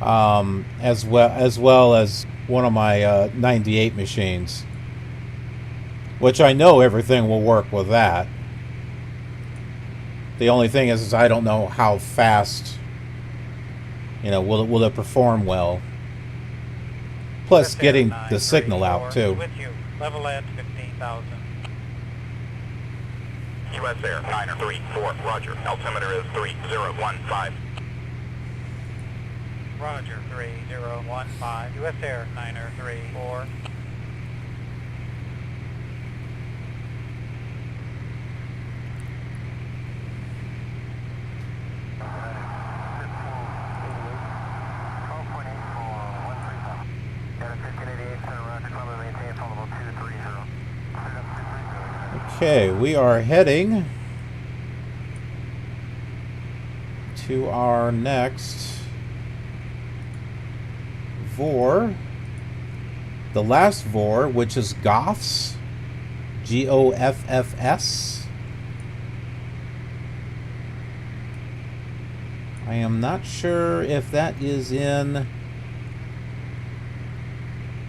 S1: as well as one of my 98 machines, which I know everything will work with that. The only thing is I don't know how fast, you know, will it perform well. Plus getting the signal out too.
S2: With you. Level at 15,000.
S8: US Air 934, roger. Altimeter is 3015.
S2: Roger, 3015. US Air 934.
S1: Okay, we are heading to our next VOR, the last VOR, which is Goffs, Goffs. I am not sure if that is in,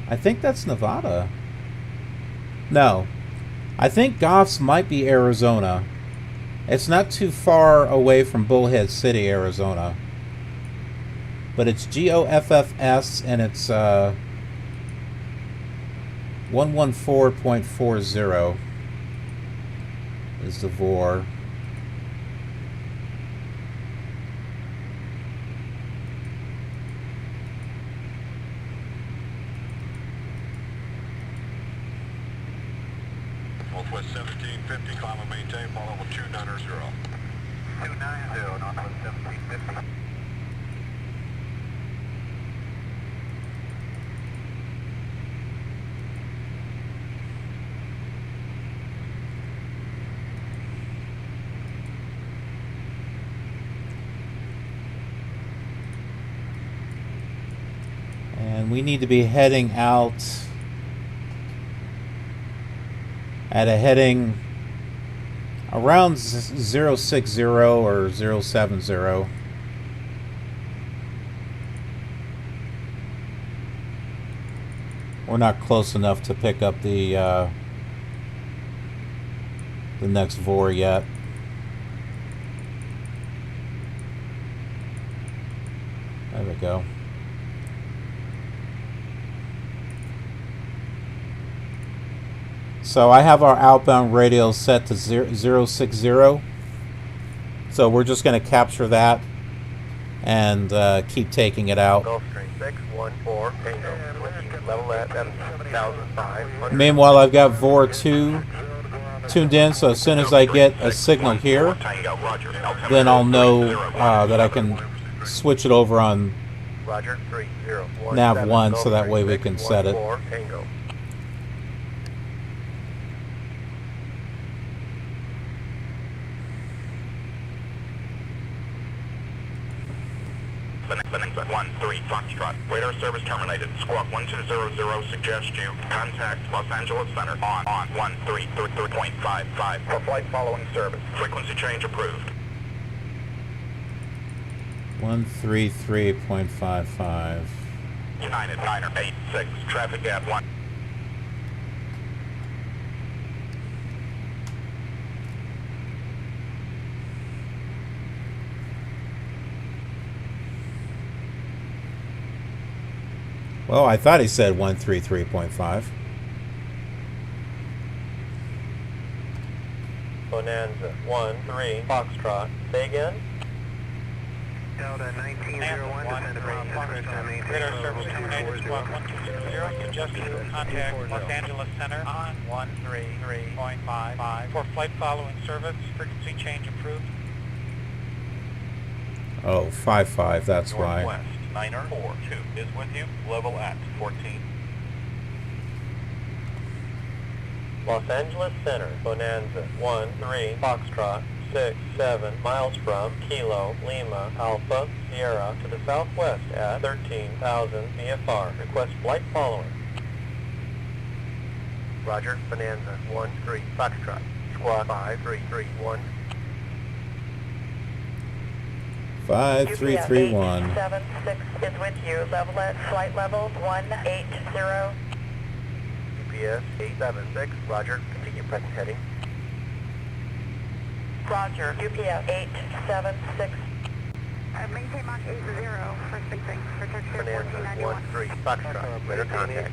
S1: I think that's Nevada. No, I think Goffs might be Arizona. It's not too far away from Bullhead City, Arizona. But it's Goffs, and it's 114.40 is the VOR.
S9: Northwest 1750, climb and maintain, fall level 290.
S3: 290, Northwest 1750.
S1: And we need to be heading out at a heading around 060 or 070. We're not close enough to pick up the next VOR yet. There we go. So I have our outbound radio set to 060. So we're just going to capture that and keep taking it out.
S6: Gulfstream 614, Tango, level at 7,500.
S1: Meanwhile, I've got VOR 2 tuned in, so as soon as I get a signal here, then I'll know that I can switch it over on nav 1, so that way we can set it.
S8: Phoenix 13 Foxtrot. Radar service terminated. Squawk 1200 suggests you contact Los Angeles Center on 133.55 for flight following service. Frequency change approved.
S1: 133.55.
S8: United 986. Traffic at 1.
S1: Oh, I thought he said 133.5.
S6: Bonanza 1-3 Foxtrot. Say again.
S3: Delta 1901, descend from Foxtrot,
S2: Radar service terminated, squawk 1260, suggest you contact Los Angeles Center on 133.55. For flight following service, frequency change approved.
S1: Oh, 55, that's why.
S8: Northwest 942 is with you. Level at 14.
S6: Los Angeles Center, Bonanza 1-3 Foxtrot. 6-7 miles from Kilo Lima Alpha Sierra to the southwest at 13,000 VFR. Request flight following.
S3: Roger, Bonanza 1-3 Foxtrot, squawk 5331.
S1: 5331.
S7: 876 is with you. Level at flight level 180.
S3: UPS 876, Roger, continue present heading.
S7: Roger, UPS 876.
S11: Maintain Mach 80 for spacing. Return to
S3: Bonanza
S11: 1491.
S3: 1-3 Foxtrot, radar contact,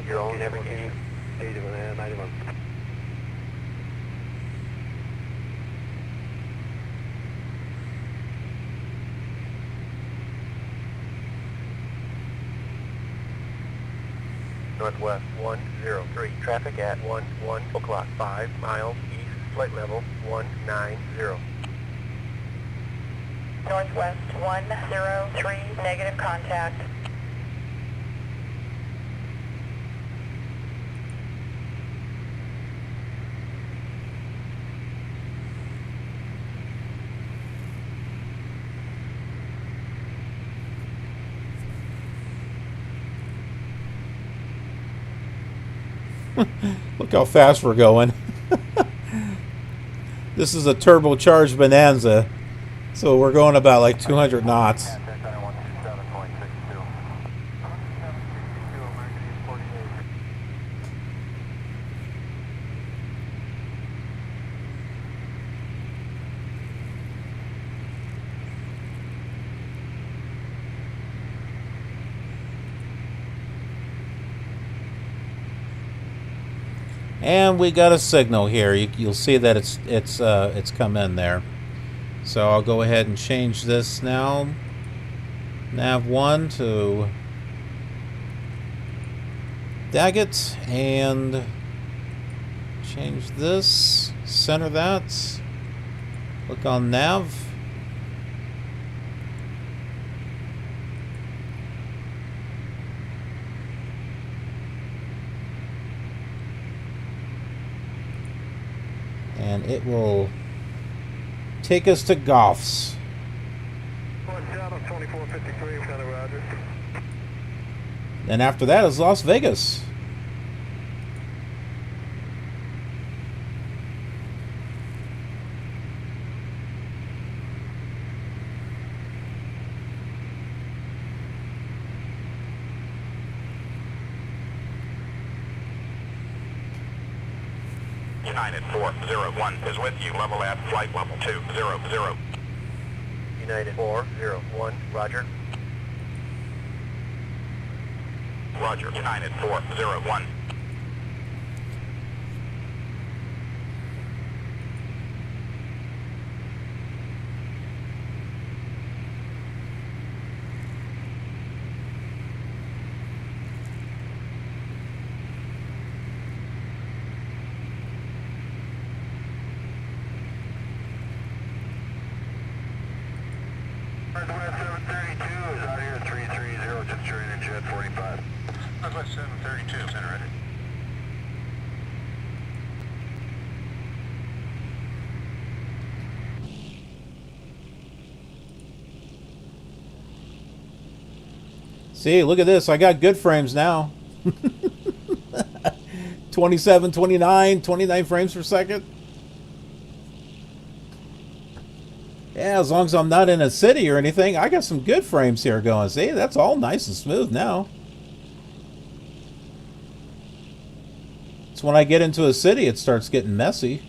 S3: your own navigation.
S10: 91.
S3: Northwest 103, traffic at 11 o'clock, 5 miles east, flight level 190.
S7: Northwest 103, negative contact.
S1: Look how fast we're going. This is a turbocharged Bonanza, so we're going about like 200 knots. And we got a signal here. You'll see that it's come in there. So I'll go ahead and change this now. Nav 1 to Daggett, and change this. Center that. Look on nav. And it will take us to Goffs. Then after that is Las Vegas.
S8: United 401 is with you. Level at flight level 200.
S3: United 401, Roger.
S8: Roger. United 401.
S9: Northwest 732 is out here at 330, just turning in jet 45. Northwest 732, center ready.
S1: See, look at this. I got good frames now. 27, 29, 29 frames per second. Yeah, as long as I'm not in a city or anything, I got some good frames here going. See, that's all nice and smooth now. It's when I get into a city, it starts getting messy.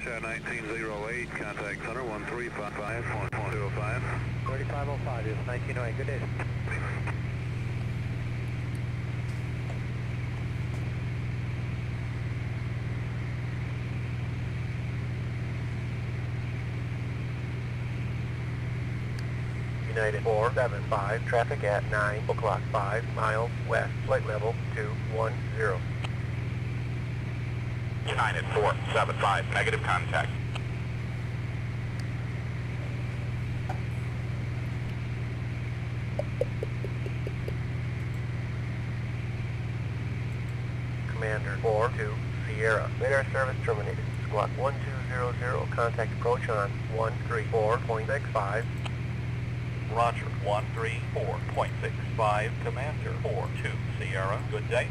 S9: USA 1908, contact center 1355.205.
S10: 3505, yes, 1908, good day.
S6: United 475, traffic at 9 o'clock, 5 miles west, flight level 210.
S8: United 475, negative contact.
S6: Commander 42, Sierra. Radar service terminated. Squawk 1200, contact approach on 134.65.
S8: Roger, 134.65, Commander 42, Sierra, good day.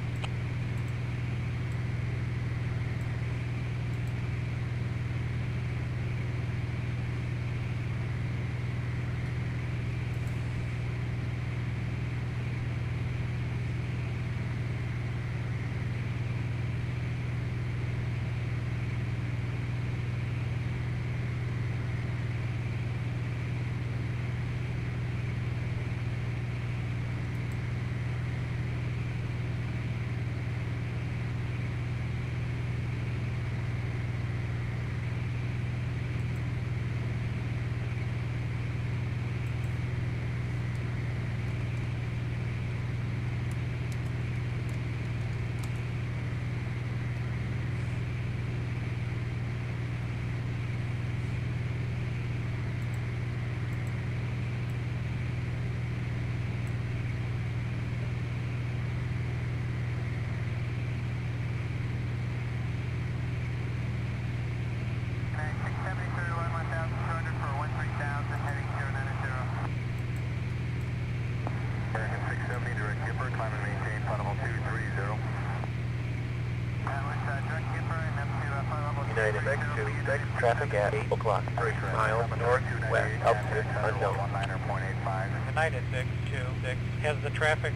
S6: United 626, traffic at 8 o'clock, 3 miles northwest, altitude unknown.
S2: United 626 has the traffic.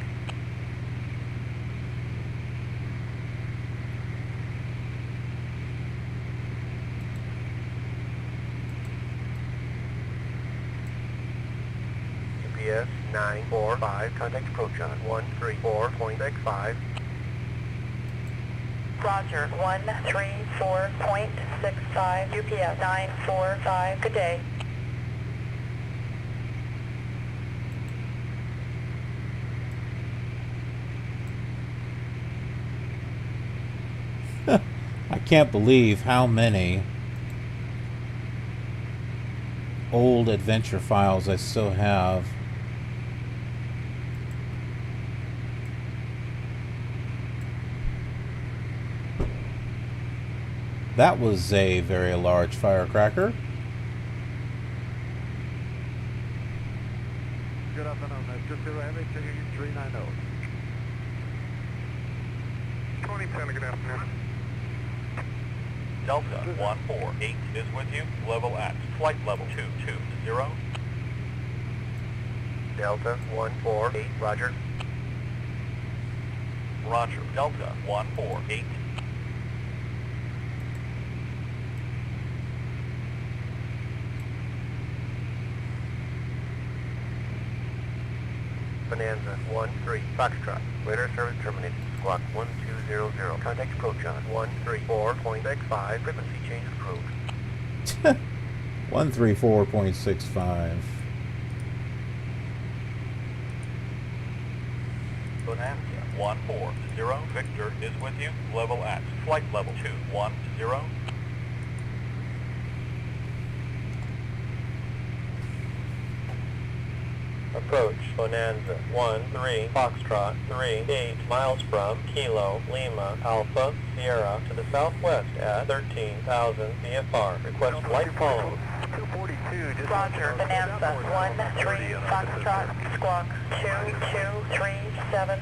S6: UPS 945, contact approach on 134.65.
S7: Roger, 134.65, UPS 945, good day.
S1: I can't believe how many old adventure files I still have. That was a very large firecracker.
S9: Good afternoon, just zero heavy, 390. 2010, good afternoon.
S8: Delta 148 is with you, level at flight level 220.
S6: Delta 148, roger.
S8: Roger, Delta 148.
S6: Bonanza 13, Foxtrot. Radar service terminated. Squawk 1200. Contact approach on 134.65. Frequency change approved.
S1: 134.65.
S8: Bonanza 140, Victor is with you, level at flight level 210.
S6: Approach Bonanza 13, Foxtrot 38 miles from Kilo, Lima, Alpha, Sierra to the southwest at 13,000 VFR. Request flight phone.
S9: 242, just
S7: Roger, Bonanza 13, Foxtrot, squawk 2237.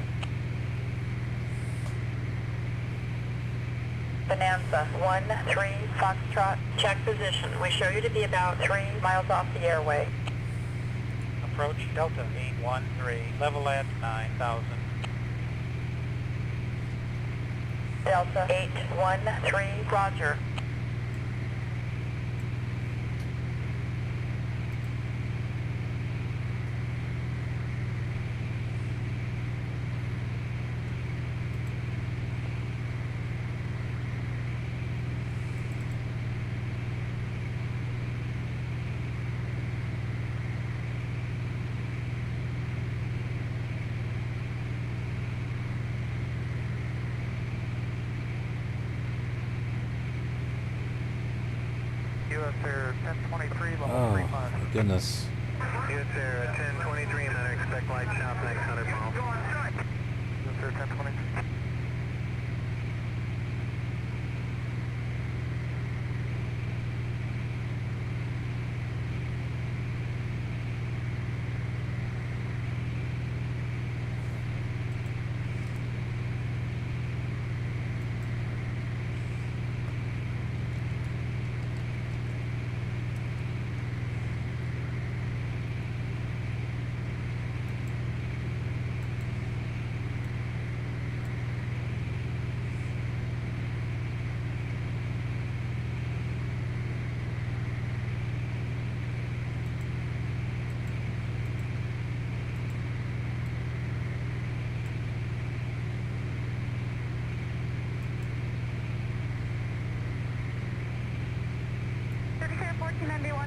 S7: Bonanza 13, Foxtrot, check position. We show you to be about 3 miles off the airway.
S2: Approach Delta 813, level at 9,000.
S7: Delta 813, roger.
S1: Goodness.
S3: Yes, sir. 1023, expect light south next 100 miles. Yes, sir. 1020.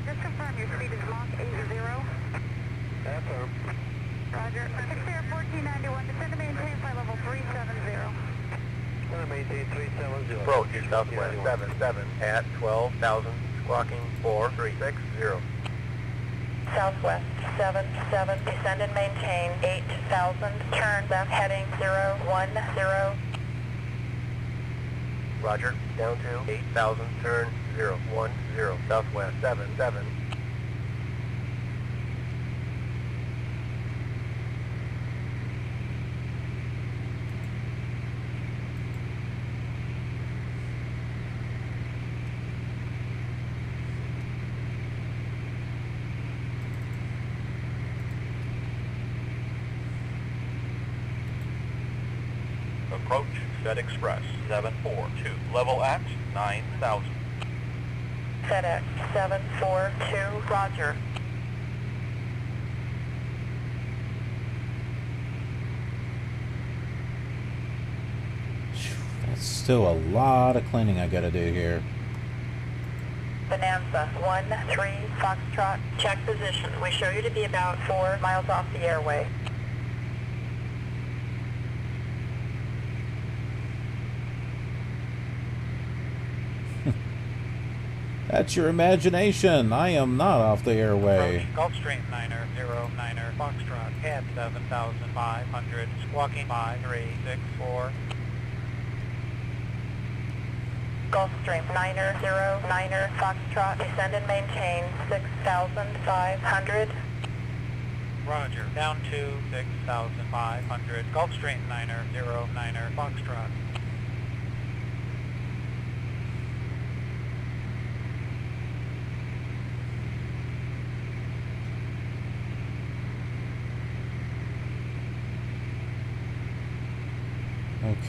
S7: Just confirm your speed is Mach 80.
S3: Affirm.
S7: Roger. 1491, descend to maintain flight level 370.
S3: Maintain 370.
S6: Approach southwest 77 at 12,000, squawking 4360.
S7: Southwest 77, descend and maintain 8,000, turn left heading 010.
S6: Roger, down to 8,000, turn 010, southwest 77.
S8: Approach Fed Express 742. Level at 9,000.
S7: FedEx 742, roger.
S1: That's still a lot of cleaning I gotta do here.
S7: Bonanza 13 Foxtrot, check position. We show you to be about 4 miles off the airway.
S1: That's your imagination. I am not off the airway.
S2: Gulfstream 909er Foxtrot at 7,500, squawking 5364.
S7: Gulfstream 909er Foxtrot, descend and maintain 6,500.
S2: Roger, down to 6,500, Gulfstream 909er Foxtrot.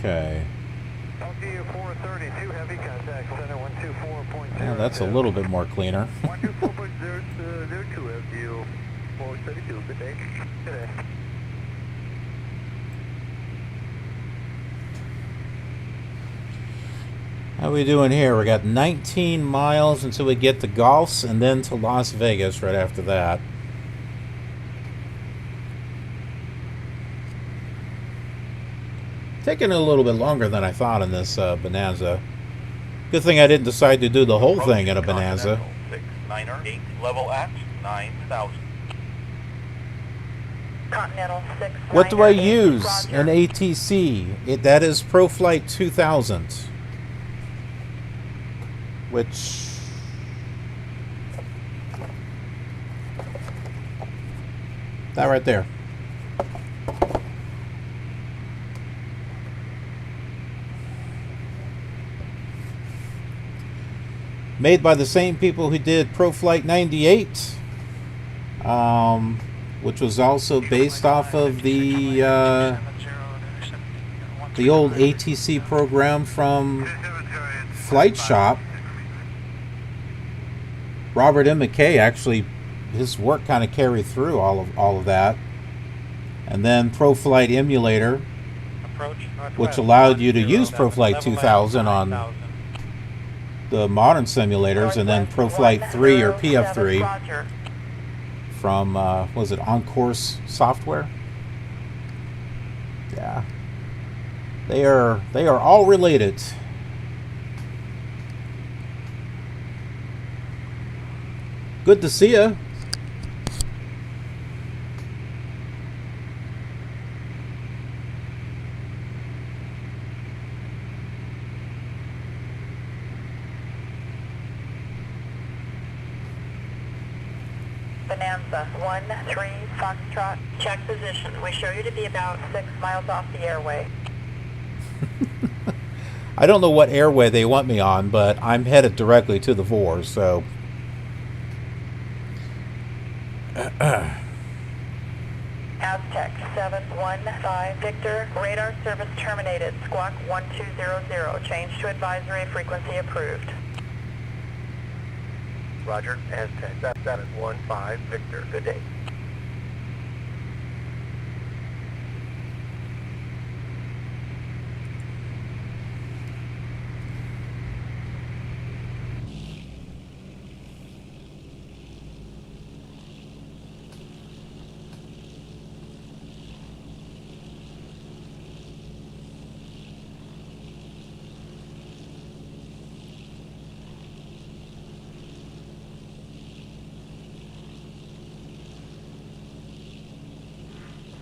S1: Okay.
S3: LTU 432, heavy contact, center 124.0.
S1: Yeah, that's a little bit more cleaner.
S3: 124.002, LTU 432, good day. Good day.
S1: How we doing here? We got 19 miles until we get to Gulfs and then to Las Vegas right after that. Taking a little bit longer than I thought in this Bonanza. Good thing I didn't decide to do the whole thing in a Bonanza.
S8: 698, level at 9,000.
S7: Continental 6.
S1: What do I use in ATC? That is ProFlight 2000. Which... that right there. Made by the same people who did ProFlight 98, which was also based off of the old ATC program from Flight Shop. Robert M. McKay actually, his work kind of carried through all of that, and then ProFlight Emulator, which allowed you to use ProFlight 2000 on the modern simulators, and then ProFlight 3 or PF3 from was it On-Course Software? Yeah, they are all related. Good to see you.
S7: Bonanza, 1-3 Foxtrot. Check position. We show you to be about 6 miles off the airway.
S1: I don't know what airway they want me on, but I'm headed directly to the VOR, so...
S7: Aztec 715 Victor, radar service terminated. Squawk 1200. Change to advisory, frequency approved.
S3: Roger, Aztec 715 Victor, good day.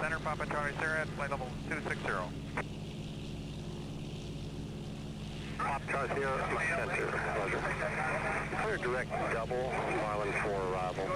S9: Center Papa Charlie Sierra at flight level 260. Papa Charlie Sierra, center, Roger. Clear direct double, Marlin 4 arrival.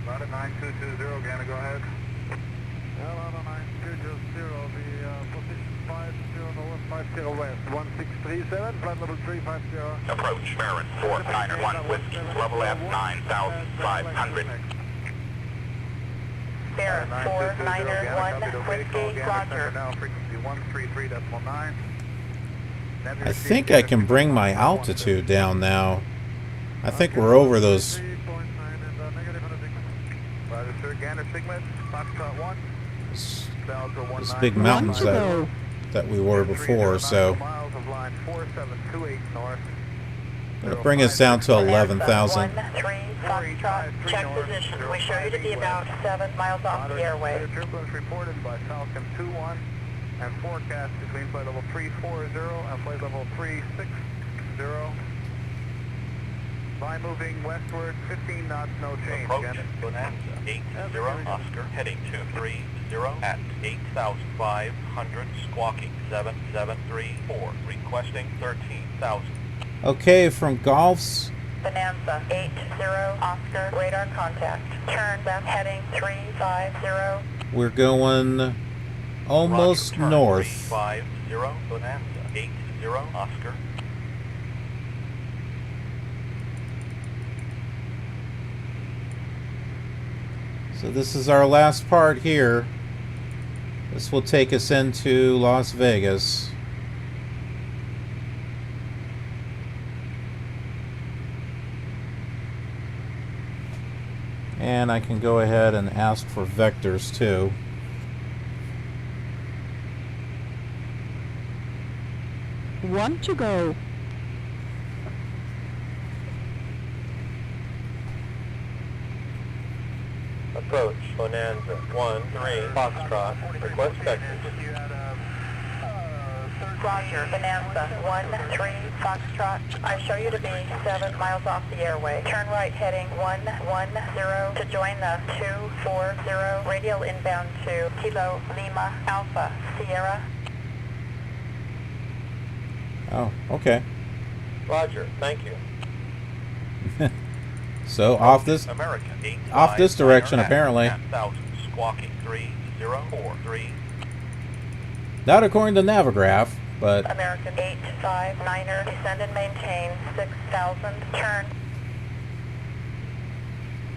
S9: About a 9220, Gana, go ahead. About a 9220, the position 50 north, 50 west, 1637, flight level 350.
S8: Approach Marin 491 Whiskey, level F 9500.
S7: Baron 491 Whiskey, Roger.
S9: Now frequency 133.9.
S1: I think I can bring my altitude down now. I think we're over those big mountains that we were before, so it'll bring us down to 11,000.
S7: 1-3 Foxtrot, check position. We show you to be about 7 miles off the airway.
S9: Turbulence reported by Falcon 21 and forecast between flight level 340 and flight level 360. Line moving westward, 15 knots, no change.
S8: Approach Bonanza 80 Oscar, heading 230 at 8,500, squawking 7734, requesting 13,000.
S1: Okay, from Golf's
S7: Bonanza 80 Oscar, radar contact. Turn left, heading 350.
S1: we're going almost
S8: Roger, turn
S1: north.
S8: 350 Bonanza 80 Oscar.
S1: So this is our last part here. This will take us into Las Vegas. And I can go ahead and ask for vectors too.
S4: Want to go.
S6: Approach Bonanza 1-3 Foxtrot. Request vectors.
S7: Roger, Bonanza 1-3 Foxtrot. I show you to be 7 miles off the airway. Turn right, heading 110 to join the 240. Radial inbound to Kilo Lima Alpha Sierra.
S1: Oh, okay.
S6: Roger, thank you.
S1: So off this
S8: American
S1: direction apparently.
S8: 10,000, squawking 3043.
S1: Not according to Navigraph. but
S7: American 859er, descend and maintain 6,000, turn.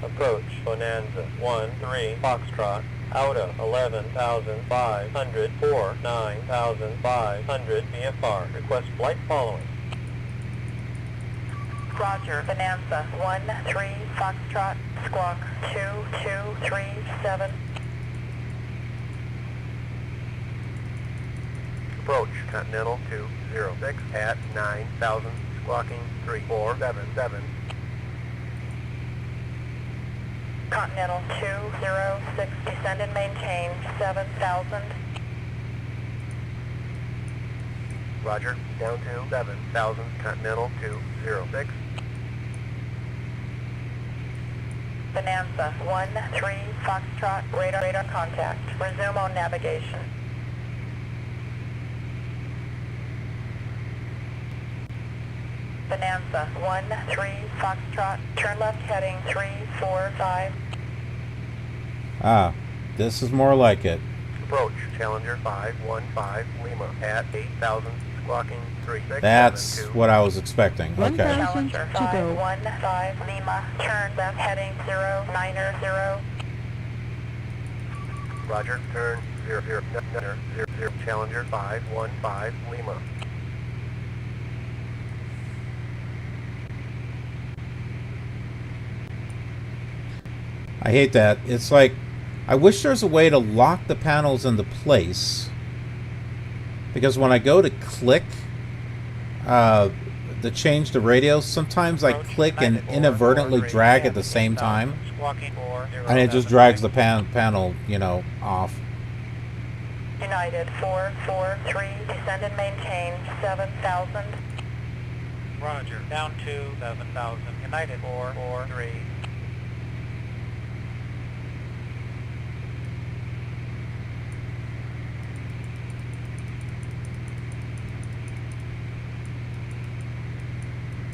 S6: Approach Bonanza 13 Foxtrot, out of 11,500, 9,500 VFR. Request flight following.
S7: Roger, Bonanza 13 Foxtrot, squawk 2237.
S6: Approach Continental 206 at 9,000, squawking 3477.
S7: Continental 206, descend and maintain 7,000.
S6: Roger, down to 7,000, Continental 206.
S7: Bonanza 13 Foxtrot, radar contact. Resume on navigation. Bonanza 13 Foxtrot, turn left heading 345.
S1: ah, this is more like it.
S6: Approach Challenger 515 Lima at 8,000, squawking 3672.
S1: That's what I was expecting. Okay.
S4: 1,000
S7: Challenger
S4: to go.
S7: 515 Lima, turn left heading 090.
S6: Roger, turn 00, Challenger 515 Lima.
S1: I hate that. It's like, I wish there's a way to lock the panels into place. Because when I go to click to change the radios, sometimes I click and inadvertently drag at the same time. And it just drags the panel, you know, off.
S7: United 443, descend and maintain 7,000.
S2: Roger, down to 7,000. United 443.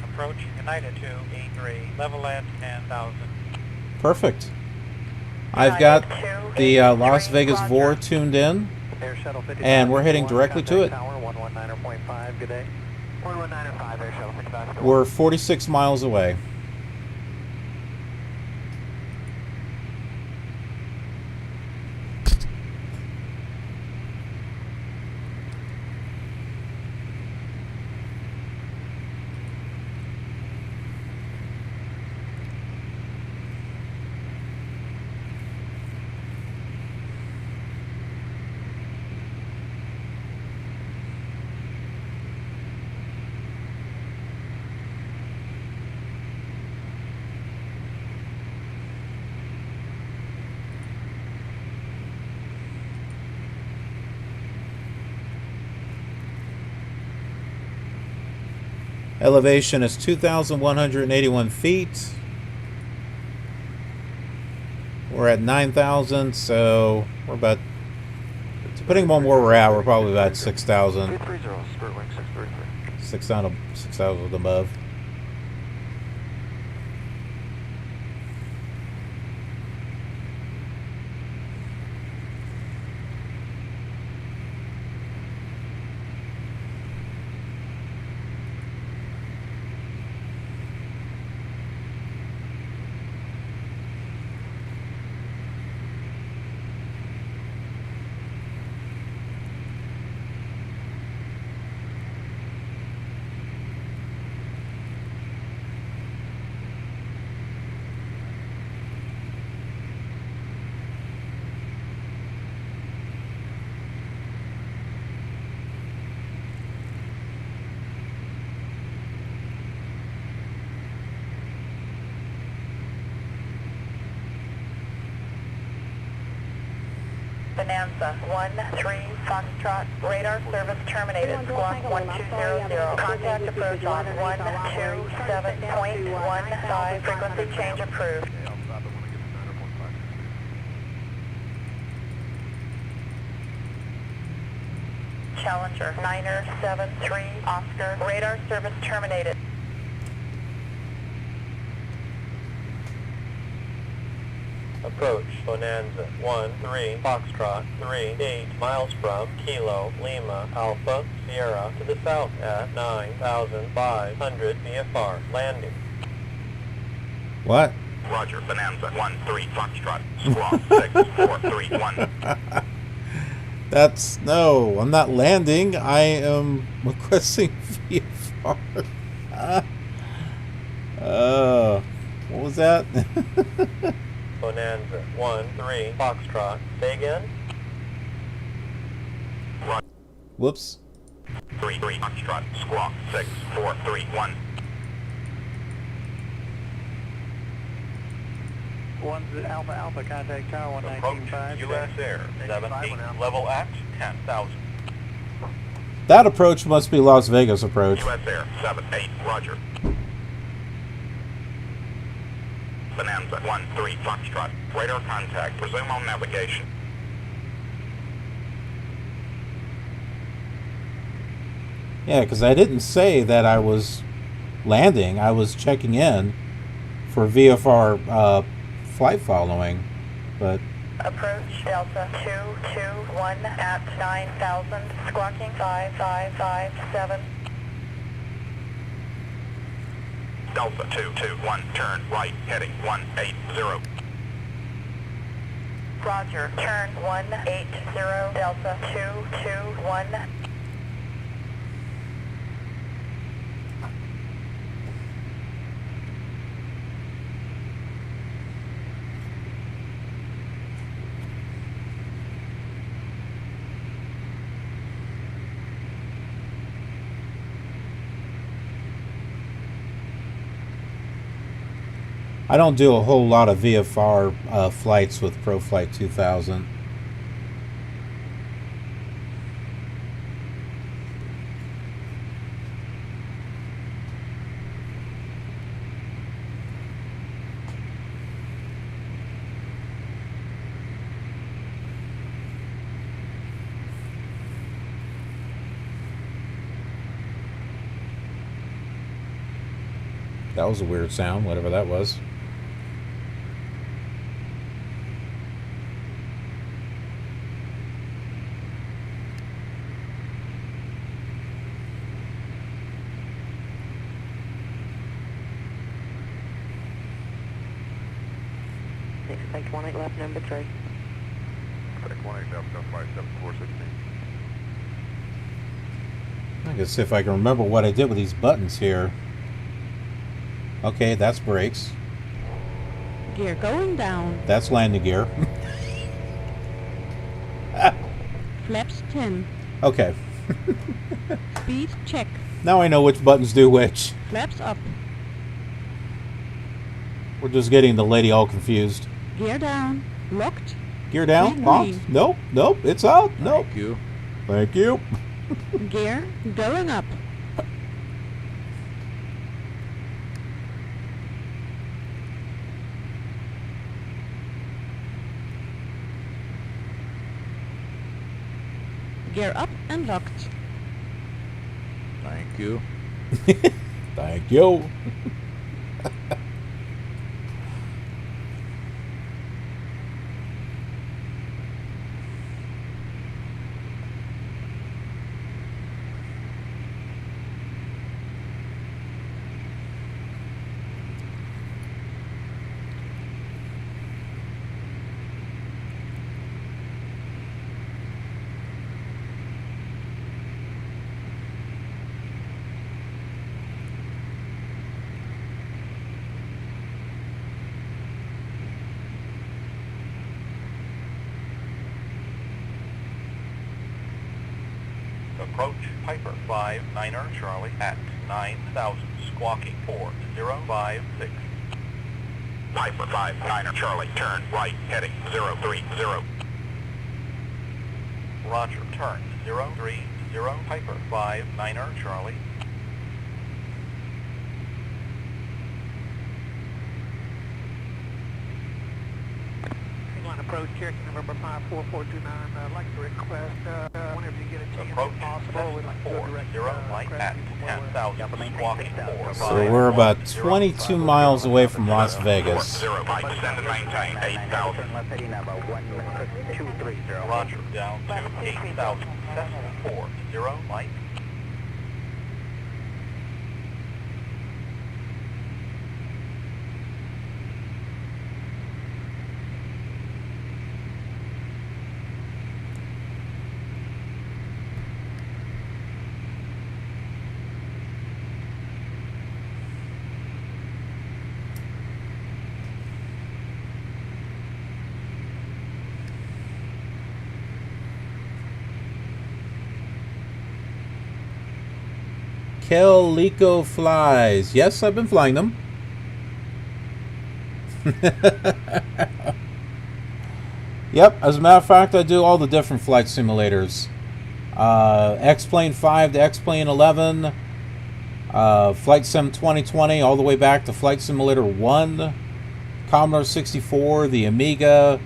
S2: Approach United 283, level at 10,000.
S1: Perfect. I've got the Las Vegas VOR tuned in, and we're heading directly to it.
S10: Tower 119.5, good day. 119.5, Air Shuttle 65.
S1: We're 46 miles away. Elevation is 2,181 feet. We're at 9,000, so we're about, depending on where we're at, we're probably about 6,000. 6,000 above.
S7: Bonanza 13 Foxtrot, radar service terminated, squawk 1200. Contact approach on 127.15, frequency change approved. Challenger 973 Oscar, radar service terminated.
S6: Approach Bonanza 1-3 Foxtrot 3-8 miles from Kilo Lima Alpha Sierra to the south at 9,500 VFR. Landing.
S1: What?
S8: Roger, Bonanza 1-3 Foxtrot, squawk 6431.
S1: That's... No, I'm not landing. I am requesting VFR. What was that?
S6: Bonanza 1-3 Foxtrot. Say again?
S1: Whoops.
S8: 3-3 Foxtrot, squawk 6431.
S10: 1 Alpha Alpha, contact tower
S8: Approach
S10: 119.5.
S8: U.S. Air 78, level at 10,000.
S1: That approach must be Las Vegas approach.
S8: U.S. Air 78, roger. Bonanza 1-3 Foxtrot, radar contact, resume on navigation.
S1: Yeah, because I didn't say that I was landing. I was checking in for VFR flight following, but...
S7: Approach Delta 221 at 9,000, squawking 5557.
S8: Delta 221, turn right, heading 180.
S7: Roger, turn 180, Delta 221.
S1: I don't do a whole lot of VFR flights with ProFlight 2000. That was a weird sound, whatever that was.
S11: Expect 18 left, number 3.
S9: Expect 18 left, 5746.
S1: I can see if I can remember what I did with these buttons here. Okay, that's brakes.
S4: Gear going down.
S1: That's landing gear.
S4: Flaps 10.
S1: Okay.
S4: Speed check.
S1: Now I know which buttons do which.
S4: Flaps up.
S1: We're just getting the lady all confused.
S4: Gear down. Locked.
S1: Gear down?
S4: Green
S1: Locked?
S4: green.
S1: Nope, nope, it's out. Nope.
S5: Thank you.
S1: Thank you.
S4: Gear going up. Gear up and locked.
S5: Thank you.
S1: Thank you.
S8: Approach Piper 59er Charlie at 9,000, squawking 4056. Piper 59er Charlie, turn right, heading 030. Roger, turn 030, Piper 59er Charlie.
S11: Hang on,
S10: approach Cherokee November 54429. I'd like to request, whenever you get a chance,
S8: Approach
S10: if possible, we'd like to go direct
S8: 40 light at 10,000, squawking 4.
S1: So we're about 22 miles away from Las Vegas.
S8: 0 light, descend and maintain 8,000.
S11: Left heading about 1230.
S8: Roger, down to 8,000, Cessna 40 light.
S1: Calico flies. Yes, I've been flying them. Yep, as a matter of fact, I do all the different flight simulators. X-Plane 5 to X-Plane 11, Flight Sim 2020, all the way back to Flight Simulator 1, Commodore 64, the Amiga,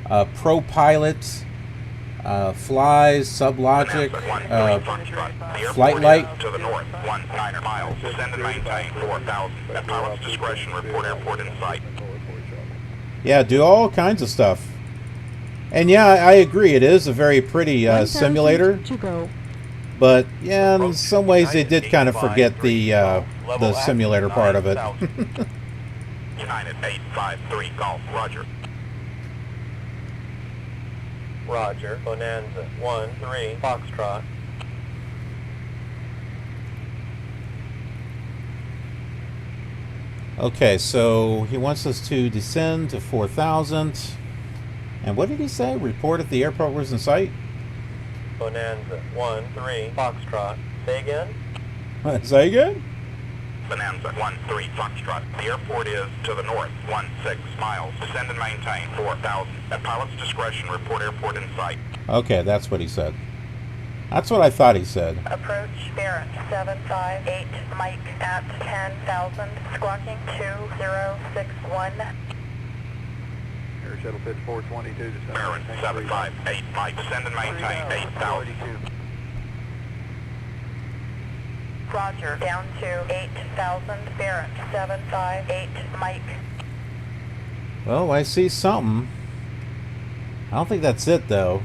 S1: ProPilot, Flies, Sublogic, Flight Light.
S8: To the north, 19 miles. Descend and maintain 4,000. At pilot's discretion, report airport in sight.
S1: Yeah, do all kinds of stuff. And yeah, I agree, it is a very pretty simulator.
S4: To go.
S1: But yeah, in some ways they did kind of forget the simulator part of it.
S8: United 853 Golf, roger.
S6: Roger, Bonanza 1-3 Foxtrot.
S1: Okay, so he wants us to descend to 4,000. And what did he say? Report at the airport was in sight?
S6: Bonanza 1-3 Foxtrot. Say again?
S1: Say again?
S8: Bonanza 1-3 Foxtrot. The airport is to the north, 16 miles. Descend and maintain 4,000. At pilot's discretion, report airport in sight.
S1: Okay, that's what he said. That's what I thought he said.
S7: Approach Barrett 758 Mike at 10,000, squawking 2061.
S10: Air Shuttle pitch 422 to
S8: Barron 758 Mike. Descend and maintain 8,000.
S7: Roger, down to 8,000, Barrett 758 Mike.
S1: Well, I see something. I don't think that's it, though.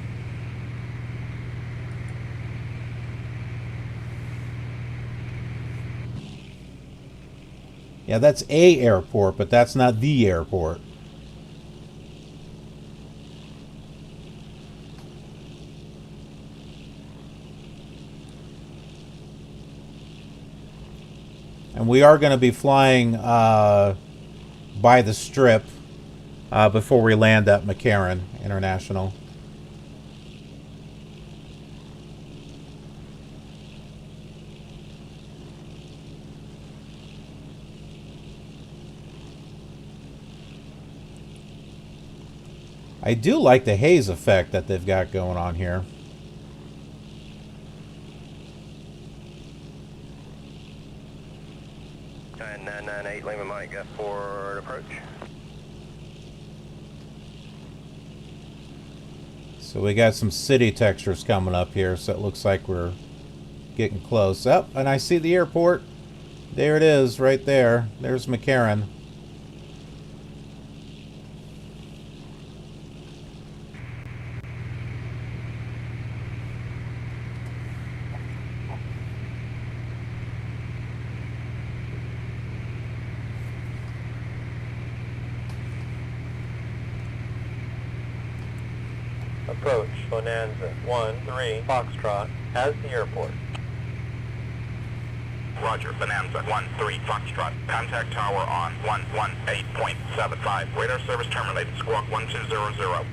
S1: Yeah, that's a airport, but that's not the airport. And we are going to be flying by the Strip before we land at McCarran International. I do like the haze effect that they've got going on here.
S6: And 998 Lima Mike, got forward approach.
S1: So we got some city textures coming up here, so it looks like we're getting close. Up, and I see the airport. There it is, right there. There's McCarran.
S6: Approach Bonanza 1-3 Foxtrot has the airport.
S8: Roger, Bonanza 1-3 Foxtrot. Contact tower on 118.75. Radar service terminated. Squawk 1200.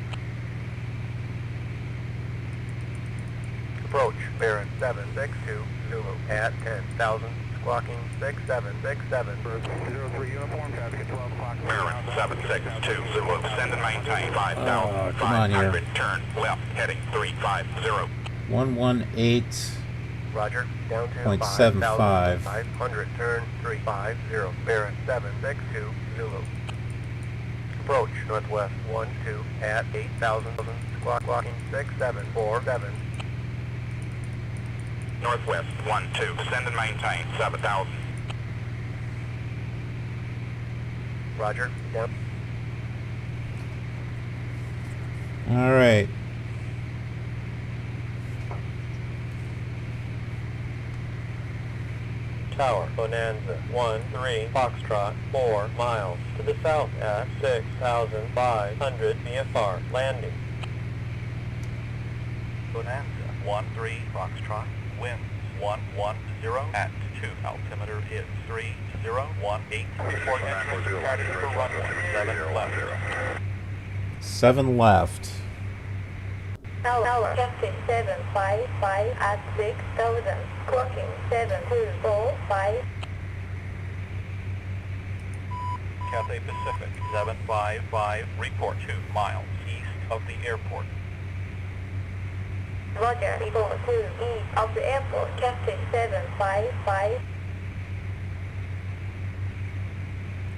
S6: Approach Barron 762 Zulu at 10,000, squawking 6767.
S9: 03 uniform, traffic at 12 o'clock.
S8: Barron 762 Zulu. Descend and maintain
S1: Oh, come on here.
S8: 5,500. Turn left, heading 350.
S1: 118.
S6: Roger, down to
S1: 0.75.
S6: 5,500, turn 350, Barron 762 Zulu. Approach northwest 12 at 8,000, squawking 6747.
S8: Northwest 12, descend and maintain 7,000.
S6: Roger. Yep.
S1: All right.
S6: Tower, Bonanza, 1-3, Foxtrot, 4 miles to the south at 6,500 VFR, landing.
S8: Bonanza, 1-3, Foxtrot, winds 110 at 2. Altimeter is 3018. Report entering departure for runway 7 left.
S1: 7 left.
S7: Tower, Cathay 755 at 6,000, clocking 7245.
S8: Cathay Pacific, 755, report 2 miles east of the airport.
S7: Roger, report 2 east of the airport, Cathay 755.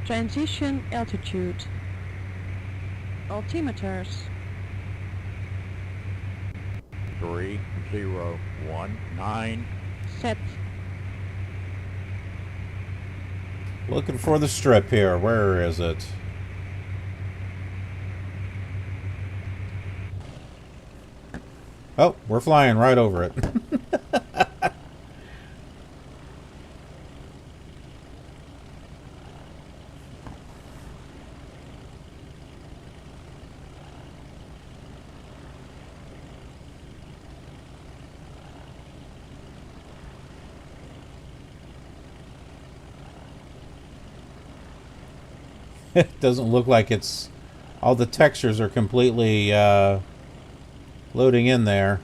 S4: Transition altitude. Altimeters.
S5: 3019.
S4: Set.
S1: Looking for the strip here. Where is it? Oh, we're flying right over it. It doesn't look like it's... all the textures are completely loading in there.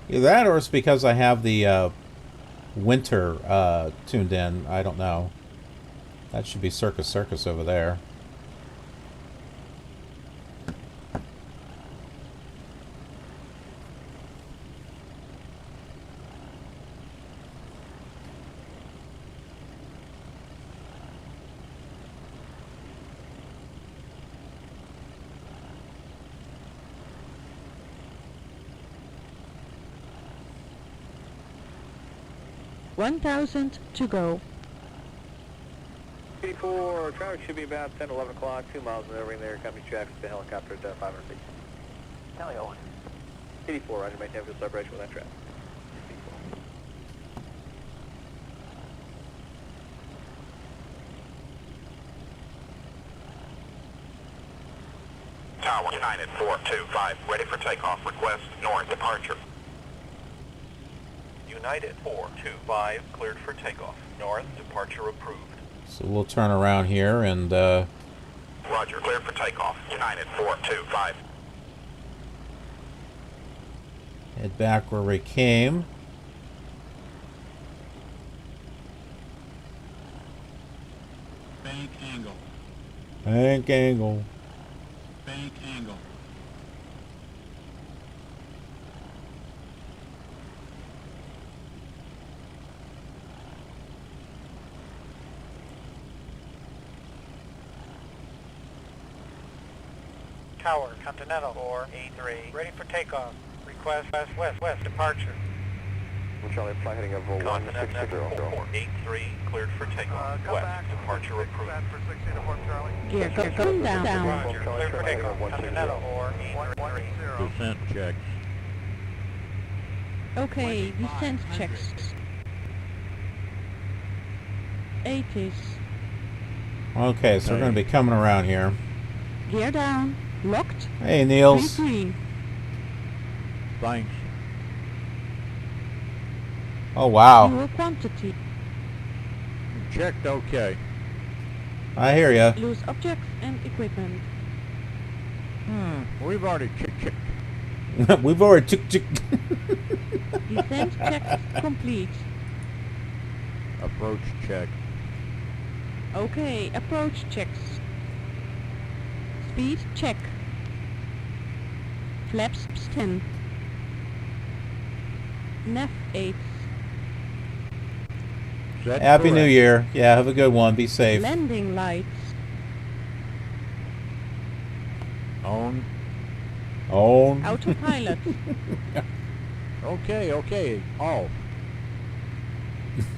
S1: Either that or it's because I have the winter tuned in. I don't know. That should be Circus Circus over there.
S4: $1,000 to go.
S6: 84, traffic should be about 10, 11 o'clock, 2 miles and over in there. Company traffic to helicopter at 500 feet. Tally on. 84, roger, maintain good celebration with that traffic. 84.
S8: Tower, United 425, ready for takeoff. Request north departure. United 425, cleared for takeoff. North, departure approved.
S1: So we'll turn around here and...
S8: Roger, cleared for takeoff. United 425.
S1: head back where we came.
S12: Bank angle.
S1: Bank angle.
S12: Bank angle.
S2: Tower, Continental 483, ready for takeoff. Request west departure.
S6: Charlie, flight heading of
S8: Continental 483, cleared for takeoff. West, departure approved.
S4: Gear, go down.
S2: Roger, clear for takeoff. Continental 483.
S5: Descent checks.
S4: Okay, descent checks. 80s.
S1: Okay, so we're going to be coming around here.
S4: Gear down. Locked.
S1: Hey, Niels.
S4: 3-3.
S5: Thanks.
S1: Oh, wow.
S4: Fuel quantity.
S5: Checked okay.
S1: I hear ya.
S4: Loose objects and equipment.
S5: We've already checked.
S1: We've already took.
S4: Descent checks complete.
S5: Approach check.
S4: Okay, approach checks. Speed check. Flaps 10. Nav 8.
S5: Set
S1: Happy New
S5: correct.
S1: Year. Yeah, have a good one. Be safe.
S4: Landing lights.
S5: On.
S1: On.
S4: Autopilot.
S5: Okay, okay. Off.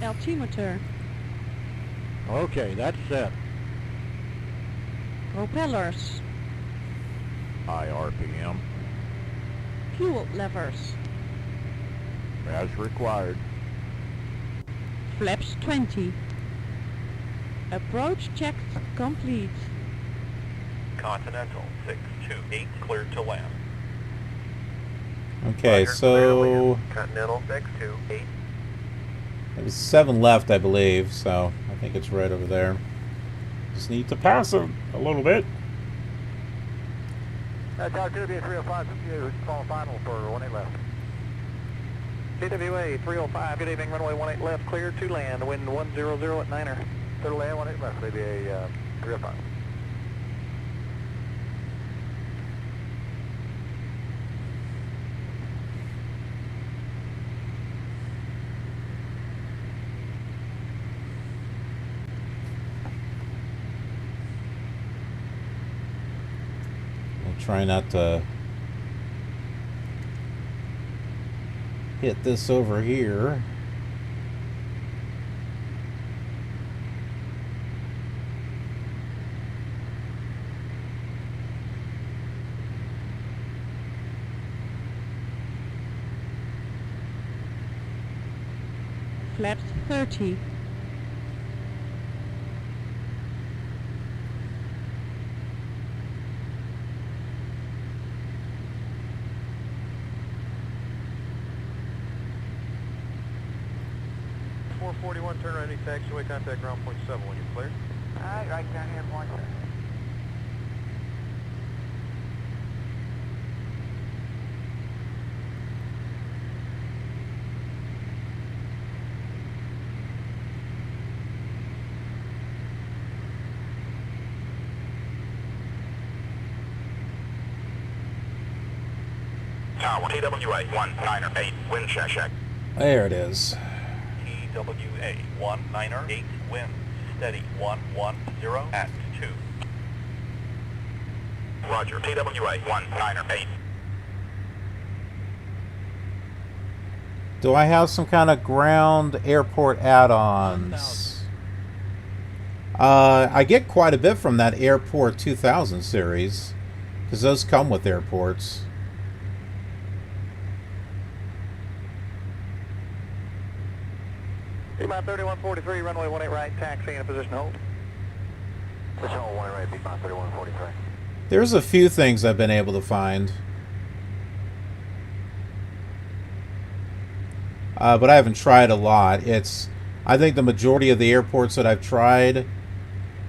S4: Altimeter.
S5: Okay, that's set.
S4: Propellers.
S5: High RPM.
S4: Fuel levers.
S5: As required.
S4: Flaps 20. Approach checks complete.
S8: Continental 628, cleared to land.
S1: Okay, so
S6: Continental 628.
S1: there's 7 left, I believe, so I think it's right over there. Just need to pass him a little bit.
S9: Tower 2 be 305, you call final for 18 left.
S6: TWA 305, good evening, runway 18 left, clear to land, wind 100 at 9er.
S9: Clear to land, 18 left, maybe a 305.
S1: We'll try not to hit this over here.
S4: Flaps 30.
S6: Turn around, any taxiway, contact ground point 7 when you're clear.
S11: Alright, right down here, point 7.
S8: Tower TWA 198, wind check.
S1: There it is.
S8: TWA 198, wind steady 110 at 2. Roger, TWA 198.
S1: Do I have some kind of ground airport add-ons? I get quite a bit from that Airport 2000 series, because those come with airports.
S6: T-Mount 3143, runway 18 right, taxi in a position hold.
S9: Position hold 18 right, T-Mount 3143.
S1: There's a few things I've been able to find. But I haven't tried a lot. I think the majority of the airports that I've tried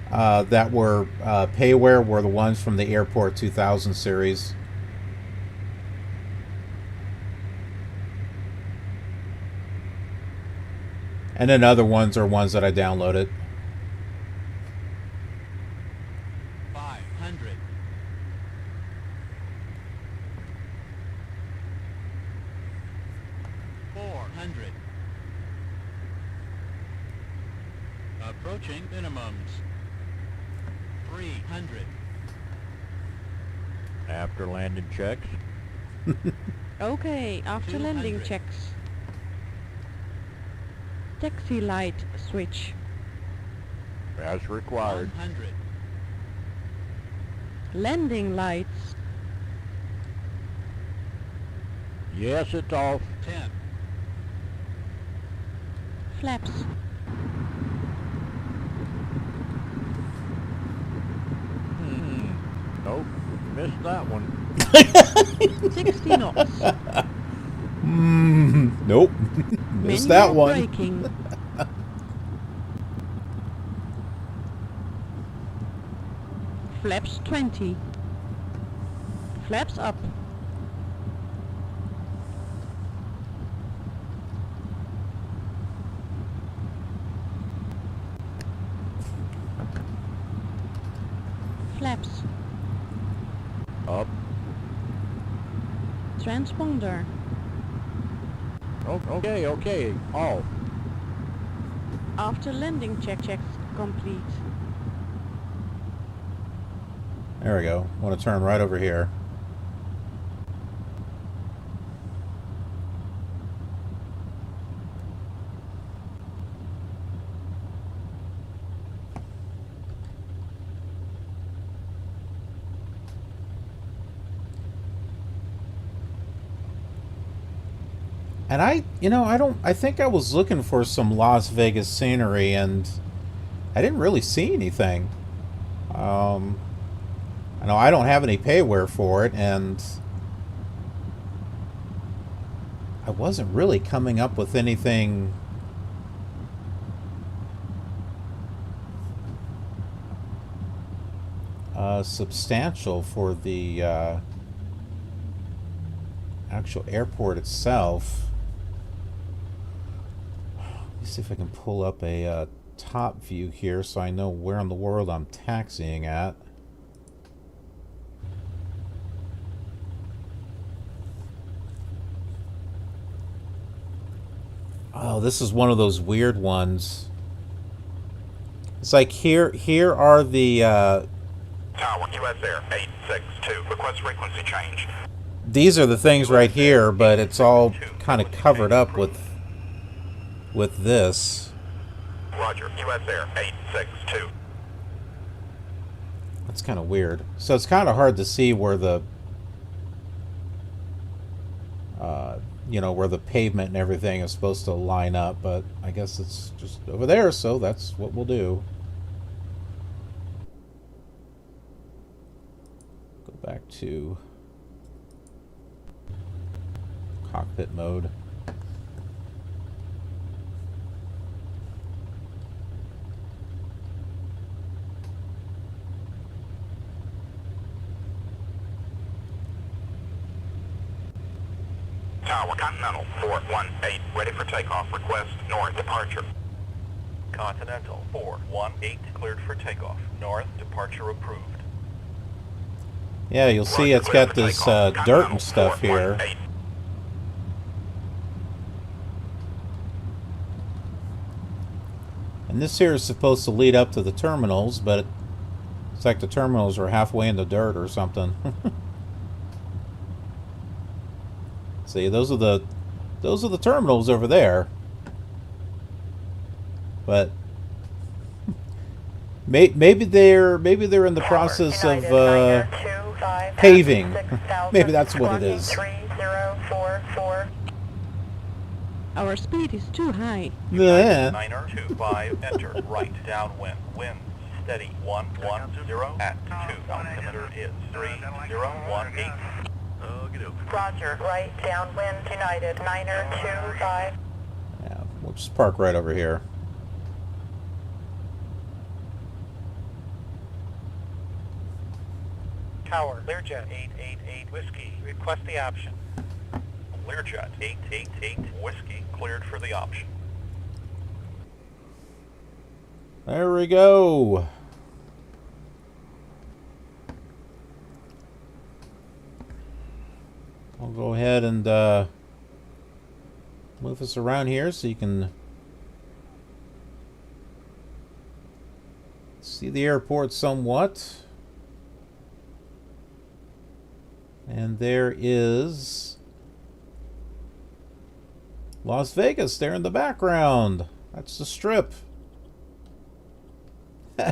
S1: that were payware were the ones from the Airport 2000 series. And then other ones are ones that I downloaded.
S12: 500. Approaching minimums. 300.
S5: After landing checks.
S4: Okay, after landing
S12: 200.
S4: checks. Taxi light switch.
S5: As required.
S12: 100.
S4: Landing lights.
S5: Yes, it's off.
S12: 10.
S4: Flaps.
S5: Nope, missed that one.
S4: 60 knots.
S1: Nope. Missed that one.
S4: Braking. Flaps 20. Flaps up. Flaps.
S5: Up.
S4: Transponder.
S5: Okay, okay. Off.
S4: After landing checks complete.
S1: There we go. Want to turn right over here. And I think I was looking for some Las Vegas scenery, and I didn't really see anything. I know I don't have any payware for it, and I wasn't really coming up with anything substantial for the actual airport itself. Let me see if I can pull up a top view here so I know where in the world I'm taxiing at. Oh, this is one of those weird ones. It's like here are the
S8: Tower, US Air 862. Request frequency change.
S1: These are the things right here, but it's all kind of covered up with this.
S8: Roger, US Air 862.
S1: That's kind of weird. So it's kind of hard to see where the where the pavement and everything is supposed to line up, but I guess it's just over there, so that's what we'll do. Go back to cockpit mode.
S8: Tower, Continental 418, ready for takeoff. Request north departure. Continental 418, cleared for takeoff. North departure approved.
S1: Yeah, you'll see it's got this dirt and stuff here. And this here is supposed to lead up to the terminals, but it's like the terminals are halfway in the dirt or something. See, those are the terminals over there. But maybe they're in the process of paving. Maybe that's what it is.
S4: Our speed is too high.
S1: Yeah.
S8: 925, enter right downwind. Wind steady 110 at 2. Altimeter is 3018.
S7: Roger, right downwind, United, 925.
S1: Yeah, we'll just park right over here.
S2: Tower, Learjet 888 Whiskey, request the option.
S8: Learjet 888 Whiskey, cleared for the option.
S1: There we go. I'll go ahead and move us around here so you can see the airport somewhat. And there is Las Vegas there in the background. That's the Strip.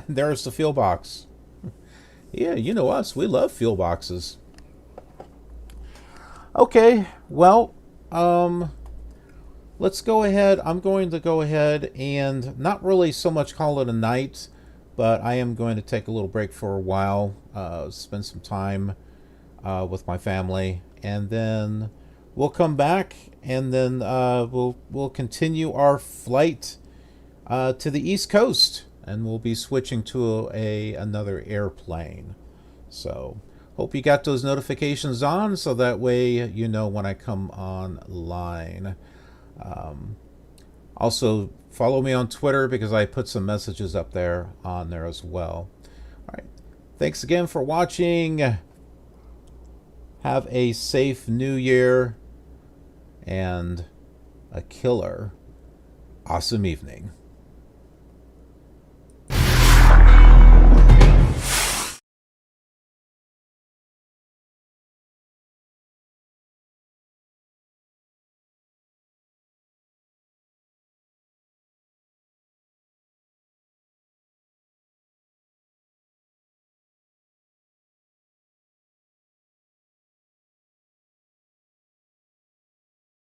S1: There's the fuel box. Yeah, you know us. We love fuel boxes. Okay, well, let's go ahead. I'm going to go ahead and not really so much call it a night, but I am going to take a little break for a while, spend some time with my family, and then we'll come back, and then we'll continue our flight to the East Coast, and we'll be switching to another airplane. So hope you got those notifications on, so that way you know when I come online. Also, follow me on Twitter because I put some messages up there on there as well. All right. Thanks again for watching. Have a safe new year and a killer awesome evening.